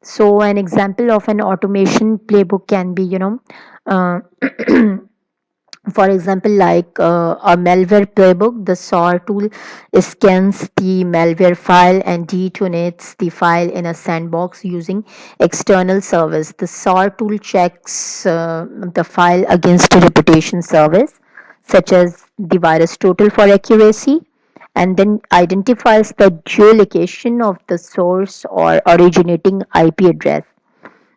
So an example of an automation playbook can be, uh, for example, like a malware playbook, the SOAR tool scans the malware file and detonates the file in a sandbox using external service. The SOAR tool checks the file against a reputation service, such as the virus total for accuracy, and then identifies the geolocation of the source or originating IP address.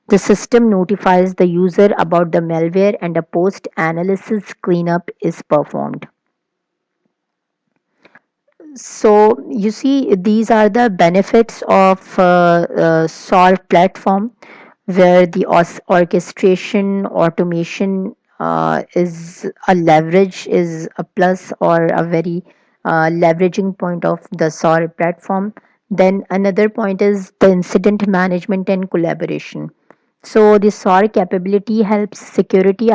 The system notifies the user about the malware and a post-analysis cleanup is performed. So you see, these are the benefits of Solve platform, where the orchestration automation is a leverage, is a plus or a very leveraging point of the SOAR platform. Then another point is the incident management and collaboration. So the SOAR capability helps security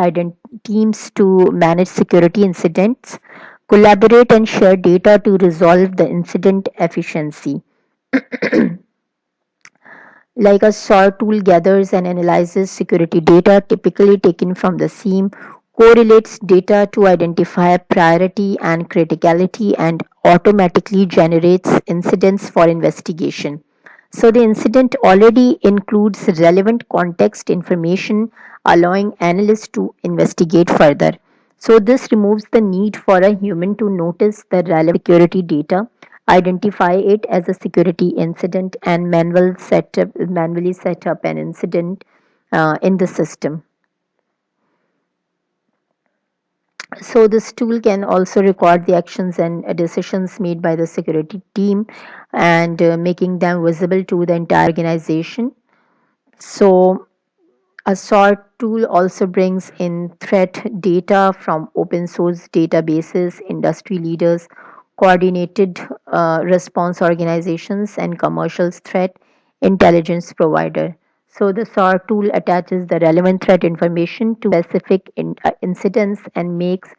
teams to manage security incidents, collaborate and share data to resolve the incident efficiency. Like a SOAR tool gathers and analyzes security data typically taken from the SIEM, correlates data to identify priority and criticality, and automatically generates incidents for investigation. So the incident already includes relevant context information, allowing analysts to investigate further. So this removes the need for a human to notice the relevant security data, identify it as a security incident, and manually set up an incident in the system. So this tool can also record the actions and decisions made by the security team, and making them visible to the entire organization. So a SOAR tool also brings in threat data from open source databases, industry leaders, coordinated response organizations, and commercial threat intelligence provider. So the SOAR tool attaches the relevant threat information to specific incidents and makes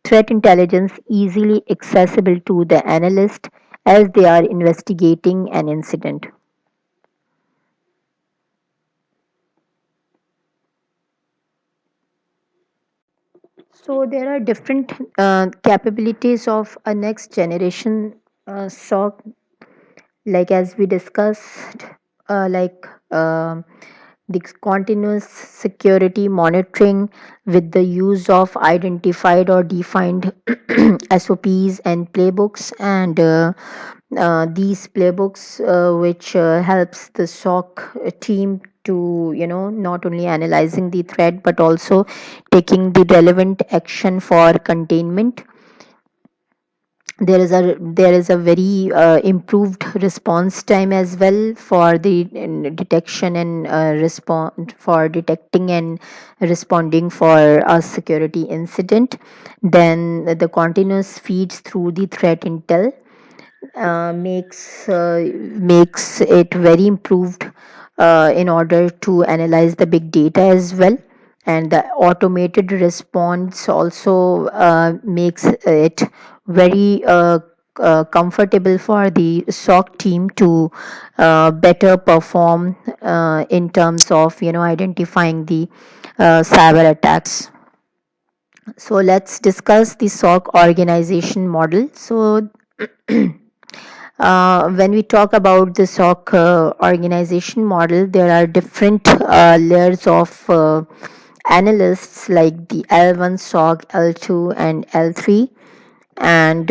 threat intelligence easily accessible to the analyst as they are investigating an incident. So there are different capabilities of a next generation SOC, like as we discussed, like the continuous security monitoring with the use of identified or defined SOPs and playbooks, and these playbooks which helps the SOC team to not only analyzing the threat but also taking the relevant action for containment, there is a very improved response time as well for the detection and respond for detecting and responding for a security incident. Then the continuous feeds through the threat intel makes it very improved in order to analyze the big data as well. And the automated response also makes it very comfortable for the SOC team to better perform in terms of identifying the cyber attacks. So let's discuss the SOC organization model. So when we talk about the SOC organization model, there are different layers of analysts like the L1 SOC, L2, and L3. And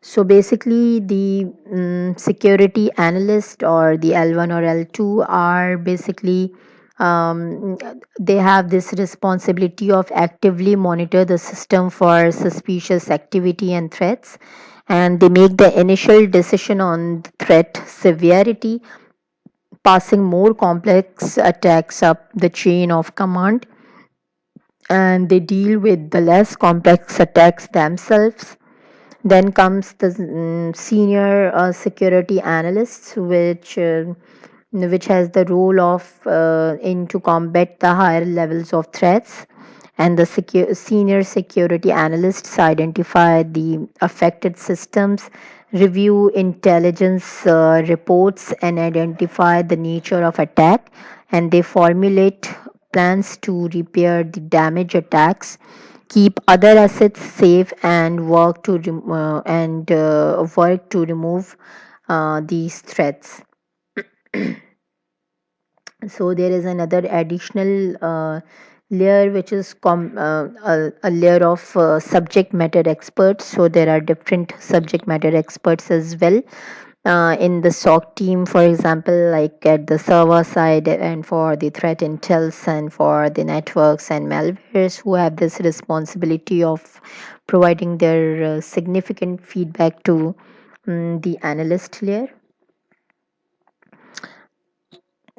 so basically, the security analyst or the L1 or L2 are basically um, they have this responsibility of actively monitor the system for suspicious activity and threats, and they make the initial decision on threat severity, passing more complex attacks up the chain of command, and they deal with the less complex attacks themselves. Then comes the senior security analysts, which has the role of in to combat the higher levels of threats. And the senior security analysts identify the affected systems, review intelligence reports, and identify the nature of attack. And they formulate plans to repair the damaged attacks, keep other assets safe, and work to remove these threats. So there is another additional layer, which is a layer of subject matter experts. So there are different subject matter experts as well in the SOC team, for example, like at the server side and for the threat intels and for the networks and malwares, who have this responsibility of providing their significant feedback to the analyst layer.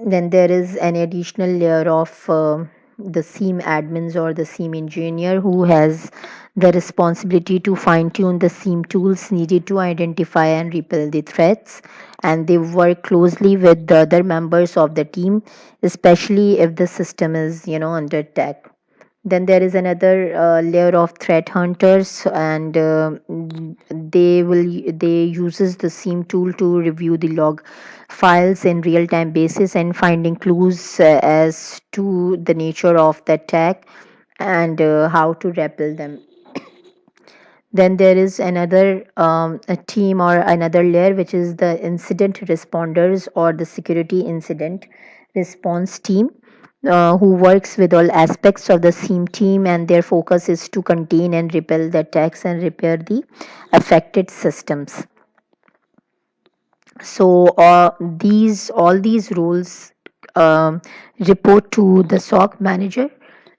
Then there is an additional layer of the SIEM admins or the SIEM engineer, who has the responsibility to fine tune the SIEM tools needed to identify and repel the threats. And they work closely with the other members of the team, especially if the system is under attack. Then there is another layer of threat hunters, and they uses the SIEM tool to review the log files in real time basis and finding clues as to the nature of the attack and how to repel them. Then there is another a team or another layer, which is the incident responders or the security incident response team, who works with all aspects of the SIEM team, and their focus is to contain and repel the attacks and repair the affected systems. So these all these roles um, report to the SOC manager,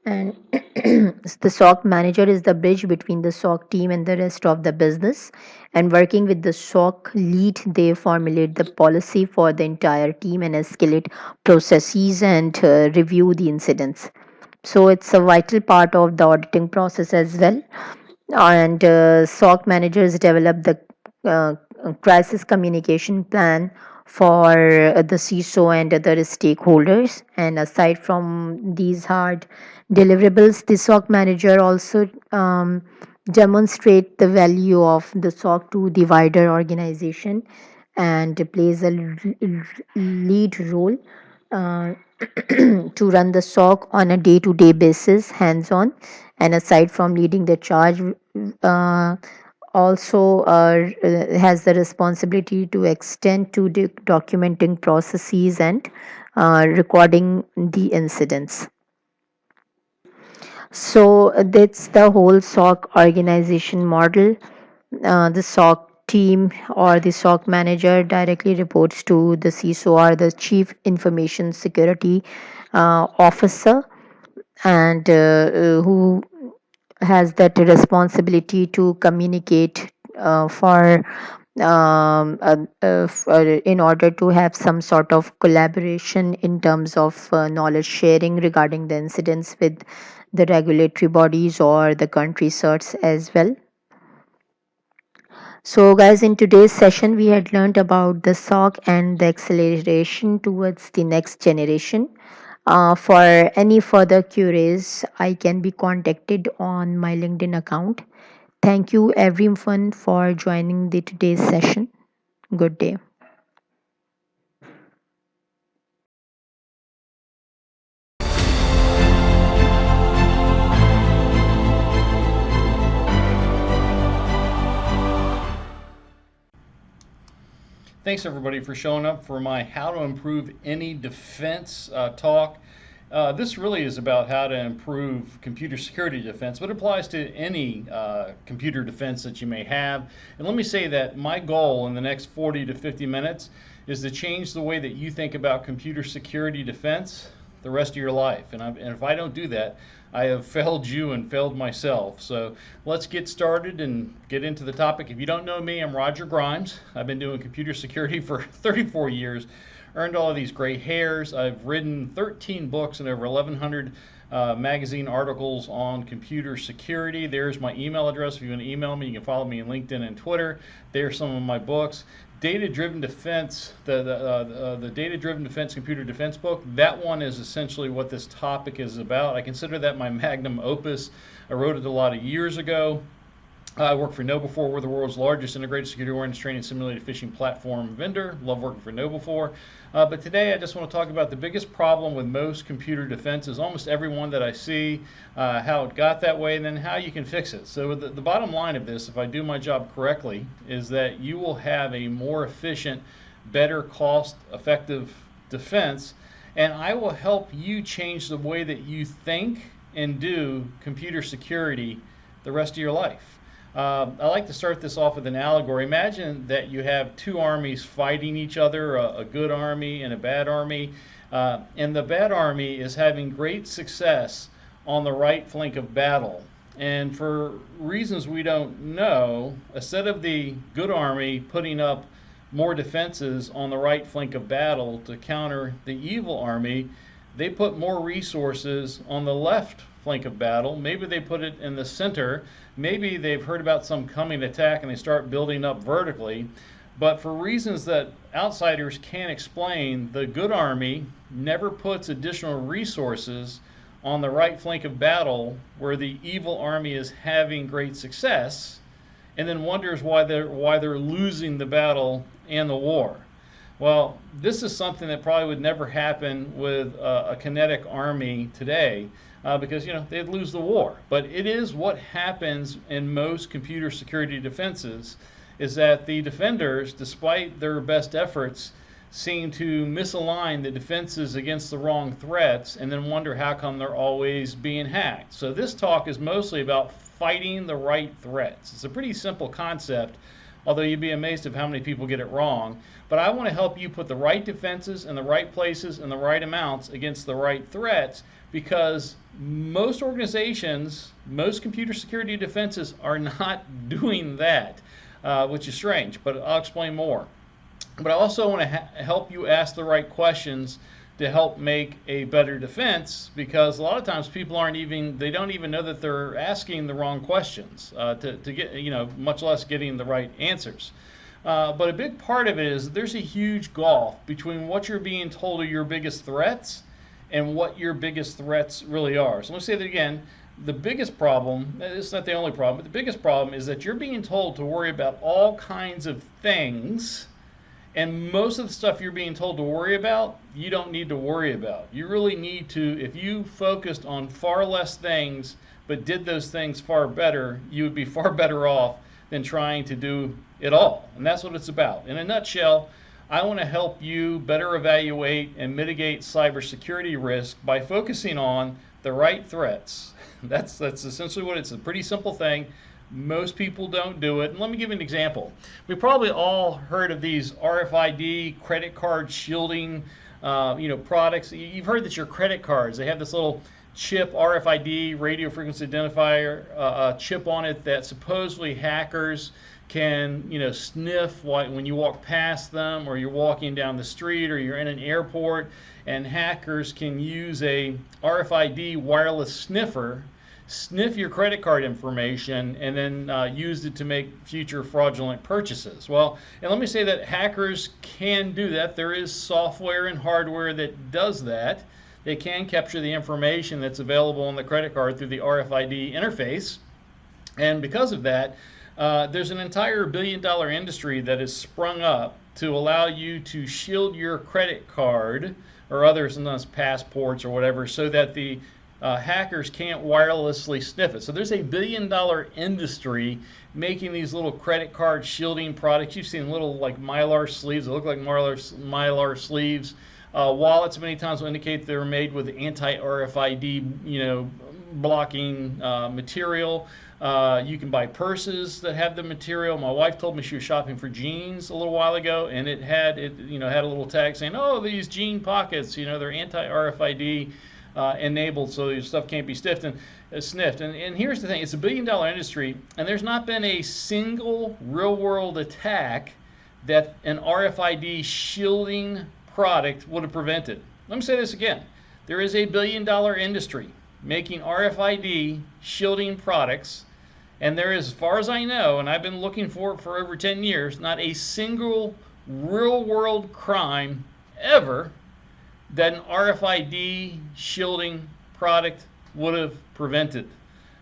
and the SOC manager is the bridge between the SOC team and the rest of the business. And working with the SOC lead, they formulate the policy for the entire team and escalate processes and review the incidents. So it's a vital part of the auditing process as well. And SOC managers develop the uh, crisis communication plan for the CISO and other stakeholders. And aside from these hard deliverables, the SOC manager also demonstrate the value of the SOC to the wider organization and plays a lead role uh, to run the SOC on a day to day basis, hands on. And aside from leading the charge, uh, also has the responsibility to extend to documenting processes and recording the incidents. So that's the whole SOC organization model. The SOC team or the SOC manager directly reports to the CISO or the Chief Information Security Officer, and who has that responsibility to communicate for in order to have some sort of collaboration in terms of knowledge sharing regarding the incidents with the regulatory bodies or the country certs as well. So, guys, in today's session, we had learned about the SOC and the acceleration towards the next generation. For any further queries, I can be contacted on my LinkedIn account. Thank you, everyone, for joining the today's session. Good day. Thanks everybody for showing up for my How to Improve Any Defense talk. This really is about how to improve computer security defense, but it applies to any computer defense that you may have. And let me say that my goal in the next 40 to 50 minutes is to change the way that you think about computer security defense the rest of your life. And if I don't do that, I have failed you and failed myself. So let's get started and get into the topic. If you don't know me, I'm Roger Grimes. I've been doing computer security for 34 years, earned all of these gray hairs. I've written 13 books and over 1,100 magazine articles on computer security. There's my email address. If you want to email me, you can follow me on LinkedIn and Twitter. There's some of my books. Data-driven defense, the data-driven defense computer defense book, that one is essentially what this topic is about. I consider that my magnum opus. I wrote it a lot of years ago. I worked for KnowBe4. We're the world's largest integrated security awareness training simulated phishing platform vendor. Love working for KnowBe4. But today I just want to talk about the biggest problem with most computer defenses, almost every one that I see, how it got that way, and then how you can fix it. So the bottom line of this, if I do my job correctly, is that you will have a more efficient, better cost-effective defense, and I will help you change the way that you think and do computer security the rest of your life. I like to start this off with an allegory. Imagine that you have two armies fighting each other, a good army and a bad army, and the bad army is having great success on the right flank of battle. And for reasons we don't know, instead of the good army putting up more defenses on the right flank of battle to counter the evil army, they put more resources on the left flank of battle. Maybe they put it in the center. Maybe they've heard about some coming attack and they start building up vertically. But for reasons that outsiders can't explain, the good army never puts additional resources on the right flank of battle where the evil army is having great success, and then wonders why they're losing the battle and the war. Well, this is something that probably would never happen with a kinetic army today, because they'd lose the war. But it is what happens in most computer security defenses, is that the defenders, despite their best efforts, seem to misalign the defenses against the wrong threats and then wonder how come they're always being hacked. So this talk is mostly about fighting the right threats. It's a pretty simple concept, although you'd be amazed at how many people get it wrong. But I want to help you put the right defenses in the right places and the right amounts against the right threats, because most organizations, most computer security defenses are not doing that, which is strange, but I'll explain more. But I also want to help you ask the right questions to help make a better defense, because a lot of times people they don't even know that they're asking the wrong questions to get, much less getting the right answers. But a big part of it is there's a huge gulf between what you're being told are your biggest threats and what your biggest threats really are. So let's say that again. The biggest problem, it's not the only problem, but the biggest problem is that you're being told to worry about all kinds of things, and most of the stuff you're being told to worry about, you don't need to worry about. You really need to, if you focused on far less things but did those things far better, you would be far better off than trying to do it all. And that's what it's about. In a nutshell, I want to help you better evaluate and mitigate cybersecurity risk by focusing on the right threats. That's essentially what it's a pretty simple thing. Most people don't do it. And let me give you an example. We probably all heard of these RFID credit card shielding products. You've heard that your credit cards, they have this little chip, RFID, radio frequency identifier chip on it that supposedly hackers can, sniff when you walk past them, or you're walking down the street, or you're in an airport, and hackers can use a RFID wireless sniffer, sniff your credit card information, and then use it to make future fraudulent purchases. Well, and let me say that hackers can do that. There is software and hardware that does that. They can capture the information that's available on the credit card through the RFID interface. And because of that, there's an entire billion-dollar industry that has sprung up to allow you to shield your credit card or other, sometimes passports or whatever, so that the hackers can't wirelessly sniff it. So there's a billion-dollar industry making these little credit card shielding products. You've seen little like Mylar sleeves that look like Mylar sleeves. Wallets many times will indicate they're made with anti-RFID, blocking material. You can buy purses that have the material. My wife told me she was shopping for jeans a little while ago, and it had a little tag saying, "Oh, these jean pockets, they're anti-RFID enabled, so your stuff can't be sniffed." And here's the thing: it's a billion-dollar industry, and there's not been a single real-world attack that an RFID shielding product would have prevented. Let me say this again. There is a billion-dollar industry making RFID shielding products, and there is, as far as I know, and I've been looking for it for over 10 years, not a single real-world crime ever that an RFID shielding product would have prevented.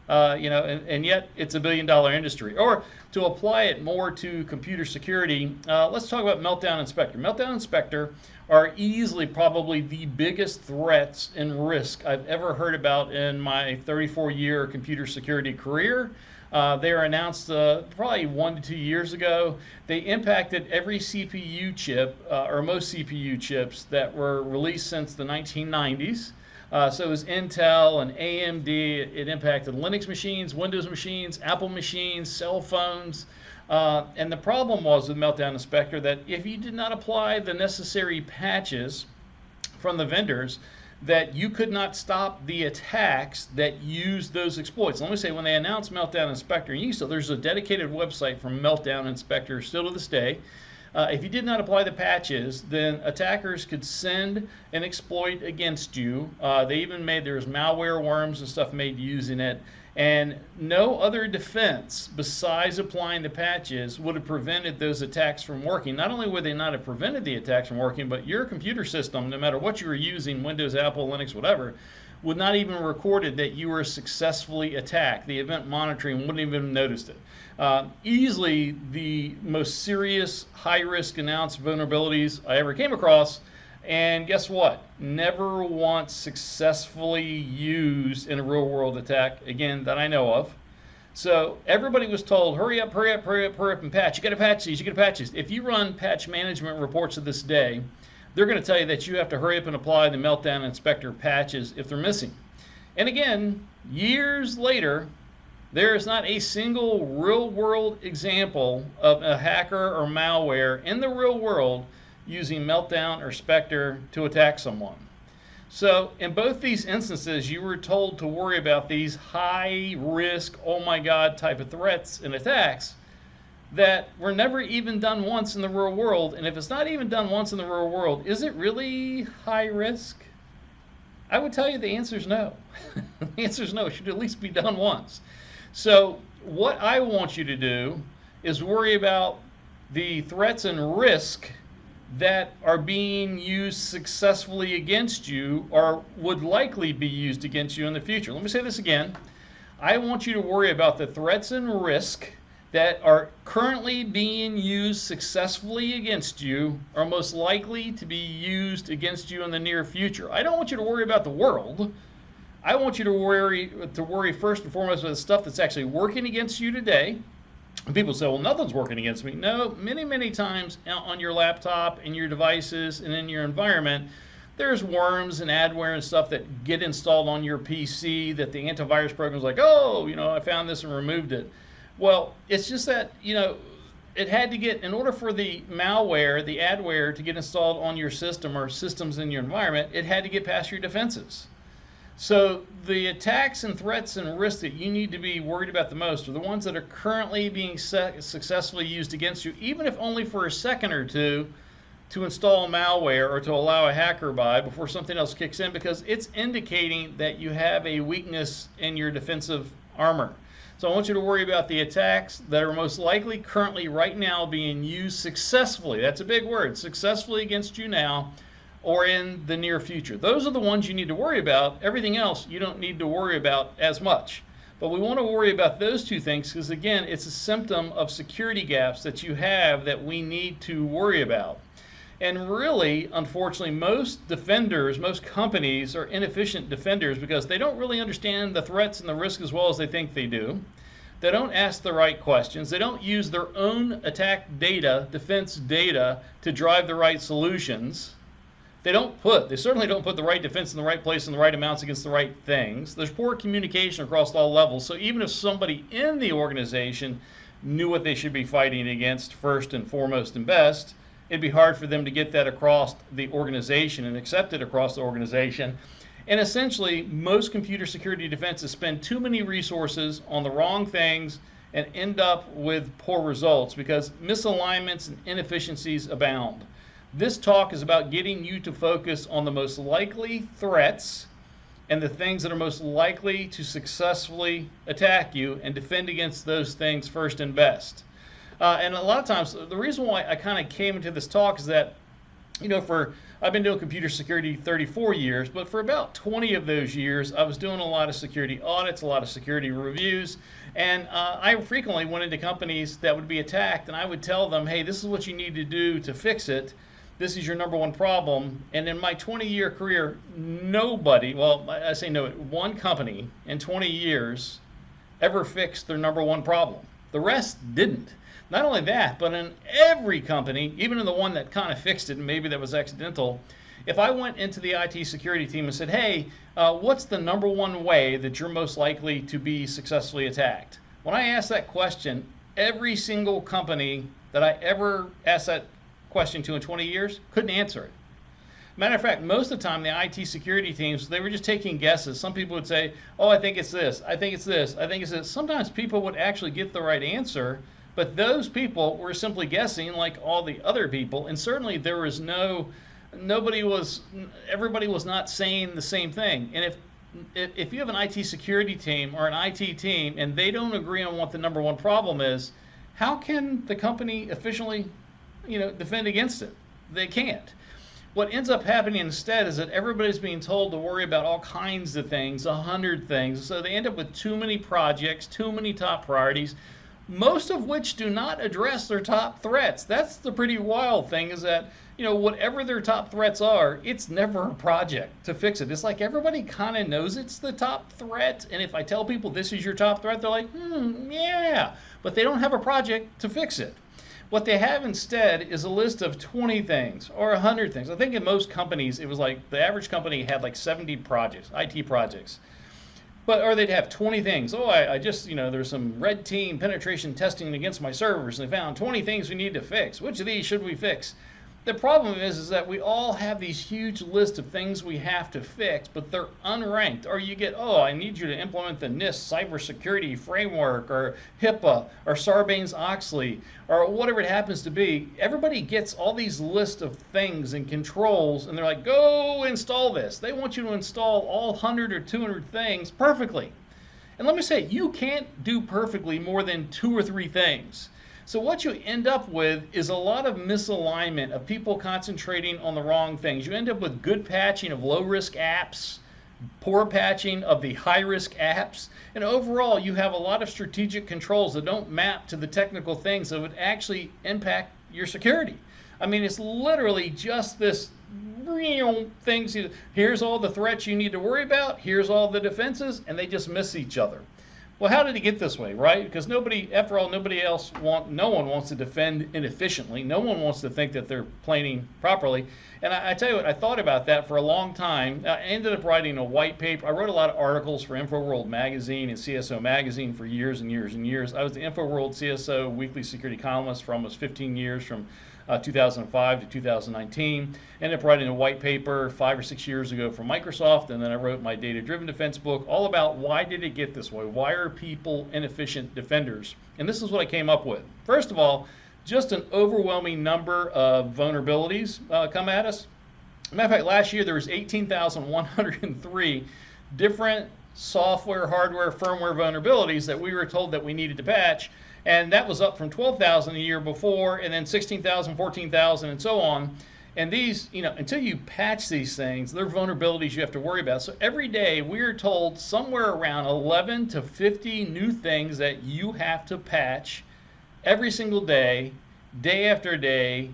And yet it's a billion-dollar industry. Or to apply it more to computer security, let's talk about Meltdown Inspector. Meltdown Inspector are easily probably the biggest threats and risk I've ever heard about in my 34-year computer security career. They were announced probably 1 to 2 years ago. They impacted every CPU chip, or most CPU chips that were released since the 1990s. So it was Intel and AMD. It impacted Linux machines, Windows machines, Apple machines, cell phones. And the problem was with Meltdown Inspector that if you did not apply the necessary patches from the vendors, that you could not stop the attacks that used those exploits. Let me say, when they announced Meltdown Inspector, there's a dedicated website from Meltdown Inspector still to this day. If you did not apply the patches, then attackers could send an exploit against you. There's malware worms and stuff made using it. And no other defense besides applying the patches would have prevented those attacks from working. Not only would they not have prevented the attacks from working, but your computer system, no matter what you were using, Windows, Apple, Linux, whatever, would not even have recorded that you were successfully attacked. The event monitoring wouldn't even have noticed it. Easily the most serious, high-risk announced vulnerabilities I ever came across. And guess what? Never once successfully used in a real-world attack, again, that I know of. So everybody was told, hurry up, hurry up, hurry up, hurry up, and patch. You got to patch these, you got to patch these. If you run patch management reports of this day, they're going to tell you that you have to hurry up and apply the Meltdown Inspector patches if they're missing. And again, years later, there is not a single real-world example of a hacker or malware in the real world using Meltdown or Spectre to attack someone. So in both these instances, you were told to worry about these high-risk, oh my God type of threats and attacks that were never even done once in the real world. And if it's not even done once in the real world, is it really high risk? I would tell you the answer is no. The answer is no. It should at least be done once. So what I want you to do is worry about the threats and risk that are being used successfully against you or would likely be used against you in the future. Let me say this again. I want you to worry about the threats and risk that are currently being used successfully against you or most likely to be used against you in the near future. I don't want you to worry about the world. I want you to worry first and foremost about the stuff that's actually working against you today. And people say, well, nothing's working against me. No, many, many times on your laptop and your devices and in your environment, there's worms and adware and stuff that get installed on your PC that the antivirus program's like, oh, I found this and removed it. Well, it's just that, it had to get, in order for the malware, the adware to get installed on your system or systems in your environment, it had to get past your defenses. So the attacks and threats and risks that you need to be worried about the most are the ones that are currently being successfully used against you, even if only for a second or two, to install malware or to allow a hacker by before something else kicks in, because it's indicating that you have a weakness in your defensive armor. So I want you to worry about the attacks that are most likely currently right now being used successfully. That's a big word, successfully against you now or in the near future. Those are the ones you need to worry about. Everything else you don't need to worry about as much. But we want to worry about those two things because, again, it's a symptom of security gaps that you have that we need to worry about. And really, unfortunately, most defenders, most companies are inefficient defenders because they don't really understand the threats and the risk as well as they think they do. They don't ask the right questions. They don't use their own attack data, defense data, to drive the right solutions. They certainly don't put the right defense in the right place and the right amounts against the right things. There's poor communication across all levels. So even if somebody in the organization knew what they should be fighting against first and foremost and best, it'd be hard for them to get that across the organization and accept it across the organization. And essentially, most computer security defenses spend too many resources on the wrong things and end up with poor results because misalignments and inefficiencies abound. This talk is about getting you to focus on the most likely threats and the things that are most likely to successfully attack you and defend against those things first and best. And a lot of times, the reason why I kind of came into this talk is that, I've been doing computer security 34 years, but for about 20 of those years, I was doing a lot of security audits, a lot of security reviews, and I frequently went into companies that would be attacked, and I would tell them, hey, this is what you need to do to fix it. This is your number one problem. And in my 20-year career, nobody, well, I say no, one company in 20 years ever fixed their number one problem. The rest didn't. Not only that, but in every company, even in the one that kind of fixed it, and maybe that was accidental, if I went into the IT security team and said, hey, what's the number one way that you're most likely to be successfully attacked? When I asked that question, every single company that I ever asked that question to in 20 years couldn't answer it. Matter of fact, most of the time, the IT security teams, they were just taking guesses. Some people would say, oh, I think it's this, I think it's this, I think it's this. Sometimes people would actually get the right answer, but those people were simply guessing like all the other people, and certainly there was everybody was not saying the same thing. And if you have an IT security team or an IT team and they don't agree on what the number one problem is, how can the company efficiently, defend against it? They can't. What ends up happening instead is that everybody's being told to worry about all kinds of things, 100 things, so they end up with too many projects, too many top priorities, most of which do not address their top threats. That's the pretty wild thing, is that, whatever their top threats are, it's never a project to fix it. It's like everybody kind of knows it's the top threat, and if I tell people this is your top threat, they're like, yeah, but they don't have a project to fix it. What they have instead is a list of 20 things or 100 things. I think in most companies, it was like the average company had like 70 projects, IT projects. Or they'd have 20 things. Oh, I just, there's some red team penetration testing against my servers, and they found 20 things we need to fix. Which of these should we fix? The problem is that we all have these huge lists of things we have to fix, but they're unranked. Or you get, oh, I need you to implement the NIST cybersecurity framework, or HIPAA, or Sarbanes-Oxley, or whatever it happens to be. Everybody gets all these lists of things and controls, and they're like, go install this. They want you to install all 100 or 200 things perfectly. And let me say, you can't do perfectly more than 2 or 3 things. So what you end up with is a lot of misalignment of people concentrating on the wrong things. You end up with good patching of low-risk apps, poor patching of the high-risk apps, and overall you have a lot of strategic controls that don't map to the technical things that would actually impact your security. I mean, it's literally just this things. Here's all the threats you need to worry about, here's all the defenses, and they just miss each other. Well, how did it get this way, right? Because no one wants to defend inefficiently. No one wants to think that they're planning properly. And I tell you what, I thought about that for a long time. I ended up writing a white paper. I wrote a lot of articles for InfoWorld magazine and CSO magazine for years and years and years. I was the InfoWorld CSO weekly security columnist for almost 15 years, from 2005 to 2019. Ended up writing a white paper 5 or 6 years ago for Microsoft, and then I wrote my data-driven defense book all about why did it get this way? Why are people inefficient defenders? And this is what I came up with. First of all, just an overwhelming number of vulnerabilities come at us. Matter of fact, last year there was 18,103 different software, hardware, firmware vulnerabilities that we were told that we needed to patch, and that was up from 12,000 a year before, and then 16,000, 14,000, and so on. And these, until you patch these things, they're vulnerabilities you have to worry about. So every day we are told somewhere around 11 to 50 new things that you have to patch every single day, day after day,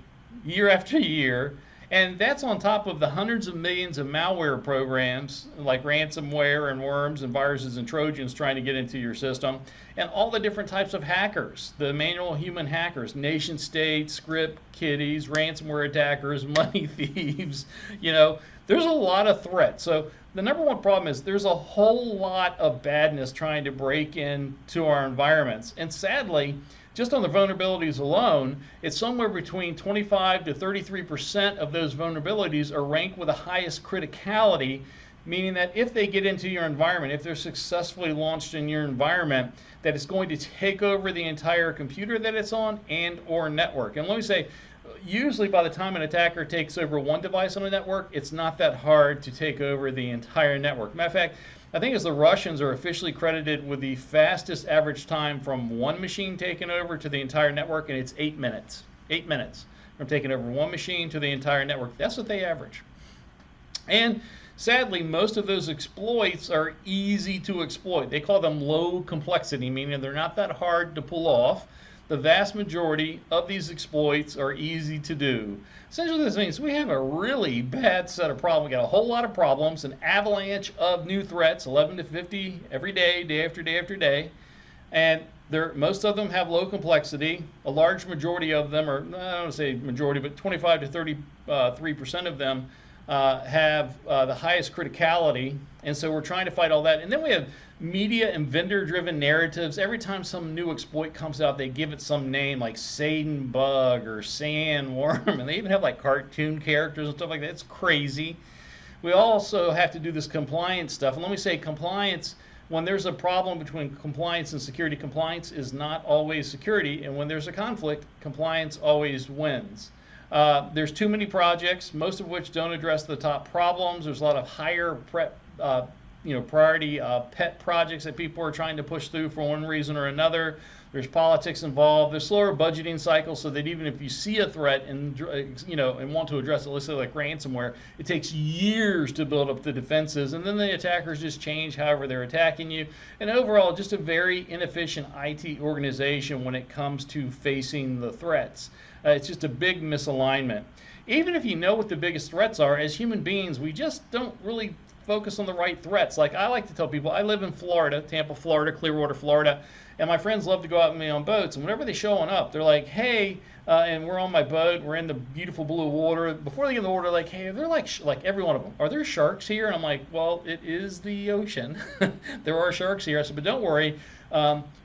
year after year. And that's on top of the hundreds of millions of malware programs like ransomware and worms and viruses and Trojans trying to get into your system, and all the different types of hackers, the manual human hackers, nation states, script kiddies, ransomware attackers, money thieves. There's a lot of threats. So the number one problem is there's a whole lot of badness trying to break into our environments. And sadly, just on the vulnerabilities alone, it's somewhere between 25 to 33% of those vulnerabilities are ranked with the highest criticality, meaning that if they get into your environment, if they're successfully launched in your environment, that it's going to take over the entire computer that it's on and or network. And let me say, usually by the time an attacker takes over one device on a network, it's not that hard to take over the entire network. Matter of fact, I think the Russians are officially credited with the fastest average time from one machine taken over to the entire network, and it's 8 minutes. 8 minutes from taking over one machine to the entire network. That's what they average. And sadly, most of those exploits are easy to exploit. They call them low complexity, meaning they're not that hard to pull off. The vast majority of these exploits are easy to do. Essentially, this means we have a really bad set of problems. We got a whole lot of problems, an avalanche of new threats, 11 to 50 every day, day after day after day. And most of them have low complexity. A large majority of them, or I don't want to say majority, but 25 to 33% of them have the highest criticality. And so we're trying to fight all that. And then we have media and vendor-driven narratives. Every time some new exploit comes out, they give it some name like Satan Bug or Sandworm, and they even have like cartoon characters and stuff like that. It's crazy. We also have to do this compliance stuff. And let me say, compliance, when there's a problem between compliance and security, compliance is not always security. And when there's a conflict, compliance always wins. There's too many projects, most of which don't address the top problems. There's a lot of higher priority pet projects that people are trying to push through for one reason or another. There's politics involved. There's slower budgeting cycles, so that even if you see a threat and want to address it, let's say like ransomware, it takes years to build up the defenses, and then the attackers just change however they're attacking you. And overall, just a very inefficient IT organization when it comes to facing the threats. It's just a big misalignment. Even if you know what the biggest threats are, as human beings, we just don't really focus on the right threats. Like I like to tell people, I live in Florida, Tampa, Florida, Clearwater, Florida, and my friends love to go out with me on boats. And whenever they showing up, they're like, hey, and we're on my boat, we're in the beautiful blue water. Before they get in the water, like, hey, they're like every one of them, are there sharks here? And I'm like, well, it is the ocean. There are sharks here. I said, but don't worry.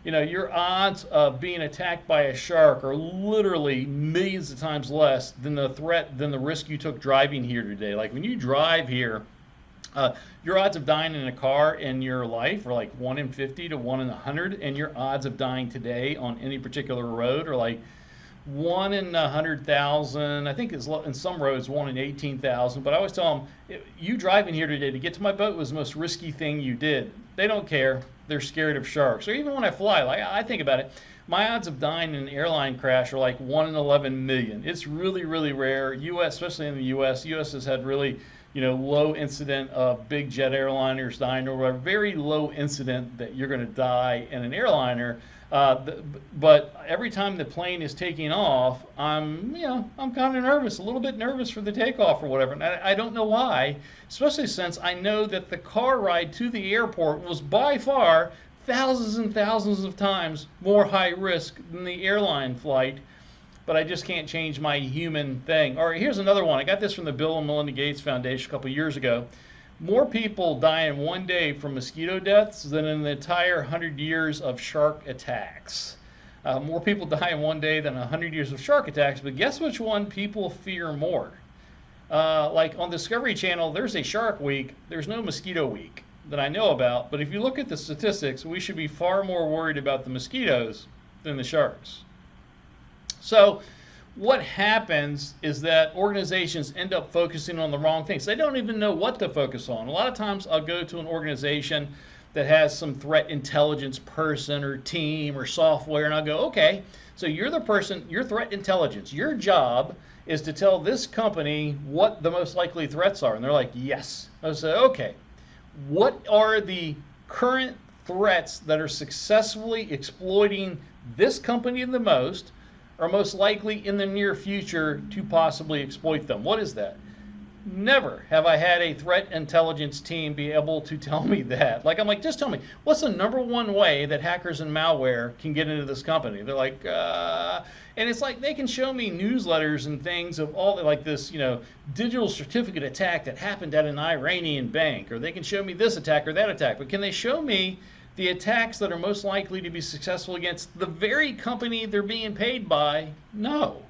Your odds of being attacked by a shark are literally millions of times less than the risk you took driving here today. Like when you drive here, your odds of dying in a car in your life are like 1 in 50 to 1 in 100, and your odds of dying today on any particular road are like 1 in 100,000. I think it's in some roads 1 in 18,000. But I always tell them, you driving here today to get to my boat was the most risky thing you did. They don't care. They're scared of sharks. Or even when I fly, like I think about it, my odds of dying in an airline crash are like 1 in 11 million. It's really, really rare. U.S., especially in the U.S., U.S. has had really low incident of big jet airliners dying or whatever. Very low incident that you're going to die in an airliner. But every time the plane is taking off, I'm kind of nervous, a little bit nervous for the takeoff or whatever. And I don't know why, especially since I know that the car ride to the airport was by far thousands and thousands of times more high risk than the airline flight. But I just can't change my human thing. All right, here's another one. I got this from the Bill and Melinda Gates Foundation a couple years ago. More people die in one day from mosquito deaths than in the entire 100 years of shark attacks. More people die in one day than 100 years of shark attacks, but guess which one people fear more? Like on Discovery Channel, there's a shark week, there's no mosquito week that I know about, but if you look at the statistics, we should be far more worried about the mosquitoes than the sharks. So what happens is that organizations end up focusing on the wrong things. They don't even know what to focus on. A lot of times I'll go to an organization that has some threat intelligence person or team or software, and I'll go, okay, so you're the person, you're threat intelligence. Your job is to tell this company what the most likely threats are. And they're like, yes. I say, okay, what are the current threats that are successfully exploiting this company the most, or most likely in the near future to possibly exploit them? What is that? Never have I had a threat intelligence team be able to tell me that. Like, I'm like, just tell me, what's the number one way that hackers and malware can get into this company? They're like, and it's like they can show me newsletters and things of all, like this, digital certificate attack that happened at an Iranian bank, or they can show me this attack or that attack, but can they show me the attacks that are most likely to be successful against the very company they're being paid by? No.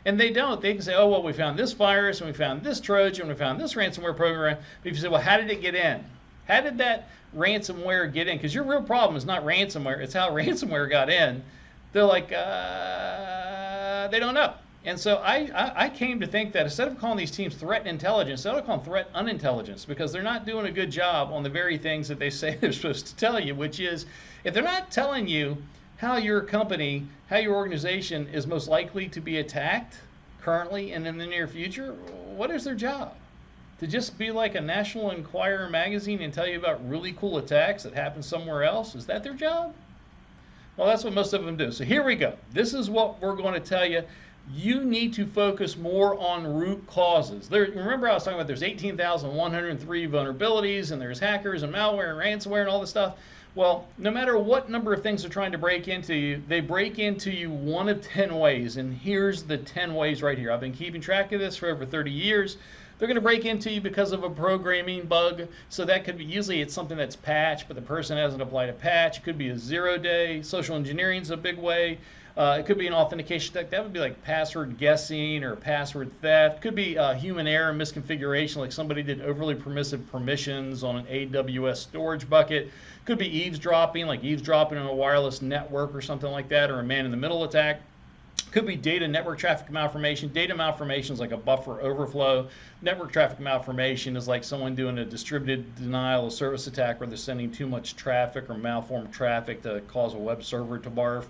And they don't. They can say, oh, well, we found this virus, and we found this Trojan, and we found this ransomware program. But if you say, well, how did it get in? How did that ransomware get in? Because your real problem is not ransomware. It's how ransomware got in. They're like, they don't know. And so I came to think that instead of calling these teams threat intelligence, I ought to call them threat unintelligence, because they're not doing a good job on the very things that they say they're supposed to tell you, which is, if they're not telling you how your company, how your organization is most likely to be attacked currently and in the near future, what is their job? To just be like a National Enquirer magazine and tell you about really cool attacks that happen somewhere else? Is that their job? Well, that's what most of them do. So here we go. This is what we're going to tell you. You need to focus more on root causes. Remember I was talking about there's 18,103 vulnerabilities, and there's hackers and malware and ransomware and all this stuff. Well, no matter what number of things they're trying to break into you, they break into you one of 10 ways. And here's the 10 ways right here. I've been keeping track of this for over 30 years. They're going to break into you because of a programming bug. So that could be, usually it's something that's patched, but the person hasn't applied a patch. It could be a 0-day. Social engineering is a big way. It could be an authentication attack. That would be like password guessing or password theft. It could be human error and misconfiguration, like somebody did overly permissive permissions on an AWS storage bucket. It could be eavesdropping, like eavesdropping on a wireless network or something like that, or a man-in-the-middle attack. Could be data network traffic malformation. Data malformation is like a buffer overflow. Network traffic malformation is like someone doing a distributed denial of service attack where they're sending too much traffic or malformed traffic to cause a web server to barf.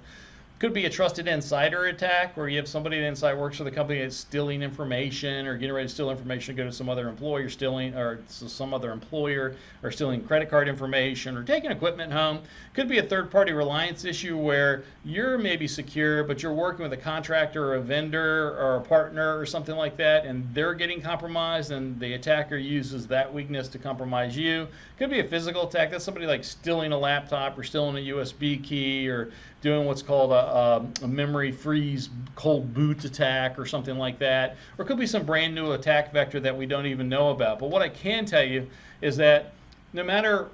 Could be a trusted insider attack where you have somebody that inside works for the company that's stealing information or getting ready to steal information to go to some other employer, stealing, or some other employer, or stealing credit card information or taking equipment home. Could be a third-party reliance issue where you're maybe secure, but you're working with a contractor or a vendor or a partner or something like that, and they're getting compromised, and the attacker uses that weakness to compromise you. Could be a physical attack. That's somebody like stealing a laptop or stealing a USB key or doing what's called a memory freeze cold boot attack or something like that. Or it could be some brand new attack vector that we don't even know about. But what I can tell you is that no matter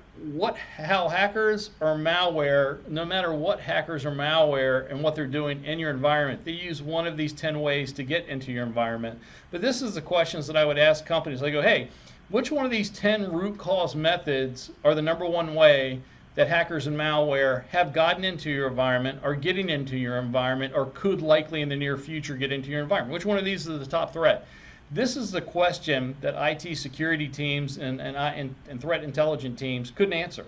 how hackers or malware, no matter what hackers or malware and what they're doing in your environment, they use one of these 10 ways to get into your environment. But this is the questions that I would ask companies. I go, hey, which one of these 10 root cause methods are the number one way that hackers and malware have gotten into your environment, are getting into your environment, or could likely in the near future get into your environment? Which one of these is the top threat? This is the question that IT security teams and threat intelligence teams couldn't answer.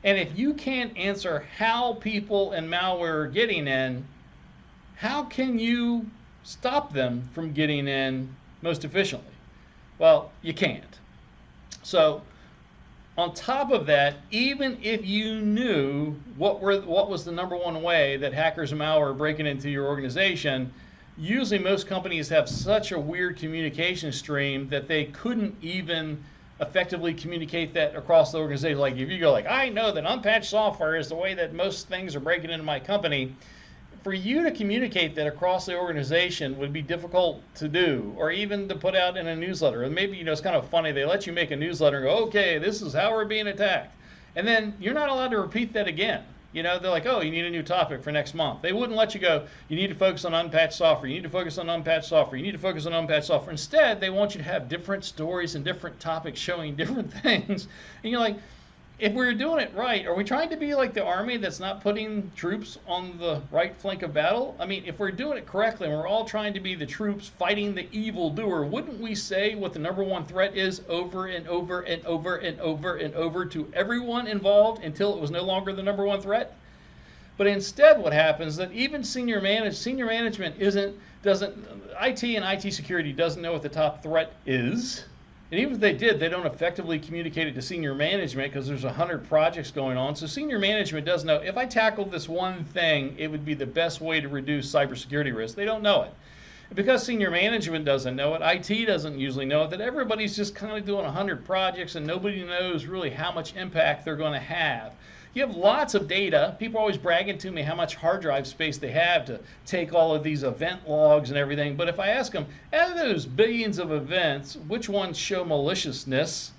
And if you can't answer how people and malware are getting in, how can you stop them from getting in most efficiently? Well, you can't. So on top of that, even if you knew what was the number one way that hackers and malware are breaking into your organization, usually most companies have such a weird communication stream that they couldn't even effectively communicate that across the organization. Like if you go like, I know that unpatched software is the way that most things are breaking into my company, for you to communicate that across the organization would be difficult to do, or even to put out in a newsletter. And maybe, it's kind of funny, they let you make a newsletter and go, okay, this is how we're being attacked. And then you're not allowed to repeat that again. You know, they're like, oh, you need a new topic for next month. They wouldn't let you go, you need to focus on unpatched software. You need to focus on unpatched software. You need to focus on unpatched software. Instead, they want you to have different stories and different topics showing different things. And you're like, if we're doing it right, are we trying to be like the army that's not putting troops on the right flank of battle? I mean, if we're doing it correctly and we're all trying to be the troops fighting the evildoer, wouldn't we say what the number one threat is over and over and over and over and over to everyone involved until it was no longer the number one threat? But instead, what happens is that even senior management doesn't IT and IT security doesn't know what the top threat is. And even if they did, they don't effectively communicate it to senior management because there's 100 projects going on. So senior management does know, if I tackled this one thing, it would be the best way to reduce cybersecurity risk. They don't know it. Because senior management doesn't know it, IT doesn't usually know it, that everybody's just kind of doing 100 projects and nobody knows really how much impact they're going to have. You have lots of data. People are always bragging to me how much hard drive space they have to take all of these event logs and everything. But if I ask them, out of those billions of events, which ones show maliciousness?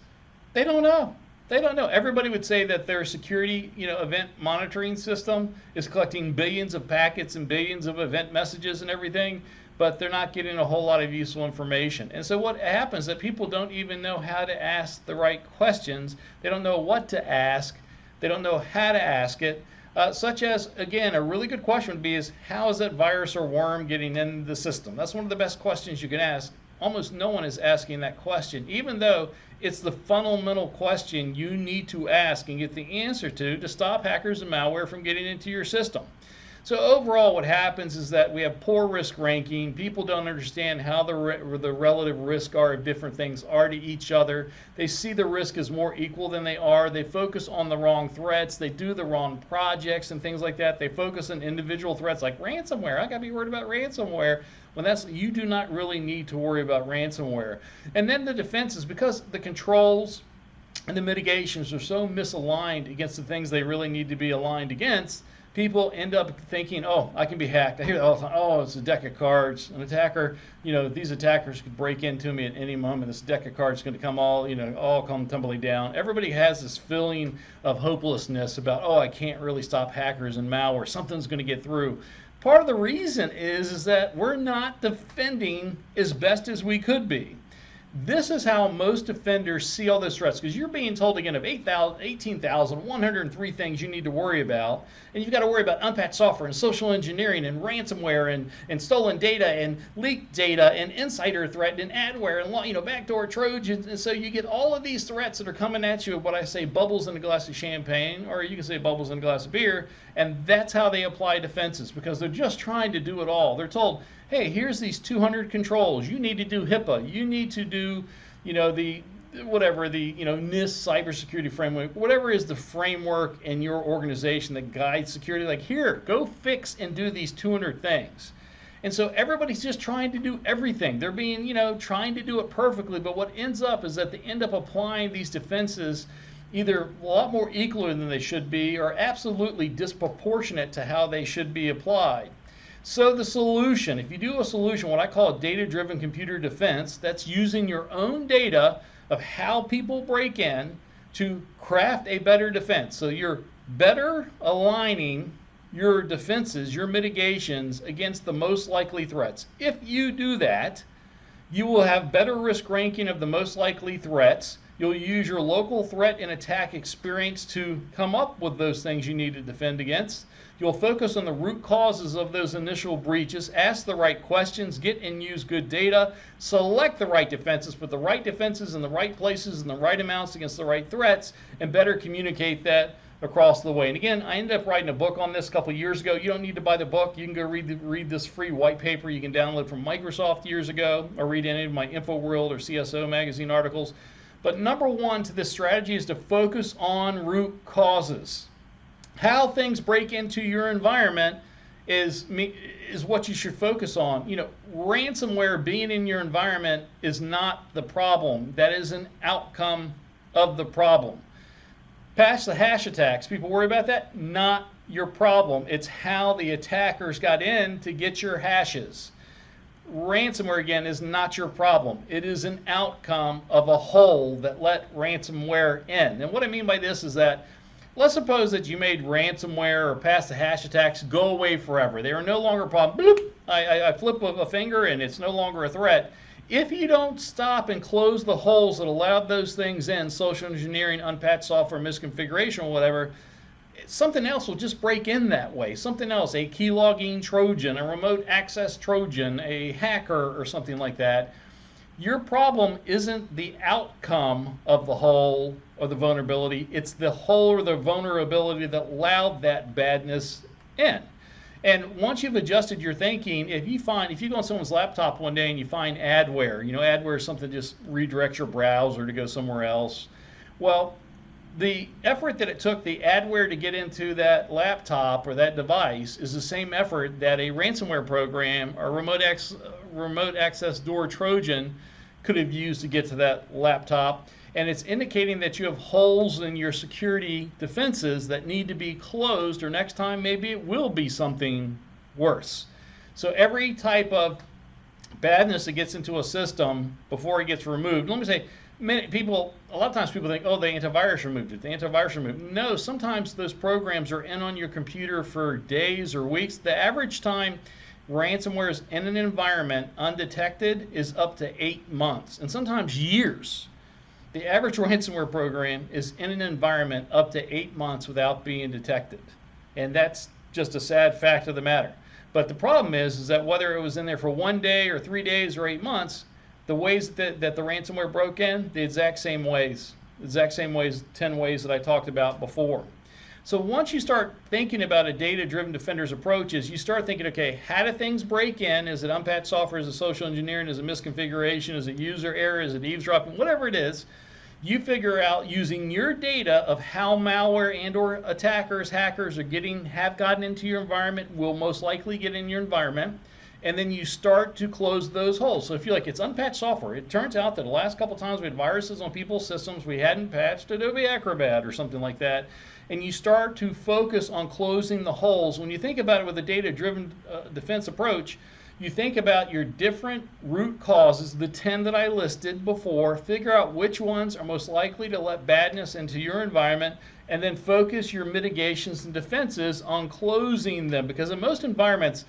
They don't know. They don't know. Everybody would say that their security, event monitoring system is collecting billions of packets and billions of event messages and everything, but they're not getting a whole lot of useful information. And so what happens is that people don't even know how to ask the right questions. They don't know what to ask. They don't know how to ask it, such as, again, a really good question would be is, how is that virus or worm getting into the system? That's one of the best questions you can ask. Almost no one is asking that question, even though it's the fundamental question you need to ask and get the answer to stop hackers and malware from getting into your system. So overall, what happens is that we have poor risk ranking. People don't understand how the relative risk are of different things are to each other. They see the risk as more equal than they are. They focus on the wrong threats. They do the wrong projects and things like that. They focus on individual threats like ransomware. I gotta be worried about ransomware. When you do not really need to worry about ransomware. And then the defenses, because the controls and the mitigations are so misaligned against the things they really need to be aligned against, people end up thinking, oh, I can be hacked. I hear that all the time. Oh, it's a deck of cards. An attacker, these attackers could break into me at any moment. This deck of cards is going to come all come tumbling down. Everybody has this feeling of hopelessness about, oh, I can't really stop hackers and malware. Something's going to get through. Part of the reason is that we're not defending as best as we could be. This is how most defenders see all those threats, because you're being told again of 18,103 things you need to worry about, and you've got to worry about unpatched software and social engineering and ransomware and stolen data and leaked data and insider threat and adware and backdoor trojans. And so you get all of these threats that are coming at you, what I say, bubbles in a glass of champagne, or you can say bubbles in a glass of beer, and that's how they apply defenses, because they're just trying to do it all. They're told, hey, here's these 200 controls. You need to do HIPAA. You need to do, the NIST cybersecurity framework, whatever is the framework in your organization that guides security. Like, here, go fix and do these 200 things. And so everybody's just trying to do everything. They're being, trying to do it perfectly. But what ends up is that they end up applying these defenses either a lot more equally than they should be, or absolutely disproportionate to how they should be applied. So the solution, if you do a solution, what I call a data-driven computer defense, that's using your own data of how people break in to craft a better defense. So you're better aligning your defenses, your mitigations against the most likely threats. If you do that, you will have better risk ranking of the most likely threats. You'll use your local threat and attack experience to come up with those things you need to defend against. You'll focus on the root causes of those initial breaches, ask the right questions, get and use good data, select the right defenses, put the right defenses in the right places and the right amounts against the right threats, and better communicate that across the way. And again, I ended up writing a book on this a couple years ago. You don't need to buy the book. You can go read this free white paper you can download from Microsoft years ago, or read any of my InfoWorld or CSO magazine articles. But number one to this strategy is to focus on root causes. How things break into your environment is what you should focus on. Ransomware being in your environment is not the problem. That is an outcome of the problem. Patch the hash attacks. People worry about that. Not your problem. It's how the attackers got in to get your hashes. Ransomware, again, is not your problem. It is an outcome of a hole that let ransomware in. And what I mean by this is that let's suppose that you made ransomware or past the hash attacks go away forever. They are no longer a problem. Bloop, I flip a finger and it's no longer a threat. If you don't stop and close the holes that allowed those things in, social engineering, unpatched software, misconfiguration, or whatever, something else will just break in that way. Something else, a keylogging Trojan, a remote access Trojan, a hacker, or something like that. Your problem isn't the outcome of the hole or the vulnerability, it's the hole or the vulnerability that allowed that badness in. And once you've adjusted your thinking, if you go on someone's laptop one day and you find adware, adware is something that just redirects your browser to go somewhere else. Well, the effort that it took the adware to get into that laptop or that device is the same effort that a ransomware program or remote access door Trojan could have used to get to that laptop. And it's indicating that you have holes in your security defenses that need to be closed, or next time maybe it will be something worse. So every type of badness that gets into a system before it gets removed, let me say, a lot of times people think, oh, the antivirus removed it. The antivirus removed it. No, sometimes those programs are in on your computer for days or weeks. The average time ransomware is in an environment undetected is up to 8 months, and sometimes years. The average ransomware program is in an environment up to 8 months without being detected. And that's just a sad fact of the matter. But the problem is that whether it was in there for 1 day or 3 days or 8 months, the ways that the ransomware broke in, the exact same ways, 10 ways that I talked about before. So once you start thinking about a data-driven defender's approach, is you start thinking, okay, how do things break in? Is it unpatched software? Is it social engineering? Is it misconfiguration? Is it user error? Is it eavesdropping? Whatever it is, you figure out using your data of how malware and or attackers, hackers have gotten into your environment, will most likely get in your environment, and then you start to close those holes. So if you're like, it's unpatched software, it turns out that the last couple times we had viruses on people's systems, we hadn't patched Adobe Acrobat or something like that, and you start to focus on closing the holes. When you think about it with a data-driven defense approach, you think about your different root causes, the 10 that I listed before, figure out which ones are most likely to let badness into your environment, and then focus your mitigations and defenses on closing them. Because in most environments,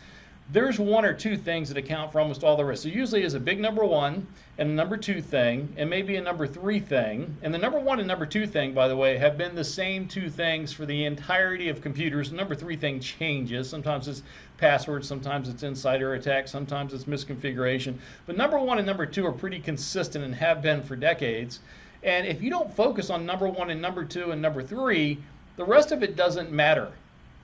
there's one or two things that account for almost all the risk. So usually is a big number one and a number two thing, and maybe a number three thing. And the number one and number two thing, by the way, have been the same two things for the entirety of computers. The number three thing changes. Sometimes it's passwords, sometimes it's insider attack, sometimes it's misconfiguration. But number one and number two are pretty consistent and have been for decades. And if you don't focus on number one and number two and number three, the rest of it doesn't matter.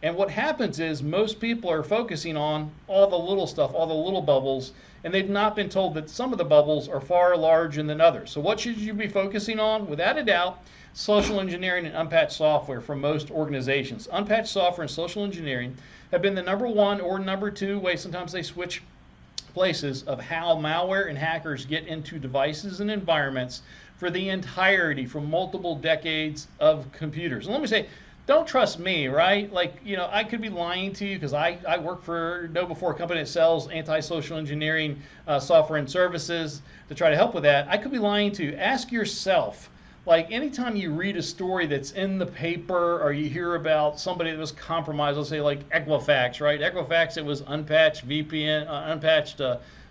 And what happens is most people are focusing on all the little stuff, all the little bubbles, and they've not been told that some of the bubbles are far larger than others. So what should you be focusing on? Without a doubt, social engineering and unpatched software for most organizations. Unpatched software and social engineering have been the number one or number two way, sometimes they switch places, of how malware and hackers get into devices and environments for the entirety, for multiple decades of computers. And let me say, don't trust me, right? Like, I could be lying to you because I work for KnowBe4, a company that sells anti-social engineering software and services to try to help with that. I could be lying to you. Ask yourself, like, anytime you read a story that's in the paper or you hear about somebody that was compromised, let's say like Equifax, right? Equifax, it was unpatched VPN, unpatched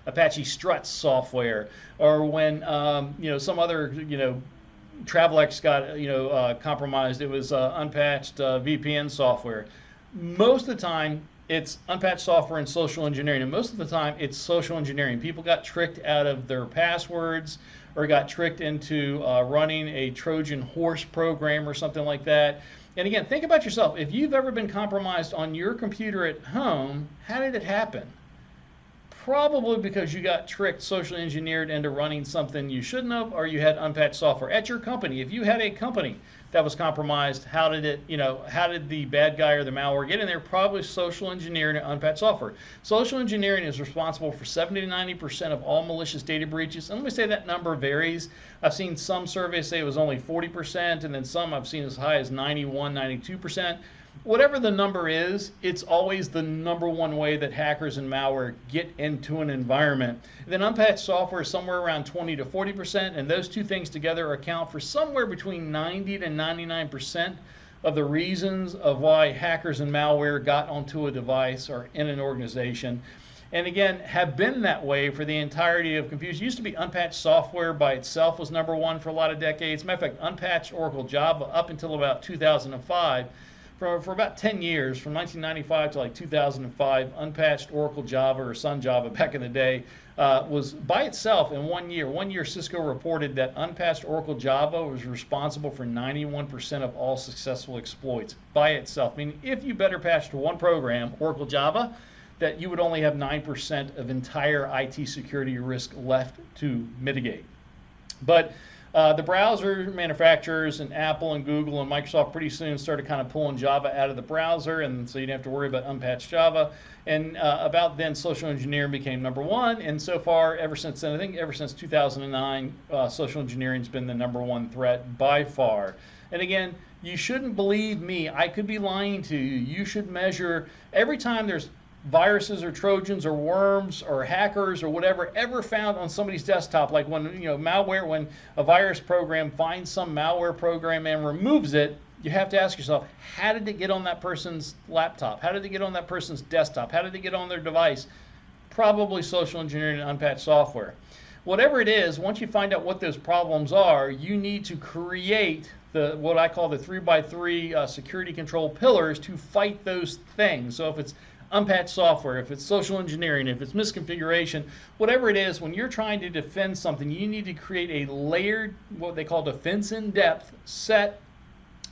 Apache Struts software, or when some other Travelex got compromised, it was unpatched VPN software. Most of the time it's unpatched software and social engineering, and most of the time it's social engineering. People got tricked out of their passwords or got tricked into running a Trojan horse program or something like that. And again, think about yourself. If you've ever been compromised on your computer at home, how did it happen? Probably because you got tricked, socially engineered into running something you shouldn't have, or you had unpatched software at your company. If you had a company that was compromised, how did the bad guy or the malware get in there? Probably social engineering and unpatched software. Social engineering is responsible for 70 to 90% of all malicious data breaches. And let me say that number varies. I've seen some surveys say it was only 40%, and then some I've seen as high as 91, 92%. Whatever the number is, it's always the number one way that hackers and malware get into an environment. And then unpatched software is somewhere around 20 to 40%, and those two things together account for somewhere between 90 to 99% of the reasons of why hackers and malware got onto a device or in an organization. And again, have been that way for the entirety of computers. It used to be unpatched software by itself was number one for a lot of decades. Matter of fact, unpatched Oracle Java up until about 2005. For about 10 years, from 1995 to like 2005, unpatched Oracle Java or Sun Java back in the day was by itself in 1 year. 1 year Cisco reported that unpatched Oracle Java was responsible for 91% of all successful exploits by itself. Meaning if you better patched one program, Oracle Java, that you would only have 9% of entire IT security risk left to mitigate. But the browser manufacturers and Apple and Google and Microsoft pretty soon started kind of pulling Java out of the browser, and so you didn't have to worry about unpatched Java. And about then, social engineering became number one, and so far, ever since then, I think ever since 2009, social engineering's been the number one threat by far. And again, you shouldn't believe me. I could be lying to you. You should measure every time there's viruses or Trojans or worms or hackers or whatever ever found on somebody's desktop, like when malware, when a virus program finds some malware program and removes it, you have to ask yourself, how did it get on that person's laptop? How did it get on that person's desktop? How did it get on their device? Probably social engineering and unpatched software. Whatever it is, once you find out what those problems are, you need to create what I call the 3x3 security control pillars to fight those things. So if it's unpatched software, if it's social engineering, if it's misconfiguration, whatever it is, when you're trying to defend something, you need to create a layered, what they call defense in depth set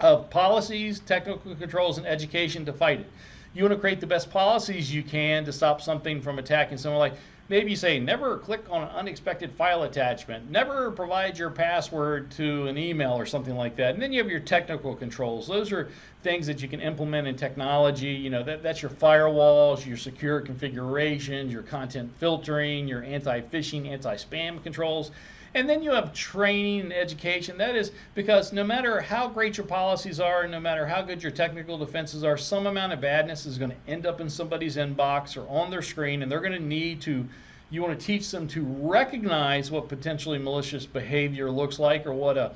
of policies, technical controls, and education to fight it. You want to create the best policies you can to stop something from attacking someone. Like maybe you say never click on an unexpected file attachment, never provide your password to an email or something like that. And then you have your technical controls. Those are things that you can implement in technology. That's your firewalls, your secure configurations, your content filtering, your anti-phishing, anti-spam controls. And then you have training and education. That is because no matter how great your policies are, no matter how good your technical defenses are, some amount of badness is going to end up in somebody's inbox or on their screen, and they're going to need to, you want to teach them to recognize what potentially malicious behavior looks like, or what a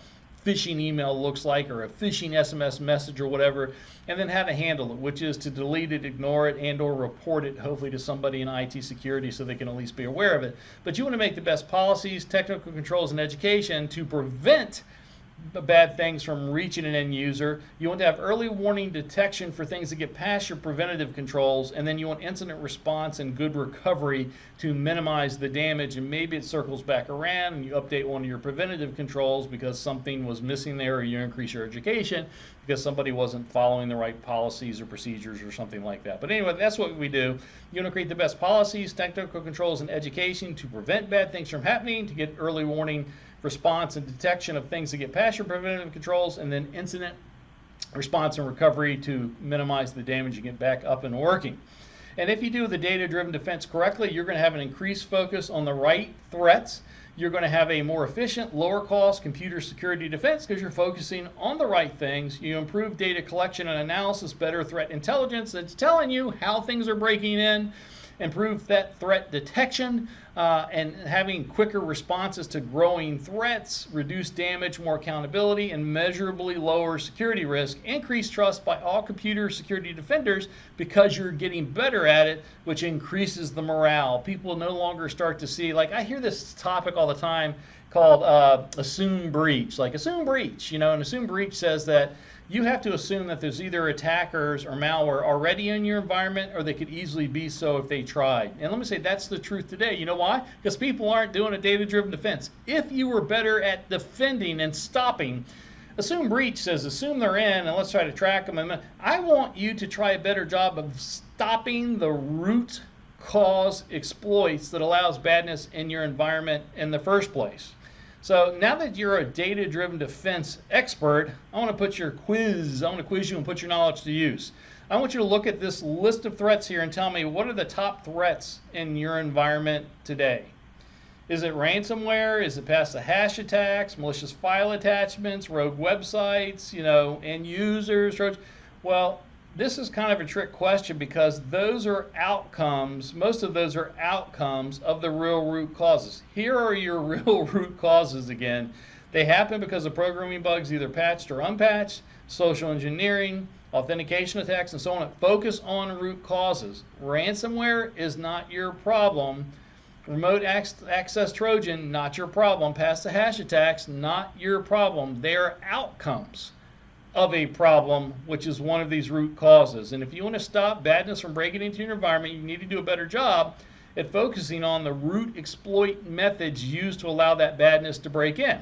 phishing email looks like, or a phishing SMS message or whatever, and then how to handle it, which is to delete it, ignore it, and or report it, hopefully to somebody in IT security so they can at least be aware of it. But you want to make the best policies, technical controls, and education to prevent bad things from reaching an end user. You want to have early warning detection for things that get past your preventative controls, and then you want incident response and good recovery to minimize the damage. And maybe it circles back around and you update one of your preventative controls because something was missing there, or you increase your education because somebody wasn't following the right policies or procedures or something like that. But anyway, that's what we do. You want to create the best policies, technical controls, and education to prevent bad things from happening, to get early warning response and detection of things that get past your preventative controls, and then incident response and recovery to minimize the damage and get back up and working. And if you do the data-driven defense correctly, you're going to have an increased focus on the right threats. You're going to have a more efficient, lower cost computer security defense because you're focusing on the right things. You improve data collection and analysis, better threat intelligence that's telling you how things are breaking in, improve that threat detection, and having quicker responses to growing threats, reduce damage, more accountability, and measurably lower security risk, increase trust by all computer security defenders because you're getting better at it, which increases the morale. People no longer start to see, like I hear this topic all the time called assume breach. Like assume breach, and assume breach says that you have to assume that there's either attackers or malware already in your environment, or they could easily be so if they tried. And let me say that's the truth today. You know why? Because people aren't doing a data-driven defense. If you were better at defending and stopping, assume breach says assume they're in and let's try to track them. And I want you to try a better job of stopping the root cause exploits that allows badness in your environment in the first place. So now that you're a data-driven defense expert, I want to put your quiz. I want to quiz you and put your knowledge to use. I want you to look at this list of threats here and tell me what are the top threats in your environment today. Is it ransomware? Is it passive hash attacks, malicious file attachments, rogue websites, end users? Well, this is kind of a trick question because those are outcomes, most of those are outcomes of the real root causes. Here are your real root causes again. They happen because of programming bugs, either patched or unpatched. social engineering, authentication attacks, and so on. Focus on root causes. Ransomware is not your problem. Remote access Trojan, not your problem. Pass the hash attacks, not your problem. They are outcomes of a problem, which is one of these root causes. And if you want to stop badness from breaking into your environment, you need to do a better job at focusing on the root exploit methods used to allow that badness to break in.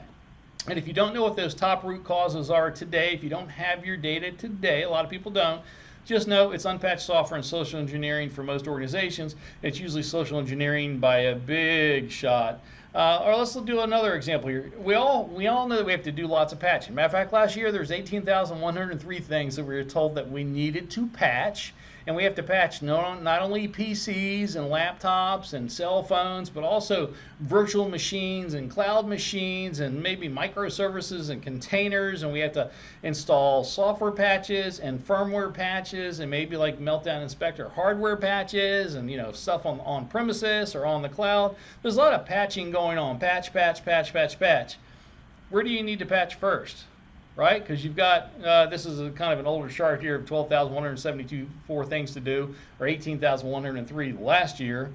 And if you don't know what those top root causes are today, if you don't have your data today, a lot of people don't, just know it's unpatched software and social engineering for most organizations. It's usually social engineering by a big shot. Or let's do another example here. We all know that we have to do lots of patching. Matter of fact, last year there's 18,103 things that we were told that we needed to patch. And we have to patch not only PCs and laptops and cell phones, but also virtual machines and cloud machines and maybe microservices and containers. And we have to install software patches and firmware patches and maybe like Meltdown Inspector hardware patches and stuff on premises or on the cloud. There's a lot of patching going on. Patch, patch, patch, patch, patch. Where do you need to patch first? Right? Because you've got, this is a kind of an older chart here of 12,172 things to do, or 18,103 last year.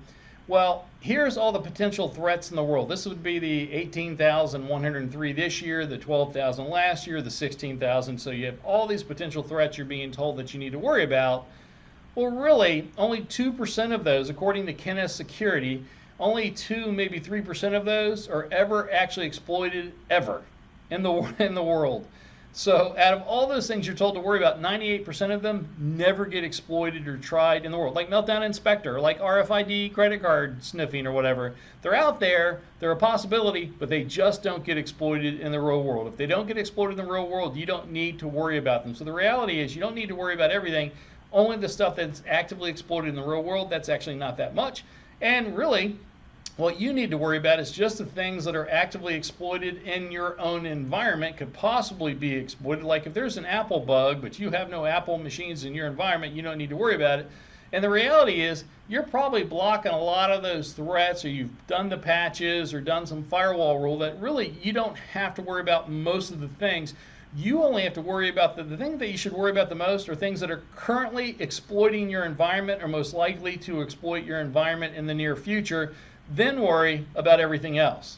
Well, here's all the potential threats in the world. This would be the 18,103 this year, the 12,000 last year, the 16,000. So you have all these potential threats you're being told that you need to worry about. Well, really, only 2% of those, according to Cybersecurity, only 2, maybe 3% of those are ever actually exploited ever in the world. So out of all those things you're told to worry about, 98% of them never get exploited or tried in the world. Like Meltdown Inspector, like RFID credit card sniffing or whatever. They're out there, they're a possibility, but they just don't get exploited in the real world. If they don't get exploited in the real world, you don't need to worry about them. So the reality is you don't need to worry about everything. Only the stuff that's actively exploited in the real world, that's actually not that much. And really, what you need to worry about is just the things that are actively exploited in your own environment could possibly be exploited. Like if there's an Apple bug, but you have no Apple machines in your environment, you don't need to worry about it. And the reality is you're probably blocking a lot of those threats, or you've done the patches or done some firewall rule that really you don't have to worry about most of the things. You only have to worry about the thing that you should worry about the most are things that are currently exploiting your environment or most likely to exploit your environment in the near future. Then worry about everything else.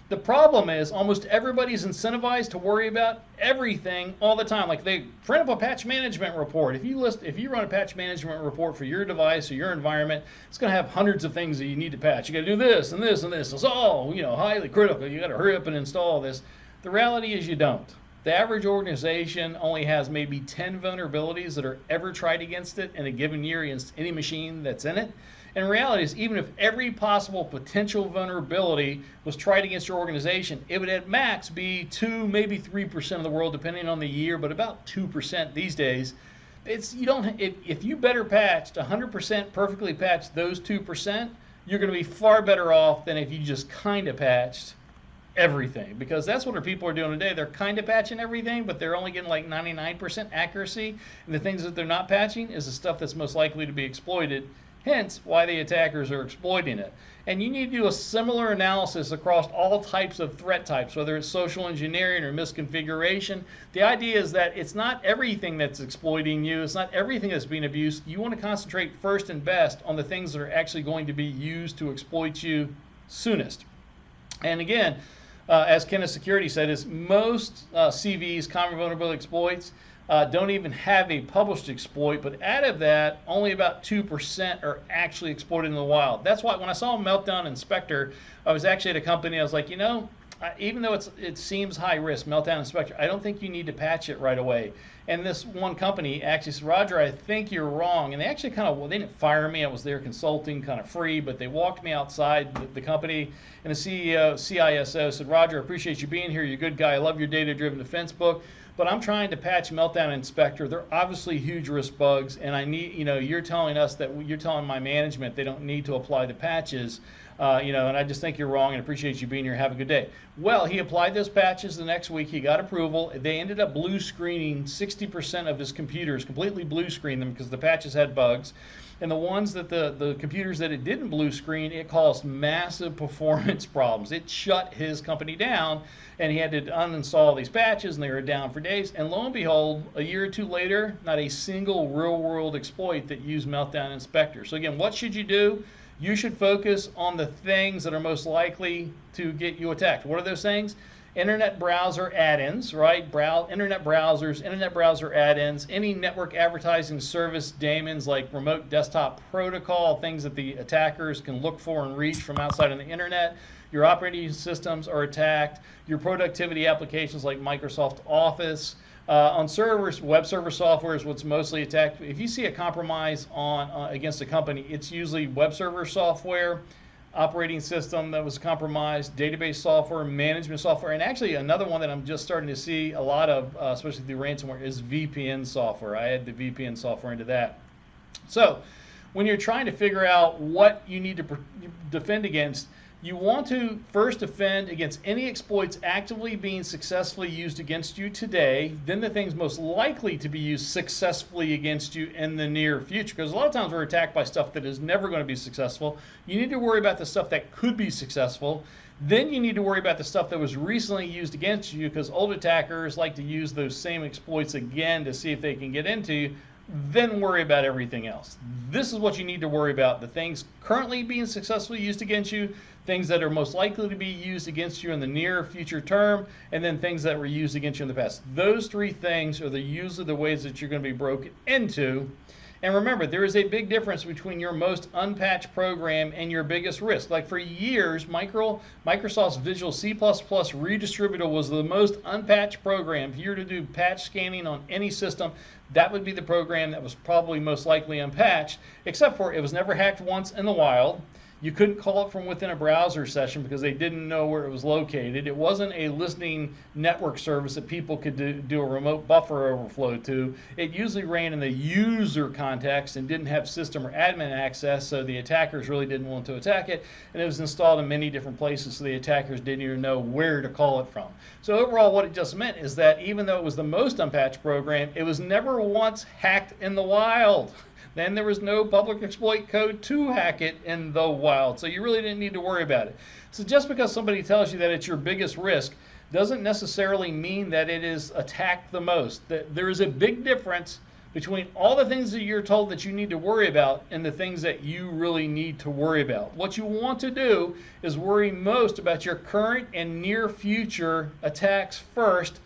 The problem is almost everybody's incentivized to worry about everything all the time. Like they print up a patch management report. If you run a patch management report for your device or your environment, it's going to have hundreds of things that you need to patch. You got to do this and this and this. It's all highly critical. You got to hurry up and install this. The reality is you don't. The average organization only has maybe 10 vulnerabilities that are ever tried against it in a given year against any machine that's in it. And the reality is, even if every possible potential vulnerability was tried against your organization, it would at max be 2, maybe 3% of the world, depending on the year, but about 2% these days. If you better patched 100% perfectly patched those 2%, you're going to be far better off than if you just kind of patched everything, because that's what our people are doing today. They're kind of patching everything, but they're only getting like 99% accuracy. And the things that they're not patching is the stuff that's most likely to be exploited. Hence why the attackers are exploiting it. And you need to do a similar analysis across all types of threat types, whether it's social engineering or misconfiguration. The idea is that it's not everything that's exploiting you. It's not everything that's being abused. You want to concentrate first and best on the things that are actually going to be used to exploit you soonest. And again, as Cybersecurity said, is most CVs, common vulnerability exploits, don't even have a published exploit, but out of that, only about 2% are actually exploited in the wild. That's why when I saw Meltdown Inspector, I was actually at a company, I was like, even though it seems high risk, Meltdown Inspector, I don't think you need to patch it right away. And this one company actually said, Roger, I think you're wrong. And they actually they didn't fire me. I was there consulting kind of free, but they walked me outside the company, and the CEO, CISO said, Roger, I appreciate you being here. You're a good guy. I love your data-driven defense book. But I'm trying to patch Meltdown Inspector. They're obviously huge risk bugs, and I need, you're telling us that you're telling my management they don't need to apply the patches, and I just think you're wrong and appreciate you being here. Have a good day. Well, he applied those patches the next week. He got approval. They ended up blue screening 60 60% of his computers, completely blue screened them because the patches had bugs. And the ones that the computers that it didn't blue screen, it caused massive performance problems. It shut his company down, and he had to uninstall these patches, and they were down for days. And lo and behold, a year or two later, not a single real-world exploit that used Meltdown Inspector. So again, what should you do? You should focus on the things that are most likely to get you attacked. What are those things? Internet browser add-ins, right? Internet browsers, internet browser add-ins, any network advertising service daemons like remote desktop protocol, things that the attackers can look for and reach from outside on the internet. Your operating systems are attacked. Your productivity applications like Microsoft Office. On servers, web server software is what's mostly attacked. If you see a compromise against a company, it's usually web server software, operating system that was compromised, database software, management software, and actually another one that I'm just starting to see a lot of, especially through ransomware, is VPN software. I add the VPN software into that. So when you're trying to figure out what you need to defend against, you want to first defend against any exploits actively being successfully used against you today, then the things most likely to be used successfully against you in the near future. Because a lot of times we're attacked by stuff that is never going to be successful. You need to worry about the stuff that could be successful. Then you need to worry about the stuff that was recently used against you, because old attackers like to use those same exploits again to see if they can get into you. Then worry about everything else. This is what you need to worry about: the things currently being successfully used against you, things that are most likely to be used against you in the near future term, and then things that were used against you in the past. Those three things are usually the ways that you're going to be broken into. And remember, there is a big difference between your most unpatched program and your biggest risk. Like for years, Microsoft's Visual C++ redistributor was the most unpatched program. If you were to do patch scanning on any system, that would be the program that was probably most likely unpatched, except for it was never hacked once in the wild. You couldn't call it from within a browser session because they didn't know where it was located. It wasn't a listening network service that people could do a remote buffer overflow to. It usually ran in the user context and didn't have system or admin access, so the attackers really didn't want to attack it. And it was installed in many different places, so the attackers didn't even know where to call it from. So overall, what it just meant is that even though it was the most unpatched program, it was never once hacked in the wild. Then there was no public exploit code to hack it in the wild, so you really didn't need to worry about it. So just because somebody tells you that it's your biggest risk doesn't necessarily mean that it is attacked the most. There is a big difference between all the things that you're told that you need to worry about and the things that you really need to worry about. What you want to do is worry most about your current and near future attacks first,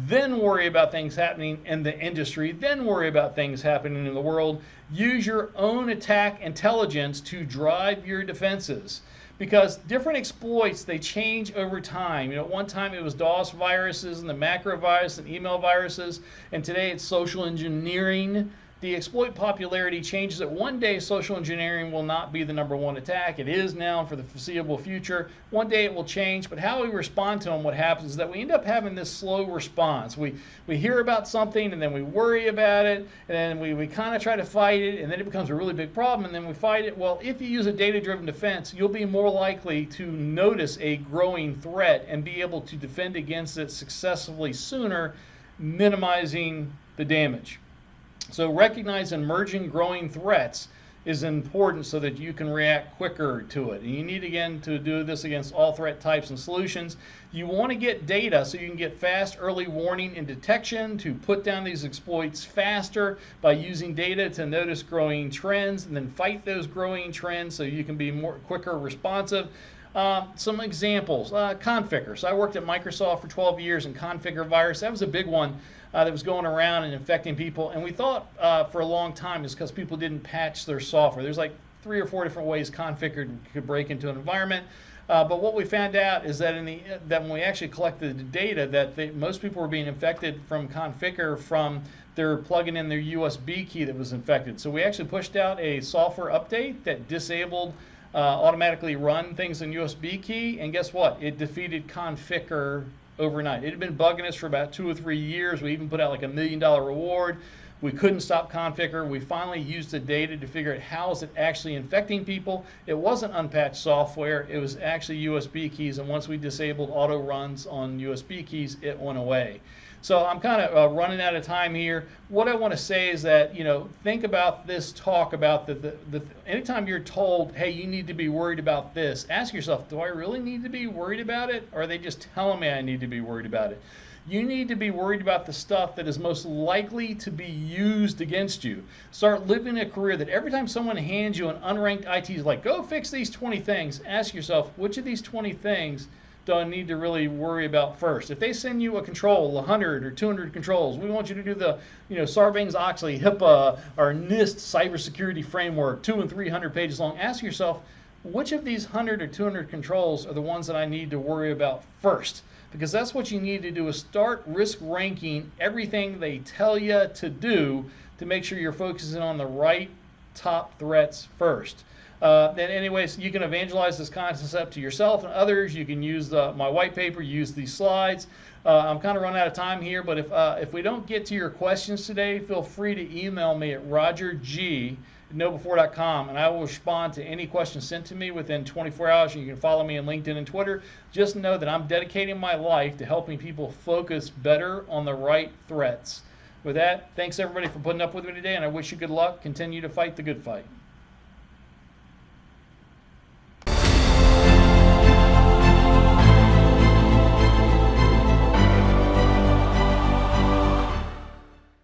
then worry about things happening in the industry, then worry about things happening in the world. Use your own attack intelligence to drive your defenses, because different exploits, they change over time. You know, at one time it was DOS viruses and the macro virus and email viruses, and today it's social engineering. The exploit popularity changes that one day social engineering will not be the #1 attack. It is now for the foreseeable future. One day it will change, but how we respond to them, what happens is that we end up having this slow response. We hear about something and then we worry about it, and then we kind of try to fight it, and then it becomes a really big problem, and then we fight it. Well, if you use a data-driven defense, you'll be more likely to notice a growing threat and be able to defend against it successfully sooner, minimizing the damage. So recognize emerging growing threats is important so that you can react quicker to it. And you need, again, to do this against all threat types and solutions. You want to get data so you can get fast early warning and detection to put down these exploits faster by using data to notice growing trends and then fight those growing trends so you can be quicker responsive. Some examples, Configure. So I worked at Microsoft for 12 years, and Configure virus, that was a big one that was going around and infecting people. And we thought for a long time it's because people didn't patch their software. There's like 3 or 4 different ways Configure could break into an environment. But what we found out is that that when we actually collected the data, that most people were being infected from Configure from their plugging in their USB key that was infected. So we actually pushed out a software update that disabled automatically run things in USB key, and guess what? It defeated Configure overnight. It had been bugging us for about 2 or 3 years. We even put out like $1 million reward. We couldn't stop Configure. We finally used the data to figure out how is it actually infecting people. It wasn't unpatched software. It was actually USB keys, and once we disabled auto runs on USB keys, it went away. So I'm kind of running out of time here. What I want to say is that, think about this talk about anytime you're told, hey, you need to be worried about this, ask yourself, do I really need to be worried about it? Or are they just telling me I need to be worried about it? You need to be worried about the stuff that is most likely to be used against you. Start living a career that every time someone hands you an unranked IT is like, go fix these 20 things, ask yourself, which of these 20 things do I need to really worry about first? If they send you a control, 100 or 200 controls, we want you to do the, Sarbanes-Oxley, HIPAA, or NIST cybersecurity framework, 200 and 300 pages long. Ask yourself, which of these 100 or 200 controls are the ones that I need to worry about first? Because that's what you need to do, is start risk ranking everything they tell you to do to make sure you're focusing on the right top threats first. Then anyways, you can evangelize this concept to yourself and others. You can use my white paper, use these slides. I'm kind of running out of time here, but if we don't get to your questions today, feel free to email me at rogerg@knowbefore.com, and I will respond to any questions sent to me within 24 hours. You can follow me on LinkedIn and Twitter. Just know that I'm dedicating my life to helping people focus better on the right threats. With that, thanks everybody for putting up with me today, and I wish you good luck. Continue to fight the good fight.